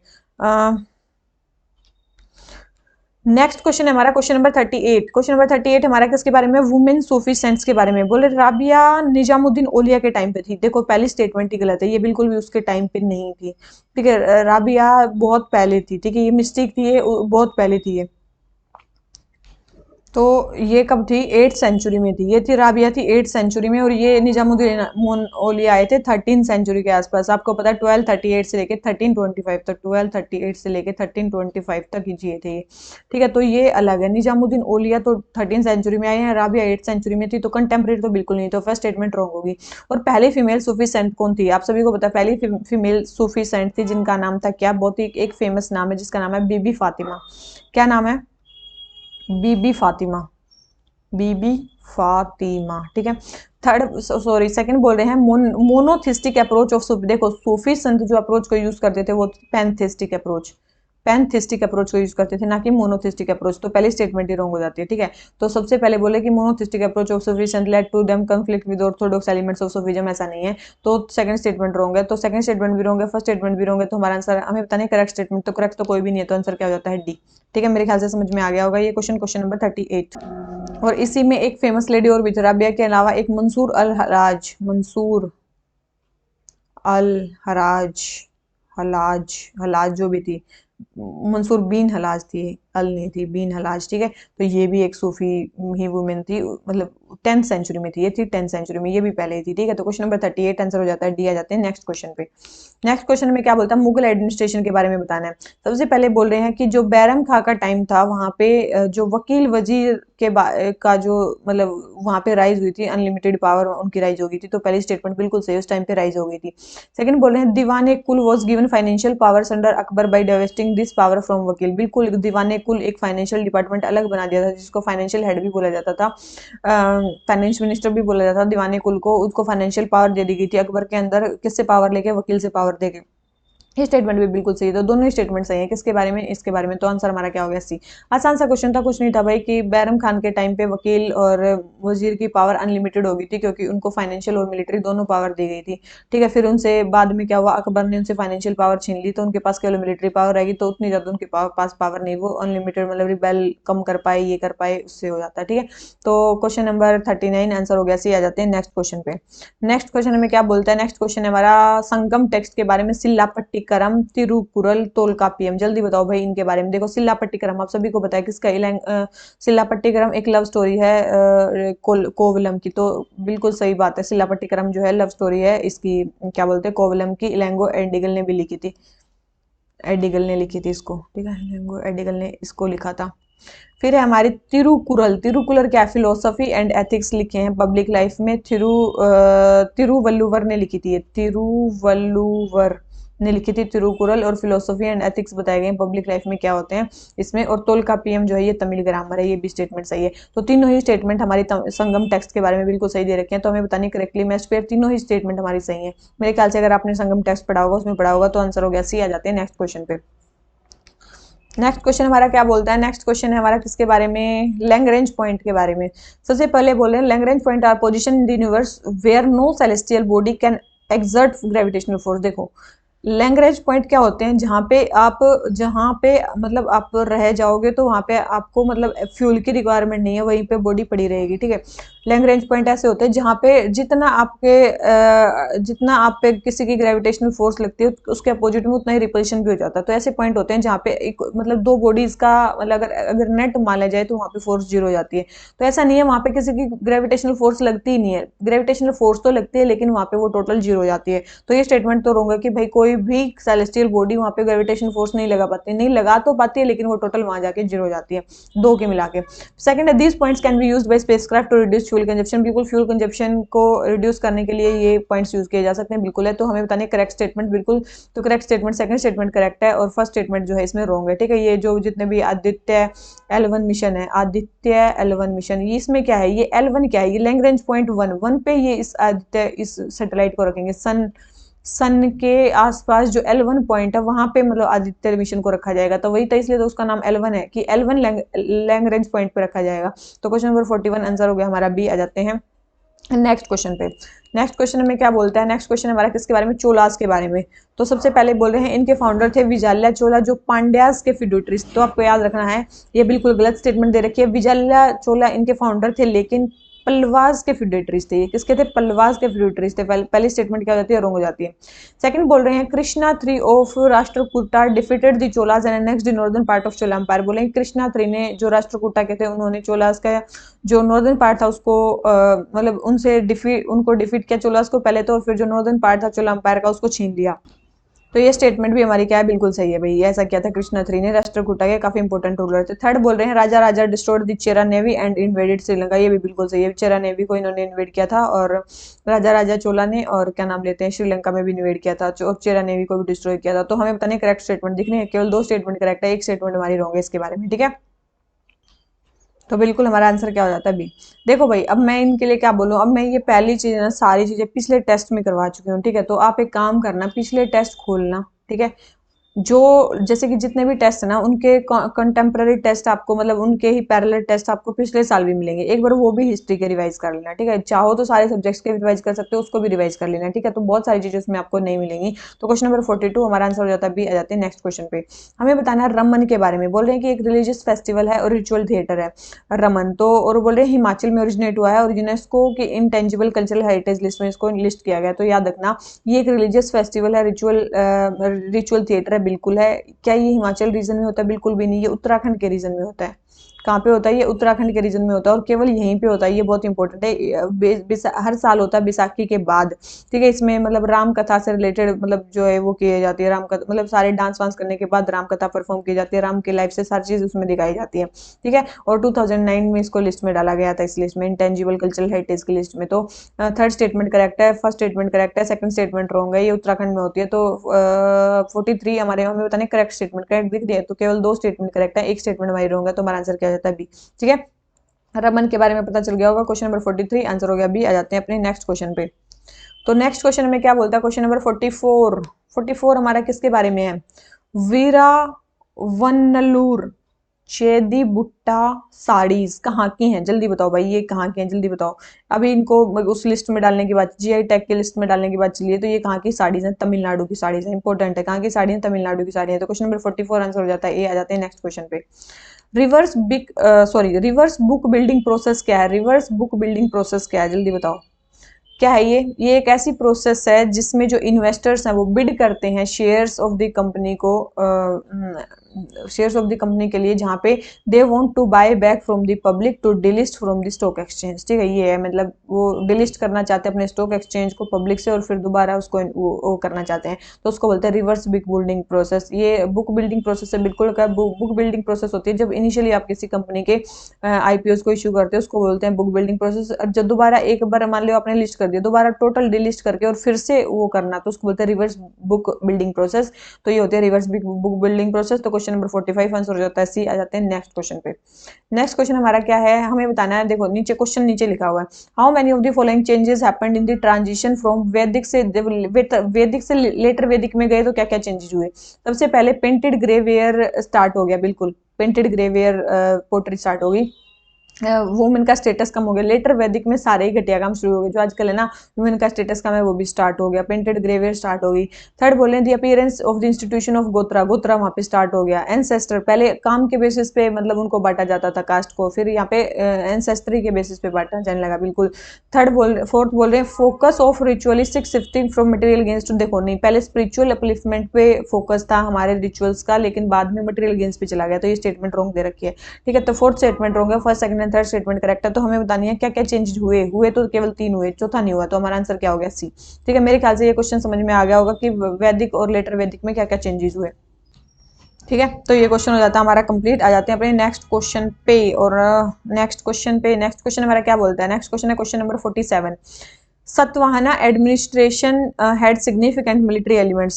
नेक्स्ट क्वेश्चन है हमारा क्वेश्चन नंबर 38। क्वेश्चन नंबर 38 हमारा किसके बारे में, वुमेन सूफी सेंट्स के बारे में। बोले राबिया निजामुद्दीन ओलिया के टाइम पे थी। देखो पहली स्टेटमेंट ही गलत है, ये बिल्कुल भी उसके टाइम पे नहीं थी, ठीक है। राबिया बहुत पहले थी, ठीक है, ये मिस्टेक थी, ये बहुत पहले थी ये। तो ये कब थी, 8th सेंचुरी में थी, ये थी राबिया थी 8th सेंचुरी में। और ये निजामुद्दीन औलिया आए थे 13th सेंचुरी के आसपास। आपको पता है 1238 से लेके 1325 तक, 1238 से लेके 1325 तक ही जिए थे ये, ठीक है। तो ये अलग है, निजामुद्दीन औलिया तो 13th सेंचुरी में आए हैं, राबिया 8th सेंचुरी में थी, तो कंटेम्प्रेरी तो बिल्कुल नहीं। तो फर्स्ट स्टेटमेंट रॉन्ग होगी। और पहली फीमेल सूफी सेंट कौन थी, आप सभी को पता है, पहली फीमेल सूफी सेंट थी जिनका नाम था क्या, बहुत ही एक फेमस नाम है जिसका नाम है बीबी फातिमा। क्या नाम है, बीबी फातिमा, बीबी फातिमा, ठीक है। थर्ड सॉरी सेकंड बोल रहे हैं मोनोथिस्टिक अप्रोच ऑफ सूफी। देखो सूफी संत जो अप्रोच को यूज करते थे वो पैंथिस्टिक अप्रोच, पैंथिस्टिक अप्रोच को यूज करते थे, ना कि मोनोथिस्टिक अप्रोच। तो पहली स्टेटमेंट ही रॉन्ग हो जाती है, ठीक है। तो सबसे पहले बोले कि monotheistic approach of Sufism led to them conflict with orthodox elements of Sufism, ऐसा नहीं है। तो सेकंड स्टेटमेंट रॉन्ग है, तो सेकंड स्टेटमेंट भी रॉन्ग है, फर्स्ट स्टेटमेंट भी रॉन्ग है। तो हमारा आंसर हमें पता नहीं करेक्ट स्टेटमेंट, तो करेक्ट तो कोई भी नहीं है, तो आंसर क्या हो जाता है डी, ठीक है। मेरे ख्याल से समझ में आ गया होगा ये क्वेश्चन, क्वेश्चन नंबर 38। और इसी में एक फेमस लेडी और भी थी, राबिया के अलावा एक मंसूर अल हराज, मंसूर अल हराज, हलाज, हलाज जो भी थी, मंसूर बीन हलाज थी, अल नहीं थी, बीन हलाज, ठीक है। तो ये भी एक सूफी ही वुमेन थी, मतलब 10th सेंचुरी में थी, ये थी 10th सेंचुरी में, ये भी पहले ही थी, ठीक है। तो क्वेश्चन नंबर 38 आंसर हो जाता है डी। आ जाते हैं नेक्स्ट क्वेश्चन पे। नेक्स्ट क्वेश्चन में क्या बोलता है, मुगल एडमिनिस्ट्रेशन के बारे में बताना है। सबसे पहले बोल रहे हैं कि जो बैरम खां का टाइम था वहां पे जो वकील वजीर का जो मतलब वहां पे राइज हुई थी, अनलिमिटेड पावर उनकी राइज हो गई थी। तो पहली स्टेटमेंट बिल्कुल सही, उस टाइम पे राइज हो गई थी। सेकंड बोल रहे हैं Diwan Kul was given financial powers under Akbar by divesting this power from Wakil. बिल्कुल दीवान कुल एक फाइनेंशियल डिपार्टमेंट अलग बना दिया था, जिसको फाइनेंशियल हेड भी बोला जाता था, फाइनेंस मिनिस्टर भी बोला जाता था दीवान कुल को। उसको फाइनेंशियल पावर दे दी गई थी अकबर के अंदर, किससे पावर लेके, वकील से पावर देके। ये स्टेटमेंट भी बिल्कुल सही है, तो दोनों ही स्टेटमेंट सही है, किसके बारे में, इसके बारे में। तो आंसर हमारा क्या हो गया सी। आसान सा क्वेश्चन था, कुछ नहीं था भाई, कि बैरम खान के टाइम पे वकील और वजीर की पावर अनलिमिटेड हो गई थी, क्योंकि उनको फाइनेंशियल और मिलिट्री दोनों पावर दी गई थी, ठीक है। फिर उनसे बाद में क्या हुआ, अकबर ने उनसे फाइनेंशियल पावर छीन ली, तो उनके पास केवल मिलिट्री पावर रहेगी, तो उतनी ज्यादा उनके पास पावर नहीं, वो अनलिमिटेड मतलब रिबेल कम कर पाए, ये कर पाए, उससे हो जाता है, ठीक है। तो क्वेश्चन नंबर 39 आंसर हो गया सी। आ जाते हैं नेक्स्ट क्वेश्चन पे। नेक्स्ट क्वेश्चन हमें क्या बोलता है, नेक्स्ट क्वेश्चन हमारा संगम टेक्स्ट के बारे में, सिल्लापट्टी सिल्लापट्टिकरम, तिरुकुरल, तोलकापियम। जल्दी बताओ भाई इनके बारे में। देखो सिल्लापट्टिकरम आप सभी को पता है किसका सिल्लापट्टिकरम एक लव स्टोरी है कोवलम की, तो बिल्कुल सही बात है। सिल्लापट्टिकरम जो है लव स्टोरी है इसकी, क्या बोलते हैं, कोवलम की। इलैंगो एडिगल ने भी लिखी थी, एडिगल ने लिखी थी इसको, ठीक है, इलैंगो एडिगल ने इसको लिखा था। फिर है हमारी तिरुकुरल। तिरुकुरल क्या, फिलोसफी एंड एथिक्स लिखे हैं पब्लिक लाइफ में। तिरुवल्लुवर ने लिखी थी, तिरुवल्लुवर ने लिखी थी तिरुकुरल, और फिलोसफी एंड एथिक्स बताए गए हैं पब्लिक लाइफ में क्या होते हैं इसमें। और तोलकापियम जो है ये तमिल ग्रामर है, ये भी स्टेटमेंट सही है। तो तीनों ही स्टेटमेंट हमारी संगम टेक्स्ट के बारे में बिल्कुल सही दे रखे हैं, तो हमें बतानी करेक्टली मैच पे तीनों ही स्टेटमेंट हमारी सही है। मेरे ख्याल से अगर आपने संगम टेक्स्ट पढ़ा होगा, उसमें पढ़ा होगा, तो आंसर हो गया सी। आ जाते हैं नेक्स्ट क्वेश्चन पे। नेक्स्ट क्वेश्चन हमारा क्या बोलता है, नेक्स्ट क्वेश्चन है हमारा किसके बारे में, लैग्रेंज पॉइंट के बारे में। सबसे पहले बोल रहे हैं Lagrange point are position in the universe where no celestial body can exert gravitational force. देखो लैग्रेंज पॉइंट क्या होते हैं, जहाँ पे मतलब आप रह जाओगे तो वहाँ पे आपको मतलब फ्यूल की रिक्वायरमेंट नहीं है, वहीं पे बॉडी पड़ी रहेगी, ठीक है। लैग्रेंज पॉइंट ऐसे होते हैं जहाँ पे जितना आप पे किसी की ग्रेविटेशनल फोर्स लगती है उसके अपोजिट में उतना ही रिपल्शन भी हो जाता है। तो ऐसे पॉइंट होते हैं जहाँ पे एक मतलब दो बॉडीज का मतलब अगर नेट माना जाए तो वहाँ पे फोर्स जीरो हो जाती है। तो ऐसा नहीं है, वहाँ पे किसी की ग्रेविटेशनल फोर्स लगती ही नहीं है, ग्रेविटेशनल फोर्स तो लगती है लेकिन वहाँ पे वो टोटल जीरो हो जाती है। तो ये स्टेटमेंट तो रहूंगा कि भाई कोई भी सेलेस्टियल बॉडी वहाँ पे ग्रेविटेशन फोर्स नहीं लगा पाती, नहीं लगा तो पाती है लेकिन वो टोटल वहाँ जाके जीरो हो जाती है, दो के मिला के। सेकंड है these points can be used by spacecraft to reduce fuel consumption. बिल्कुल फ्यूल कंजप्शन को रिड्यूस करने के लिए ये पॉइंट्स यूज किए जा सकते हैं, बिल्कुल है। तो हमें बताने करेक्ट स्टेटमेंट, बिल्कुल। तो correct statement second statement correct है, और फर्स्ट स्टेटमेंट जो है इसमें रॉन्ग है, ठीक है। ये जो जितने भी आदित्य L1 मिशन है, आदित्य L1 मिशन, ये इसमें क्या है, ये L1 क्या है, ये लैग्रेंज पॉइंट 1 पे ये इस सैटेलाइट को रखेंगे। सन के आसपास जो L1 पॉइंट है वहां पे मतलब आदित्य मिशन को रखा जाएगा, तो वही तो इसलिए तो उसका नाम L1 है कि L1 लैग्रेंज पॉइंट पे रखा जाएगा। तो क्वेश्चन नंबर 41 आंसर हो गया हमारा बी। आ जाते हैं नेक्स्ट क्वेश्चन पे। नेक्स्ट क्वेश्चन में क्या बोलता है, नेक्स्ट क्वेश्चन हमारा किसके बारे में, चोलास के बारे में। तो सबसे पहले बोल रहे हैं इनके फाउंडर थे विजाल्या चोला जो पांड्यास के फिड्यूटरीज। तो आपको याद रखना है ये बिल्कुल गलत स्टेटमेंट दे रखी है। विजाल्या चोला इनके फाउंडर थे लेकिन पल्लवास के फिड्यूटरीज थे। ये किसके थे, पल्लवास के फिड्यूटरीज थे। पहली स्टेटमेंट क्या हो जाती है, रॉन्ग हो जाती है। सेकंड बोल रहे हैं Krishna three of Rashtrakuta defeated the Cholas and next the northern part of Chola empire. बोले कृष्णा थ्री ने जो राष्ट्रकूटा के थे उन्होंने चोलास का जो नॉर्दर्न पार्ट था उसको मतलब उनको डिफीट किया चोलास को पहले तो, और फिर जो नॉर्दर्न पार्ट था चोला एम्पायर का उसको छीन लिया। तो ये स्टेटमेंट भी हमारी क्या है, बिल्कुल सही है भाई। ऐसा किया था कृष्णा थ्री ने, राष्ट्रकूटा के काफी इंपोर्टेंट रूलर थे। थर्ड बोल रहे हैं Raja Raja destroyed the Chera navy and invaded Sri Lanka. ये भी बिल्कुल सही है, चेरा नेवी को इन्होंने इन्वेड किया था, और राजा राजा चोला ने, और क्या नाम लेते हैं, श्रीलंका में भी इन्वेड किया था और चेरा नेवी को भी डिस्ट्रॉय किया था। तो हमें बताने करेक्ट स्टेटमेंट दिखने हैं, केवल दो स्टेटमेंट करेक्ट है, एक स्टेटमेंट हमारी रॉन्ग है इसके बारे में, ठीक है। तो बिल्कुल हमारा आंसर क्या हो जाता है बी। देखो भाई अब मैं इनके लिए क्या बोलूं, अब मैं ये पहली चीज ना सारी चीजें पिछले टेस्ट में करवा चुकी हूँ, ठीक है। तो आप एक काम करना, पिछले टेस्ट खोलना, ठीक है। जो जैसे कि जितने भी टेस्ट है ना उनके कंटेम्प्रेरी टेस्ट आपको मतलब उनके ही पैरेलल टेस्ट आपको पिछले साल भी मिलेंगे, एक बार वो भी हिस्ट्री के रिवाइज कर लेना, ठीक है। चाहो तो सारे सब्जेक्ट्स के रिवाइज कर सकते हो, उसको भी रिवाइज कर लेना, ठीक है। तो बहुत सारी चीजें उसमें आपको नहीं मिलेंगी। तो क्वेश्चन नंबर 42 हमारा आंसर हो जाता है बी। आ जाते हैं नेक्स्ट क्वेश्चन पे। हमें बताना है रमन के बारे में। बोल रहे हैं कि एक रिलीजियस फेस्टिवल है और रिचुअल थिएटर है रमन, तो और बोल रहे हैं हिमाचल में ओरिजिनेट हुआ है और यूनेस्को की इंटेंजिबल कल्चरल हेरिटेज लिस्ट में इसको लिस्ट किया गया। तो याद रखना ये एक रिलीजियस फेस्टिवल है, रिचुअल थिएटर है, बिल्कुल है। क्या ये हिमाचल रीजन में होता है, बिल्कुल भी नहीं, ये उत्तराखंड के रीजन में होता है। कहाँ पे होता है, ये उत्तराखंड के रीजन में होता है और केवल यहीं पे होता है, ये बहुत इंपॉर्टेंट है। हर साल होता है बैसाखी के बाद, ठीक है। इसमें मतलब राम कथा से रिलेटेड मतलब जो है वो की जाती है, राम कथा मतलब सारे डांस वांस करने के बाद राम कथा परफॉर्म की जाती है, राम की लाइफ से सारी चीज उसमें दिखाई जाती है, ठीक है। और 2009 में इसको लिस्ट में डाला गया था, इस लिस्ट में इंटेंजिबल कल्चरल हेरिटेज की लिस्ट में। तो थर्ड स्टेटमेंट करेक्ट है, फर्स्ट स्टेटमेंट करेक्ट है, सेकंड स्टेटमेंट रॉन्ग है, ये उत्तराखंड में होती है। तो 43 हमारे हमें बताने करेक्ट स्टेटमेंट करेक्ट दिख रही है, तो केवल दो स्टेटमेंट करेक्ट है, एक स्टेटमेंट हमारी रॉन्ग है, तो हमारा आंसर क्या जाता है बी, ठीक है। रमन के बारे में पता चल गया होगा। क्वेश्चन नंबर 43 आंसर हो गया बी। आ जाते हैं अपने नेक्स्ट क्वेश्चन पे। तो नेक्स्ट क्वेश्चन में क्या बोलता है, क्वेश्चन नंबर 44 हमारा किसके बारे में है, वीरा वन्नलूर चेदी बुट्टा साड़ीज कहाँ की हैं, जल्दी बताओ भाई ये कहाँ की हैं, जल्दी बताओ। अभी इनको उस लिस्ट में डालने की बात, जीआई टैग की लिस्ट में डालने की बात चलिए, तो ये कहाँ की साड़ीज हैं, तमिलनाडु की साड़ीज हैं, इंपॉर्टेंट है, कहाँ की साड़ी है, तमिलनाडु की साड़ी है। तो क्वेश्चन नंबर 44 आंसर हो जाता है ए। आ जाते हैं नेक्स्ट क्वेश्चन पे। रिवर्स बुक बिल्डिंग प्रोसेस क्या है, रिवर्स बुक बिल्डिंग प्रोसेस क्या है, जल्दी बताओ। क्या है ये एक ऐसी प्रोसेस है जिसमें जो इन्वेस्टर्स हैं वो बिड करते हैं शेयर्स ऑफ द कंपनी को, शेयर्स ऑफ द कंपनी के लिए, जहाँ पे they want to buy back from the public to delist from the stock exchange. ठीक है, ये है मतलब वो डिलिस्ट करना चाहते हैं अपने स्टॉक एक्सचेंज को पब्लिक से, और फिर दोबारा उसको वो करना चाहते हैं, तो उसको बोलते हैं रिवर्स बुक बिल्डिंग प्रोसेस। ये बुक बिल्डिंग प्रोसेस से बिल्कुल का बुक बिल्डिंग प्रोसेस होती है जब इनिशियली आप किसी कंपनी के आईपीओ को इशू करते हैं, उसको बोलते हैं बुक बिल्डिंग प्रोसेस। और जब दोबारा एक बार मान लो आपने लिस्ट कर दिया, दोबारा टोटल डिलिस्ट करके और फिर से वो करना, तो उसको बोलते हैं रिवर्स बुक बिल्डिंग प्रोसेस। तो ये होती है रिवर्स बुक बिल्डिंग प्रोसेस। तो क्वेश्चन नंबर 45 आंसर हो जाता है सी। आ जाते हैं नेक्स्ट क्वेश्चन पे। नेक्स्ट क्वेश्चन हमारा क्या है, हमें बताना है, देखो नीचे क्वेश्चन नीचे लिखा हुआ है, how many of the following changes happened in the transition from वैदिक से लेटर वैदिक में गए तो क्या क्या चेंजेस हुए। सबसे पहले पेंटेड ग्रे वेयर स्टार्ट हो गया, बिल्कुल painted grey ware portray start होगी। वुमेन का स्टेटस कम हो गया, लेटर वैदिक में सारे ही घटिया काम शुरू हो गए, जो आजकल है ना वुमेन का स्टेटस कम है वो भी स्टार्ट हो गया, पेंटेड ग्रेवेयर स्टार्ट हो गई। थर्ड बोले the appearance of the institution of gotra, gotra वहां पे स्टार्ट हो गया। एंसेस्टर, पहले काम के बेसिस पे मतलब उनको बांटा जाता था कास्ट को, फिर यहाँ पे एंसेस्ट्री के बेसिस पे बांटा जाने लगा, बिल्कुल। फोर्थ बोल रहे हैं focus of ritualistic shifting from material gains to, देखो नहीं पहले स्पिरिचुअल अपलिफ्टमेंट पे फोकस था हमारे रिचुअल्स का, लेकिन बाद में मटेरियल गेन्स पे चला गया, तो ये स्टेटमेंट रॉन्ग दे रखी है। ठीक है, तो फोर्थ स्टेटमेंट रॉन्ग है, first second and third statement correct है। तो हमें बतानी है क्या क्या चेंज हुए तो केवल 3 हुए, चौथा नहीं हुआ, तो हमारा आंसर क्या हो गया सी। ठीक है, मेरे ख्याल से ये क्वेश्चन समझ में आ गया होगा कि वैदिक और लेटर वैदिक में क्या क्या चेंजेस हुए। ठीक है, तो ये क्वेश्चन हो जाता है हमारा कंप्लीट। आ जाते हैं अपने नेक्स्ट क्वेश्चन पे, और नेक्स्ट क्वेश्चन हमारा क्या बोलता है, नेक्स्ट क्वेश्चन है question number 47। Satavahana administration had significant military elements,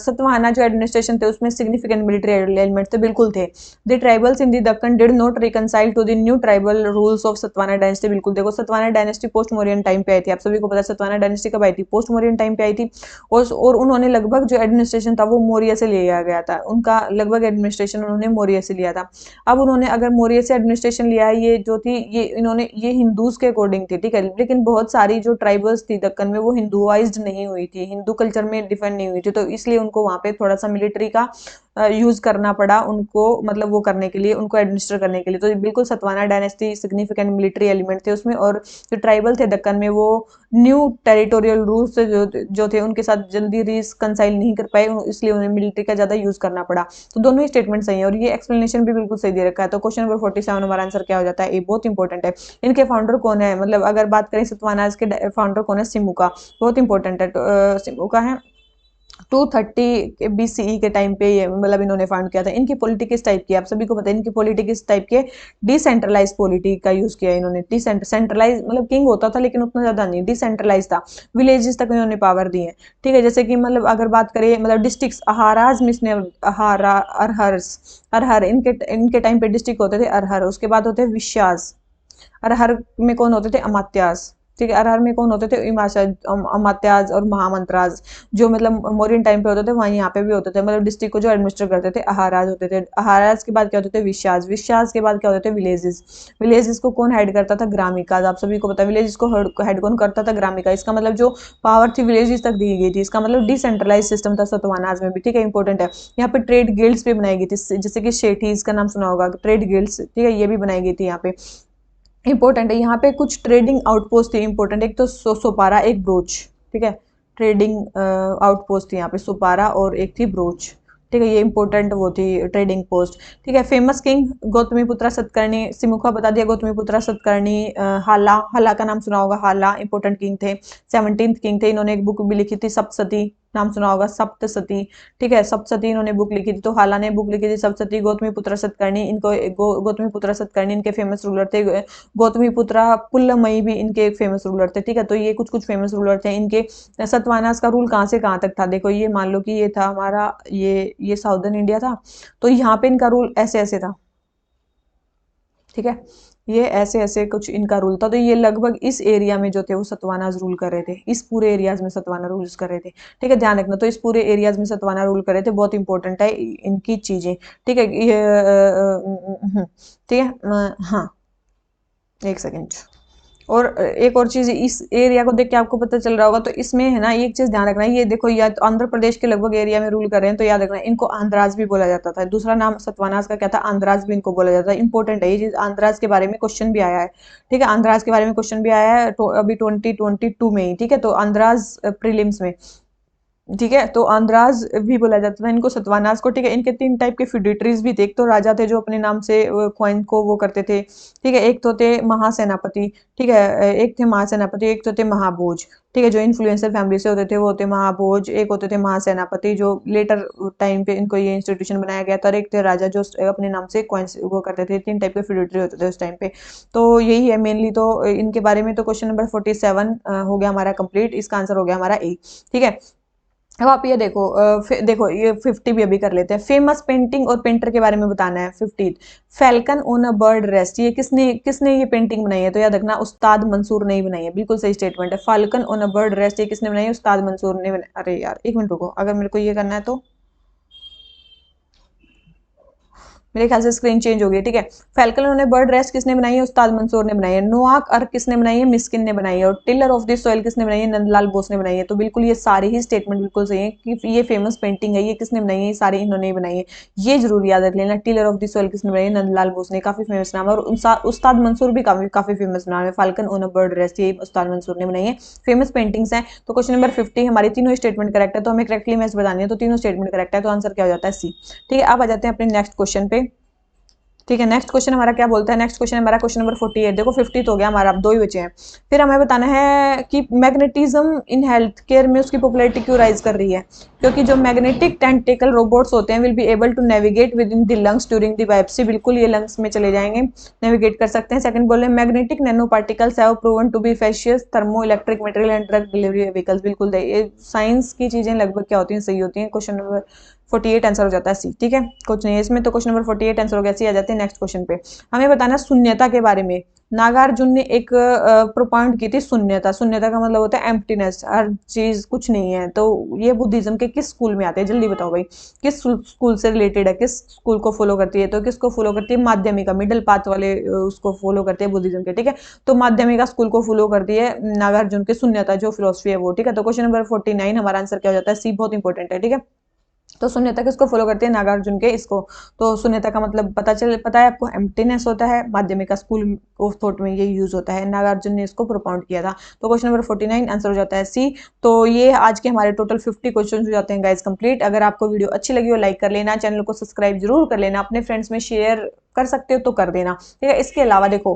Satavahana जो एडमिनिस्ट्रेशन थे उसमें सिग्निफिकेंट मिलिट्री एलिमेंट्स थे, बिल्कुल थे। The tribals in the Deccan did not reconcile to the new tribal rules of Satavahana dynasty, बिल्कुल। देखो Satavahana dynasty post Mauryan time पे आई थी, आप सभी को पता है सतवाहना डायनेस्टी कब आई थी, पोस्ट मौर्यन टाइम पे आई थी। और उन्होंने लगभग जो एडमिनिस्ट्रेशन था वो मौर्य से लिया गया था, उनका लगभग एडमिनिस्ट्रेशन उन्होंने मौर्य से लिया था। अब उन्होंने अगर मौर्य से एडमिनिस्ट्रेशन लिया है, ये जो थी ये हिंदूज के अकॉर्डिंग थी, ठीक है, लेकिन बहुत सारी जो ट्राइबल्स थी दक्कन में वो हिंदुआइज्ड नहीं हुई थी, हिंदू कल्चर में डिफेंड नहीं हुई थी, तो इसलिए उनको वहां पे थोड़ा सा मिलिट्री का यूज करना पड़ा उनको, मतलब वो करने के लिए, उनको एडमिनिस्टर करने के लिए। तो बिल्कुल Satavahana dynasty significant military element थे उसमें, और जो ट्राइबल थे दक्कन में वो न्यू टेरिटोरियल रूल्स जो थे उनके साथ जल्दी रिकंसाइल नहीं कर पाए, इसलिए उन्हें मिलिट्री का ज्यादा यूज करना पड़ा। तो दोनों ही स्टेटमेंट सही है, और ये एक्सप्लेनेशन भी बिल्कुल सही दे रखा है। तो क्वेश्चन नंबर 47 हमारा आंसर क्या हो जाता है, ये बहुत इंपॉर्टेंट है। इनके फाउंडर कौन है, मतलब अगर बात करें सतवानाज के फाउंडर कौन है, सिमुका, बहुत इंपॉर्टेंट है। सिमुका है 230 BCE के टाइम पे, ये मतलब इन्होंने फाउंड किया था। इनकी पॉलिटी किस टाइप की, आप सभी को पता है इनकी पॉलिटी किस टाइप की, डिसेंट्रलाइज पॉलिटी का यूज किया इन्होंने। सेंट्रलाइज मतलब किंग होता था लेकिन उतना ज्यादा नहीं, डिसेंट्रलाइज था, विलेजेस तक इन्होंने पावर दी है। ठीक है, जैसे कि मतलब अगर बात करें मतलब डिस्ट्रिक्ट, अहाराज मिसने अहारा अरहर्स, अरहर इनके इनके टाइम पे डिस्ट्रिक्ट होते थे अरहर, उसके बाद होते हैं विश्यास, अरहर में कौन होते थे, अमात्यास। ठीक है, अरहर में कौन होते थे, अमात्याज और महामंत्राज, जो मतलब मौर्यन टाइम पे होते थे वहीं यहाँ पे भी होते थे, मतलब डिस्ट्रिक्ट को जो एडमिनिस्टर करते थे अहाराज होते थे। अहाराज के बाद क्या होते थे, विश्यास, विश्यास के बाद क्या होते थे, विलेजेस, विलेजेस को कौन हेड करता था, ग्रामिकाज, आप सभी को पता है विलेजेस को हेड कौन करता था, ग्रामिका। इसका मतलब जो पावर थी विलेजेस तक दी गई थी, इसका मतलब डिसेंट्रलाइज सिस्टम था सतवानाज में भी। ठीक है, इंपॉर्टेंट है। यहाँ पे ट्रेड गिल्ड्स भी बनाई गई थी, जैसे कि शेठीज का नाम सुना होगा, ट्रेड गिल्ड्स, ठीक है, ये भी बनाई गई थी यहाँ पे, इंपॉर्टेंट है। यहाँ पे कुछ ट्रेडिंग आउटपोस्ट थी इंपॉर्टेंट, एक तो सोपारा, एक ब्रोच। ठीक है, ट्रेडिंग आउटपोस्ट थी यहाँ पे सोपारा, और एक थी ब्रोच। ठीक है, ये इंपॉर्टेंट वो थी ट्रेडिंग पोस्ट। ठीक है, फेमस किंग गौतमीपुत्रा सतकर्णी, सिमुखा बता दिया, गौतमीपुत्रा सतकर्णी। हाला, हाला का नाम सुना होगा, हाला इंपॉर्टेंट किंग थे, 17th किंग थे। इन्होंने एक बुक भी लिखी थी सप्तसती, नाम सुना होगा, सप्तसती। ठीक है, सप्तसती इन्होंने बुक लिखी थी, तो हाला ने बुक लिखी थी सप्तसती। गौतमीपुत्र सतकर्णी, इनको गौतमीपुत्र सतकर्णी इनके फेमस रूलर थे। गौतमीपुत्रा पुल्लमयी भी इनके एक फेमस रूलर थे। ठीक है, तो ये कुछ कुछ फेमस रूलर थे इनके। सतवानास का रूल कहाँ से कहाँ तक था, देखो ये मान लो कि ये था हमारा, ये साउदर्न इंडिया था, तो यहाँ पे इनका रूल ऐसे ऐसे था। ठीक है, ये ऐसे ऐसे कुछ इनका रूल था, तो ये लगभग इस एरिया में जो थे वो सतवानाज रूल कर रहे थे, इस पूरे एरियाज में सतवाना रूल कर रहे थे। ठीक है, ध्यान रखना, तो इस पूरे एरियाज में सतवाना रूल कर रहे थे, बहुत इंपॉर्टेंट है इनकी चीजें। ठीक है, ये ठीक है, हाँ, एक सेकेंड। और एक और चीज, इस एरिया को देख के आपको पता चल रहा होगा, तो इसमें है ना एक चीज ध्यान रखना है, ये देखो या तो आंध्र प्रदेश के लगभग एरिया में रूल कर रहे हैं, तो याद रखना इनको आंध्राज भी बोला जाता था। दूसरा नाम सतवानास का क्या था, आंध्राज भी इनको बोला जाता है। इंपॉर्टेंट है ये चीज, आंध्राज के बारे में क्वेश्चन भी आया है, ठीक है, आंध्राज के बारे में क्वेश्चन भी आया है तो अभी 2022 में ही, ठीक है, तो आंध्राज प्रीलिम्स में, ठीक है, तो आंध्राज भी बोला जाता था इनको, सतवानास को, ठीक है। इनके तीन टाइप के फ्यूडिटरीज भी थे, एक तो राजा थे जो अपने नाम से कॉइन को वो करते थे, ठीक है, एक तो थे महासेनापति, ठीक है, एक थे महासेनापति, एक तो थे महाभोज, ठीक है, जो इन्फ्लुएंसर फैमिली से होते थे वो होते महाभोज, एक होते थे महासेनापति जो लेटर टाइम पे इनको ये इंस्टीट्यूशन बनाया गया था, और एक थे राजा जो अपने नाम से कॉइन्स वो करते थे। तीन टाइप के फ्यूडिटरी होते थे उस टाइम पे, तो यही है मेनली। तो इनके बारे में तो क्वेश्चन नंबर 47 हो गया हमारा कंप्लीट, इसका आंसर हो गया हमारा ए, ठीक है। अब आप ये देखो, देखो ये 50 भी अभी कर लेते हैं। फेमस पेंटिंग और पेंटर के बारे में बताना है। 50 falcon on a bird rest, ये किसने किसने ये पेंटिंग बनाई है, तो याद रखना उस्ताद मंसूर ने ही बनाई है, बिल्कुल सही स्टेटमेंट है। Falcon on a bird rest ये किसने बनाई है, उस्ताद मंसूर ने बनाई। अरे यार एक मिनट रुको, अगर मेरे को ये करना है तो मेरे ख्याल से स्क्रीन चेंज हो गई, ठीक है। फैल्कन ने बर्ड रेस्ट किसने बनाई है, उस्ताद मंसूर ने बनाई है। नोआक अर्क किसने बनाई है, मिस्किन ने बनाई है। और टिलर ऑफ द सॉइल किसने बनाई है, नंदलाल बोस ने बनाई है। तो बिल्कुल ये सारे ही स्टेटमेंट बिल्कुल सही है कि ये फेमस पेंटिंग है, ये किसने बनाई है, ये सारे इन्होंने ही बनाई है। ये जरूर याद रख लेना, टिलर ऑफ द सॉइल किसने बनाई है, नंदलाल बोस ने, काफी फेमस नाम है। और उस्ताद मंसूर भी काफी काफी फेमस नाम है। Falcon on a bird rest ये उस्ताद मंसूर ने बनाई है। फेमस पेंटिंग्स हैं। तो क्वेश्चन नंबर 50 हमारी तीनों स्टेटमेंट करेक्ट है, तो हमें करेक्टली मैच बतानी है, तो तीनों स्टेटमेंट करेक्ट है, तो आंसर क्या हो जाता है सी, ठीक है। अब आ जाते हैं अपने नेक्स्ट क्वेश्चन पे, ठीक है। नेक्स्ट क्वेश्चन हमारा क्या बोलता है, नेक्स्ट क्वेश्चन हमारा क्वेश्चन नंबर 48, देखो 50 तो हो गया हमारा, अब दो ही बचे हैं। फिर हमें बताना है कि मैग्नेटिज्म इन हेल्थ केयर में उसकी पॉपुलैरिटी क्यों राइज कर रही है, क्योंकि जो मैग्नेटिक टेंटिकल रोबोट्स होते हैं will be able to navigate within the lungs during the biopsy, बिल्कुल ये लंग्स में चले जाएंगे, नेविगेट कर सकते हैं। सेकंड बोल रहे हैं magnetic nano particles have proven to be efficient thermo electric material and drug delivery vehicles, बिल्कुल ये साइंस की चीजें लगभग क्या होती हैं, सही होती हैं। क्वेश्चन नंबर 48 आंसर हो जाता है सी, ठीक है, कुछ नहीं है इसमें। तो क्वेश्चन नंबर 48 आंसर हो गया सी। आ जाते हैं नेक्स्ट क्वेश्चन पे। हमें बताना शून्यता के बारे में। नागार्जुन ने एक प्रोपाउंड की थी शून्यता। शून्यता का मतलब होता है एम्प्टीनेस, हर चीज कुछ नहीं है। तो ये बुद्धिज्म के किस स्कूल में आते हैं, जल्दी बताओ भाई, किस स्कूल से रिलेटेड है, किस स्कूल को फॉलो करती है, तो किसको फॉलो करती है, माध्यमिका, मिडिल पाथ वाले उसको फॉलो करते हैं बुद्धिज्म के, ठीक है। तो माध्यमिका स्कूल को फॉलो करती है नागार्जुन के शून्यता जो फिलोसफी है वो, ठीक है। तो क्वेश्चन नंबर 49 हमारा आंसर क्या हो जाता है सी, बहुत इंपॉर्टेंट है, ठीक है। तो शून्यता किसको फॉलो करते हैं, नागार्जुन के इसको। तो शून्यता का मतलब पता है आपको, एम्प्टीनेस होता है। माध्यमिका स्कूल ऑफ थॉट में ये यूज होता है, नागार्जुन ने इसको प्रोपाउंड किया था। तो क्वेश्चन नंबर 49 आंसर हो जाता है सी। तो ये आज के हमारे टोटल 50 क्वेश्चन हो जाते हैं गाइज कंप्लीट। अगर आपको वीडियो अच्छी लगी हो लाइक कर लेना, चैनल को सब्सक्राइब जरूर कर लेना, अपने फ्रेंड्स में शेयर कर सकते हो तो कर देना, ठीक है। इसके अलावा देखो,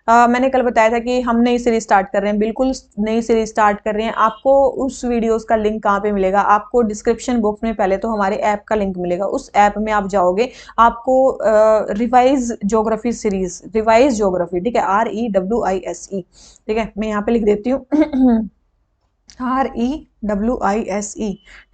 मैंने कल बताया था कि हम नई सीरीज स्टार्ट कर रहे हैं, बिल्कुल नई सीरीज स्टार्ट कर रहे हैं। आपको उस वीडियोस का लिंक कहाँ पे मिलेगा, आपको डिस्क्रिप्शन बॉक्स में पहले तो हमारे ऐप का लिंक मिलेगा, उस ऐप में आप जाओगे, आपको revise geography series, revise geography, ठीक है, REWISE, ठीक है, मैं यहाँ पे लिख देती हूँ REWISE,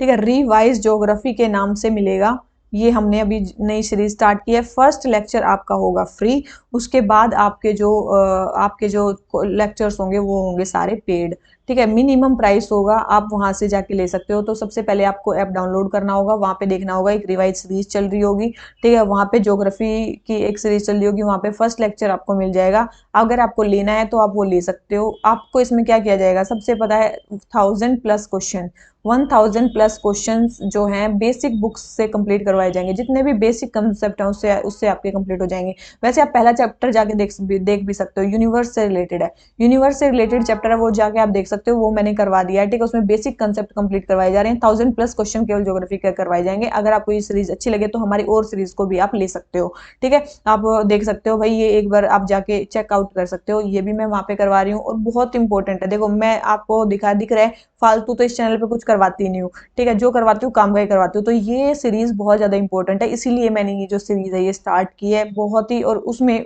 ठीक है, रिवाइज ज्योग्राफी के नाम से मिलेगा। ये हमने अभी नई सीरीज स्टार्ट की है। फर्स्ट लेक्चर आपका होगा फ्री, उसके बाद आपके जो लेक्चर्स होंगे वो होंगे सारे पेड, ठीक है। मिनिमम प्राइस होगा, आप वहां से जाके ले सकते हो। तो सबसे पहले आपको ऐप डाउनलोड करना होगा, वहां पे देखना होगा एक रिवाइज सीरीज चल रही होगी, ठीक है, वहां पे ज्योग्राफी की एक सीरीज चल रही होगी, वहां पे फर्स्ट लेक्चर आपको मिल जाएगा। अगर आपको लेना है तो आप वो ले सकते हो। आपको इसमें क्या किया जाएगा, सबसे पता है 1000+ क्वेश्चन, 1000+ क्वेश्चन जो हैं बेसिक बुक्स से कंप्लीट करवाए जाएंगे। जितने भी बेसिक कंसेप्ट हैं उससे उससे आपके कंप्लीट हो जाएंगे। वैसे आप पहला चैप्टर जाके देख भी सकते हो, यूनिवर्स से रिलेटेड है, यूनिवर्स से रिलेटेड चैप्टर है, वो जाके आप देख सकते हो, वो मैंने करवा दिया है, ठीक है। उसमें बेसिक कंसेप्ट कंप्लीट करवाए जा रहे हैं। 1000+ क्वेश्चन केवल ज्योग्राफी के करवाए जाएंगे। अगर आपको ये सीरीज अच्छी लगे तो हमारी और सीरीज को भी आप ले सकते हो, ठीक है। आप देख सकते हो भाई, ये एक बार आप जाके चेकआउट कर सकते हो, ये भी मैं वहां पे करवा रही हूँ। और बहुत इंपॉर्टेंट है, देखो मैं आपको दिख रहा है, फालतू तो इस चैनल पे कुछ करवाती नहीं हूँ, ठीक है, जो करवाती हूँ काम का ही करवाती हूँ। तो ये सीरीज बहुत ज्यादा इंपॉर्टेंट है, इसीलिए मैंने ये जो सीरीज है ये स्टार्ट की है बहुत ही, और उसमें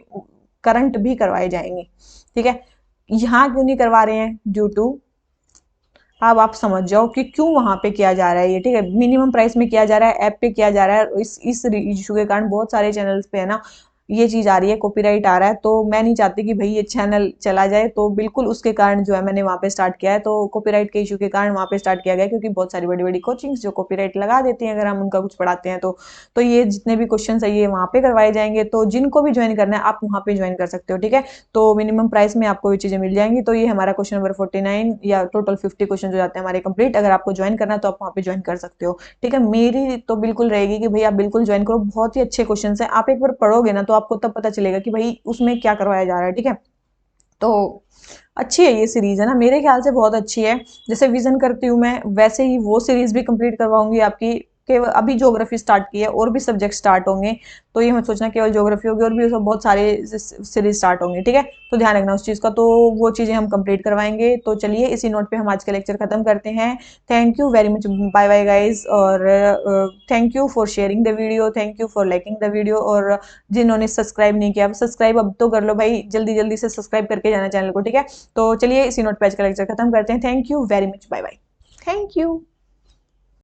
करंट भी करवाए जाएंगे, ठीक है। यहाँ क्यों नहीं करवा रहे हैं, ड्यू टू, अब आप समझ जाओ कि क्यों वहां पे किया जा रहा है ये, ठीक है। मिनिमम प्राइस में किया जा रहा है, ऐप पे किया जा रहा है। इस इशू के कारण बहुत सारे चैनल्स पे है ना ये चीज़ आ रही है, कॉपीराइट आ रहा है, तो मैं नहीं चाहती कि भाई ये चैनल चला जाए, तो बिल्कुल उसके कारण जो है मैंने वहाँ पे स्टार्ट किया है। तो कॉपीराइट के इशू के कारण वहाँ पे स्टार्ट किया गया है, क्योंकि बहुत सारी बड़ी-बड़ी कोचिंग्स जो कॉपीराइट लगा देती हैं अगर हम उनका कुछ पढ़ाते हैं तो ये जितने भी क्वेश्चंस है ये वहाँ पे करवाए जाएँगे, तो जिनको भी जॉइन करना है आप वहाँ पे जॉइन कर सकते हो, ठीक है? तो मिनिमम प्राइस में आपको ये चीज़ें मिल जाएँगी। तो ये हमारा क्वेश्चन नंबर 49 या टोटल 50 क्वेश्चन हो जाते हैं हमारे कंप्लीट। अगर आपको जॉइन करना है तो आप वहाँ पे जॉइन कर सकते हो, ठीक है? मेरी तो बिल्कुल रहेगी कि भई आप बिल्कुल जॉइन करो, बहुत ही अच्छे क्वेश्चंस हैं। आप एक बार पढ़ोगे ना तो आपको तब पता चलेगा कि भई उसमें क्या करवाया जा रहा है, ठीक है? तो अच्छी है ये सीरीज़, है ना? मेरे ख्याल से बहुत अच्छी है। जैसे विज़न करती हूँ मैं, वैसे ही वो सीरीज़ भी कंप्लीट करवाऊँगी आपकी। केवल अभी ज्योग्राफी स्टार्ट की है, और भी सब्जेक्ट स्टार्ट होंगे, तो ये मत सोचना केवल ज्योग्राफी होगी, और भी सब बहुत सारे सीरीज स्टार्ट होंगे, ठीक है? तो ध्यान रखना उस चीज़ का, तो वो चीज़ें हम कंप्लीट करवाएंगे। तो चलिए इसी नोट पे हम आज का लेक्चर खत्म करते हैं। Thank you very much, bye bye guys, और thank you for sharing the video, thank you for liking the video, और जिन्होंने सब्सक्राइब नहीं किया सब्सक्राइब अब तो कर लो भाई, जल्दी जल्दी से सब्सक्राइब करके जाना चैनल को, ठीक है? तो चलिए इसी नोट पे आज का लेक्चर खत्म करते हैं। Thank you very much, bye bye, thank you.